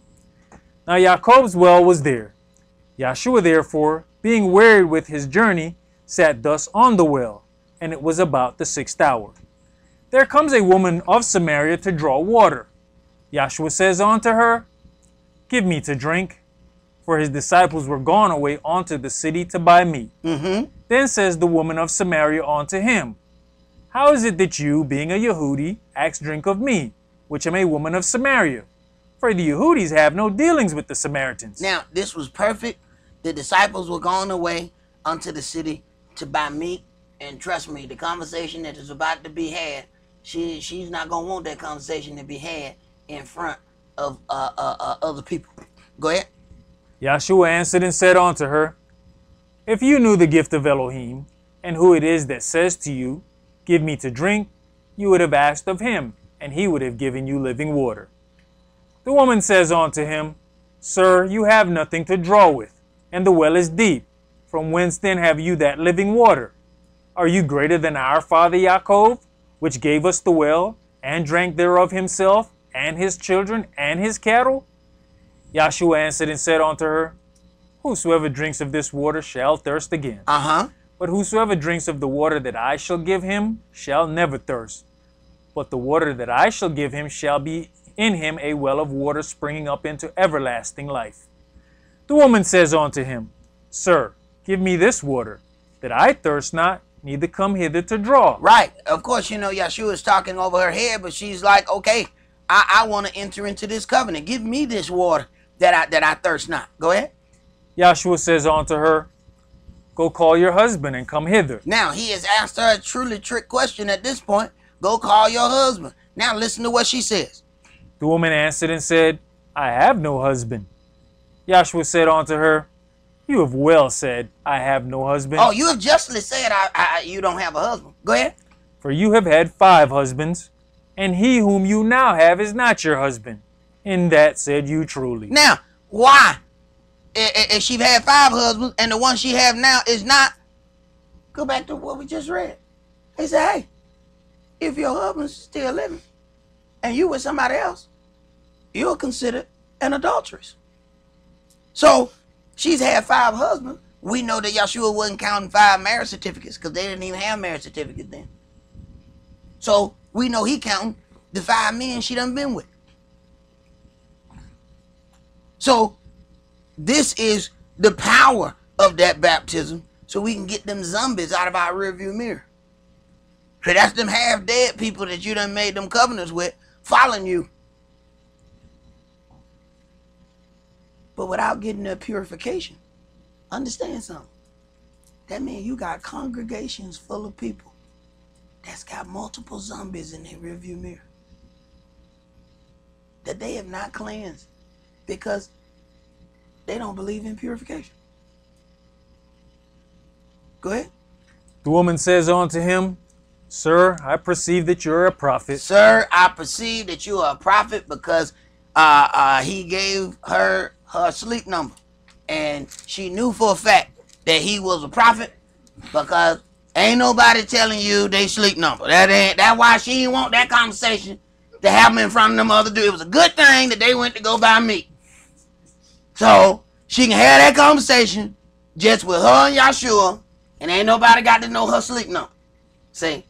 Now Yaakov's well was there. Yeshua therefore, being wearied with his journey, sat thus on the well, and it was about the 6th hour. There comes a woman of Samaria to draw water. Yeshua says unto her, Give me to drink. For his disciples were gone away unto the city to buy meat. Then says the woman of Samaria unto him, How is it that you, being a Yehudi, ask drink of me, which am a woman of Samaria? For the Yehudis have no dealings with the Samaritans. Now, this was perfect. The disciples were gone away unto the city to buy meat. And trust me, the conversation that is about to be had, she's not going to want that conversation to be had in front of other people. Go ahead. Yeshua answered and said unto her, If you knew the gift of Elohim, and who it is that says to you, Give me to drink, you would have asked of him, and he would have given you living water. The woman says unto him, Sir, you have nothing to draw with, and the well is deep. From whence then have you that living water? Are you greater than our father Yaakov, which gave us the well, and drank thereof himself, and his children, and his cattle? Yeshua answered and said unto her, Whosoever drinks of this water shall thirst again. But whosoever drinks of the water that I shall give him shall never thirst. But the water that I shall give him shall be in him a well of water springing up into everlasting life. The woman says unto him, Sir, give me this water, that I thirst not, neither come hither to draw. Right. Of course, you know, Yeshua is talking over her head, but she's like, okay, I want to enter into this covenant. Give me this water that I thirst not. Go ahead. Yahshua says unto her, Go call your husband and come hither. Now, he has asked her a truly trick question at this point. Go call your husband. Now, listen to what she says. The woman answered and said, I have no husband. Yahshua said unto her, You have well said, I have no husband. Oh, you have justly said you don't have a husband. Go ahead. For you have had 5 husbands, and he whom you now have is not your husband. In that said you truly. Now, why? If she had 5 husbands and the one she have now is not, go back to what we just read. He said, hey, if your husband's still living and you with somebody else, you're considered an adulteress. So she's had 5 husbands. We know that Yahshua wasn't counting 5 marriage certificates because they didn't even have marriage certificates then. So we know he counting the 5 men she done been with. So this is the power of that baptism, so we can get them zombies out of our rearview mirror. So that's them half-dead people that you done made them covenants with following you. But without getting their purification, understand something. That means you got congregations full of people that's got multiple zombies in their rearview mirror that they have not cleansed because they don't believe in purification. Go ahead. The woman says unto him, Sir, I perceive that you're a prophet. Sir, I perceive that you are a prophet because he gave her sleep number. And she knew for a fact that he was a prophet because ain't nobody telling you they sleep number. That's why she didn't want that conversation to happen in front of them other dudes. It was a good thing that they went to go buy meat. So she can have that conversation just with her and Yahshua, and ain't nobody got to know her sleep number. See?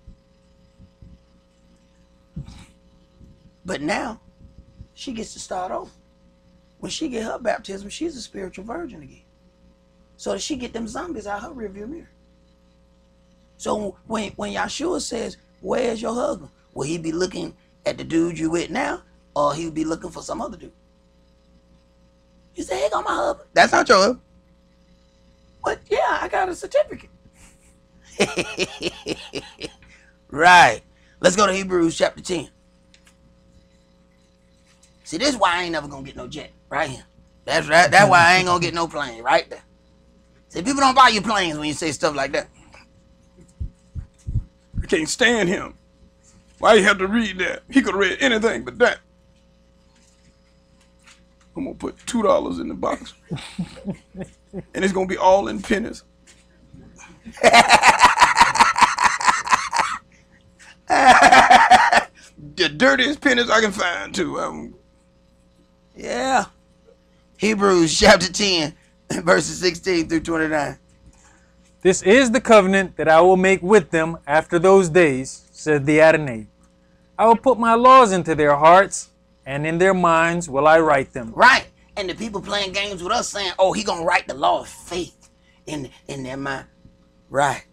But now she gets to start over. When she get her baptism, she's a spiritual virgin again. So that she get them zombies out her rearview mirror. So when Yahshua says, where's your husband? Will he be looking at the dude you with now, or he'll be looking for some other dude? You say, hey, got my husband. That's not your husband. But yeah, I got a certificate. Right. Let's go to Hebrews chapter 10. See, this is why I ain't never gonna get no jet. Right here. That's right. That's why I ain't gonna get no plane. Right there. See, people don't buy you planes when you say stuff like that. I can't stand him. Why you have to read that? He could have read anything but that. I'm gonna put $2 in the box. And it's gonna be all in pennies. The dirtiest pennies I can find too. Yeah. Hebrews chapter 10, verses 16 through 29. This is the covenant that I will make with them after those days, said the Adonai. I will put my laws into their hearts, and in their minds will I write them. Right. And the people playing games with us saying, oh, he gonna write the law of faith in their mind. Right.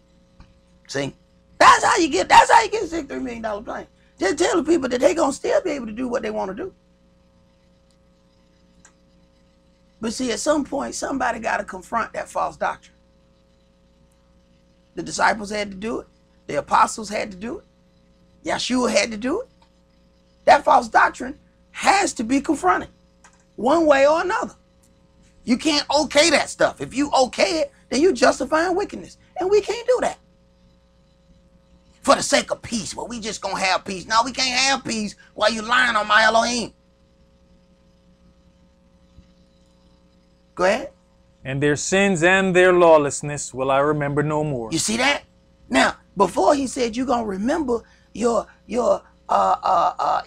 See? That's how you get a $63 million plane. Just tell the people that they gonna still be able to do what they want to do. But see, at some point, somebody got to confront that false doctrine. The disciples had to do it. The apostles had to do it. Yahshua had to do it. That false doctrine has to be confronted one way or another. You can't okay that stuff. If you okay it, then you're justifying wickedness. And we can't do that. For the sake of peace, well, we just gonna have peace. No, we can't have peace while you lying on my Elohim. Go ahead. And their sins and their lawlessness will I remember no more. You see that? Now, before he said you're going to remember your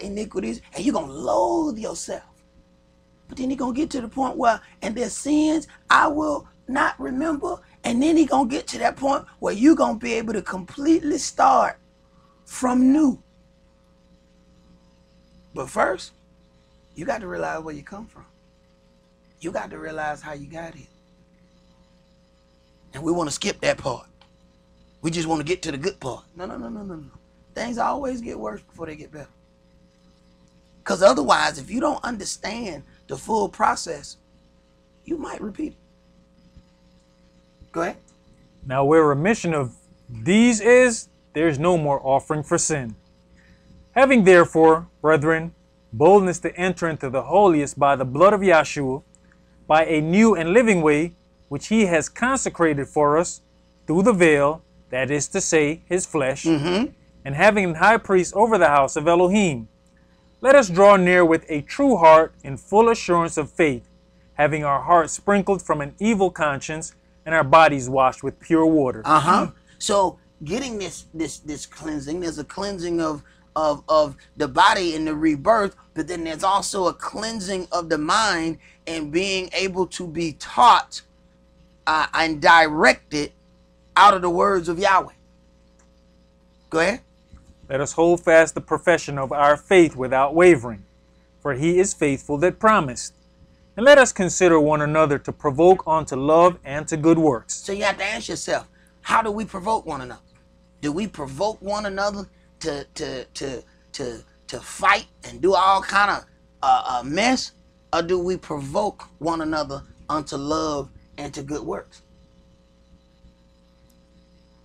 iniquities and you're going to loathe yourself. But then he's going to get to the point where, and their sins I will not remember. And then he's going to get to that point where you're going to be able to completely start from new. But first, you got to realize where you come from. You got to realize how you got here. And we want to skip that part. We just want to get to the good part. No. Things always get worse before they get better. Because otherwise, if you don't understand the full process, you might repeat it. Go ahead. Now where remission of these is, there's no more offering for sin. Having therefore, brethren, boldness to enter into the holiest by the blood of Yahshua, by a new and living way, which he has consecrated for us through the veil, that is to say, his flesh, and having an high priest over the house of Elohim, let us draw near with a true heart in full assurance of faith, having our hearts sprinkled from an evil conscience and our bodies washed with pure water. So getting this cleansing, there's a cleansing of the body in the rebirth, but then there's also a cleansing of the mind and being able to be taught and directed out of the words of Yahweh. Go ahead. Let us hold fast the profession of our faith without wavering, for he is faithful that promised. And let us consider one another to provoke unto love and to good works. So you have to ask yourself, how do we provoke one another? Do we provoke one another to fight and do all kind of mess, or do we provoke one another unto love and to good works?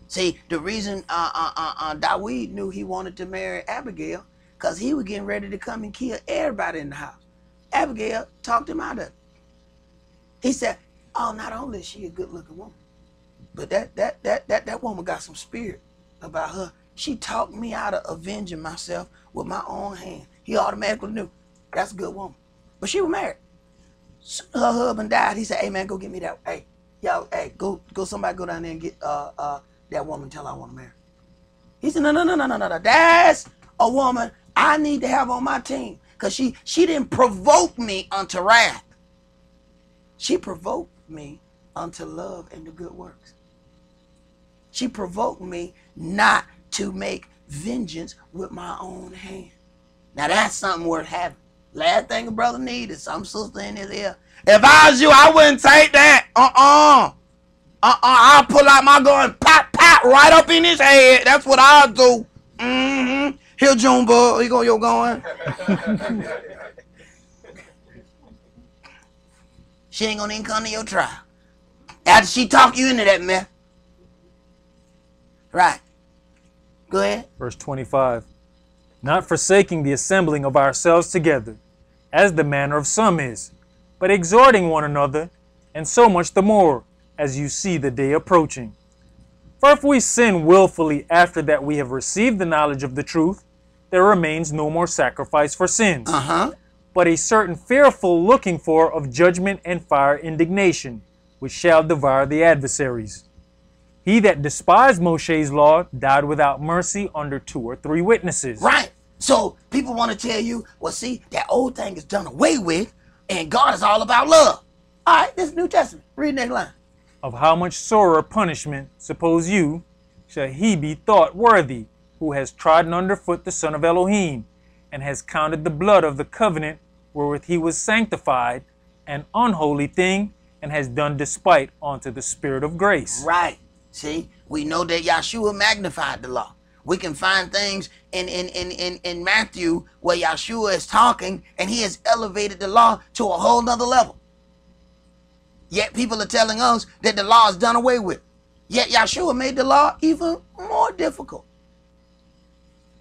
See, the reason Dawid knew he wanted to marry Abigail, because he was getting ready to come and kill everybody in the house. Abigail talked him out of it. He said, oh, not only is she a good-looking woman, but that woman got some spirit about her. She talked me out of avenging myself with my own hand. He automatically knew that's a good woman. But she was married. Her husband died. He said, hey, man, go get me that. Hey, y'all, hey, go somebody go down there and get that woman, tell her I want to marry. He said, no. That's a woman I need to have on my team. Because she didn't provoke me unto wrath. She provoked me unto love and the good works. She provoked me not to make vengeance with my own hand. Now that's something worth having. Last thing a brother needs is some sister in his ear. If I was you, I wouldn't take that. I'll pull out my gun, pop, right up in his head. That's what I'll do. Here, Junebug, you're going. She ain't gonna even come to your trial. After she talk you into that mess. Right. Go ahead. Verse 25. Not forsaking the assembling of ourselves together, as the manner of some is, but exhorting one another, and so much the more, as you see the day approaching. For if we sin willfully after that we have received the knowledge of the truth, there remains no more sacrifice for sins, but a certain fearful looking for of judgment and fire indignation, which shall devour the adversaries. He that despised Moshe's law died without mercy under 2 or 3 witnesses. Right. So people want to tell you, well, see, that old thing is done away with, and God is all about love. All right, this is New Testament. Read next line. Of how much sorer punishment, suppose you, shall he be thought worthy, who has trodden underfoot the Son of Elohim, and has counted the blood of the covenant wherewith he was sanctified an unholy thing, and has done despite unto the Spirit of grace. Right. See, we know that Yahshua magnified the law. We can find things in Matthew where Yahshua is talking and he has elevated the law to a whole nother level. Yet people are telling us that the law is done away with. Yet Yahshua made the law even more difficult.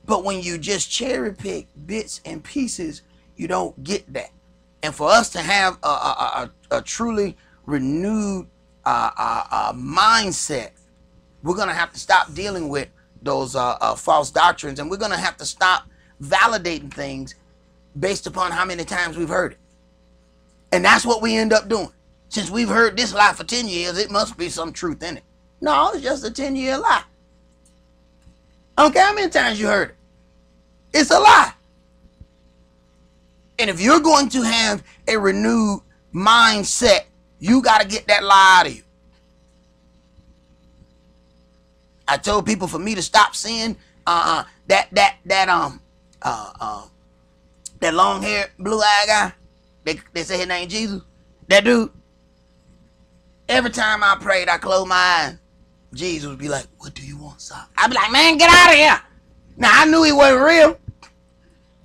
But when you just cherry pick bits and pieces, you don't get that. And for us to have a truly renewed mindset, we're going to have to stop dealing with those false doctrines, and we're going to have to stop validating things based upon how many times we've heard it. And that's what we end up doing. Since we've heard this lie for 10 years, it must be some truth in it. No, it's just a 10-year lie. I don't care how many times you heard it. It's a lie. And if you're going to have a renewed mindset, you got to get that lie out of you. I told people for me to stop seeing that long-haired, blue-eyed guy. They say his name Jesus. That dude. Every time I prayed, I closed my eyes. Jesus would be like, "What do you want, son?" I'd be like, "Man, get out of here." Now, I knew he wasn't real,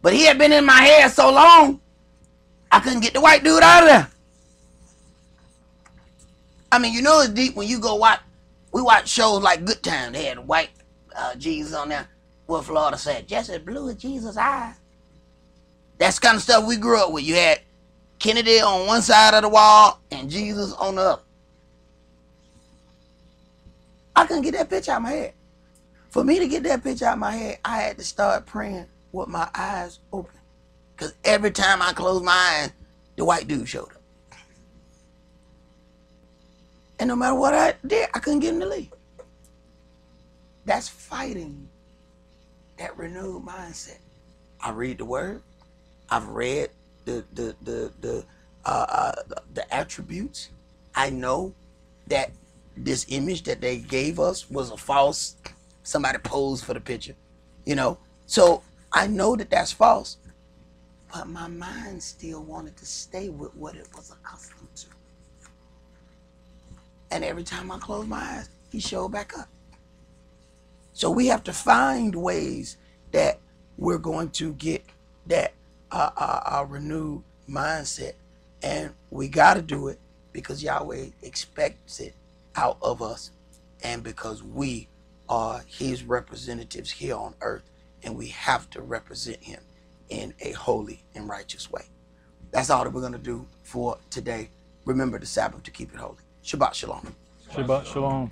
but he had been in my head so long, I couldn't get the white dude out of there. I mean, you know it's deep when you go watch. We watch shows like Good Time. They had white Jesus on there. What Florida said, just as blue as Jesus' eyes. That's the kind of stuff we grew up with. You had Kennedy on one side of the wall and Jesus on the other. I couldn't get that picture out of my head. For me to get that picture out of my head, I had to start praying with my eyes open. Because every time I closed my eyes, the white dude showed up. And no matter what I did, I couldn't get him to leave. That's fighting that renewed mindset. I read the word. I've read the attributes. I know that this image that they gave us was a false. Somebody posed for the picture, you know. So I know that that's false. But my mind still wanted to stay with what it was accustomed to. And every time I closed my eyes, he showed back up. So we have to find ways that we're going to get that our renewed mindset. And we got to do it because Yahweh expects it out of us and because we are his representatives here on earth and we have to represent him in a holy and righteous way. That's all that we're going to do for today. Remember the Sabbath to keep it holy. Shabbat Shalom. Shabbat Shalom.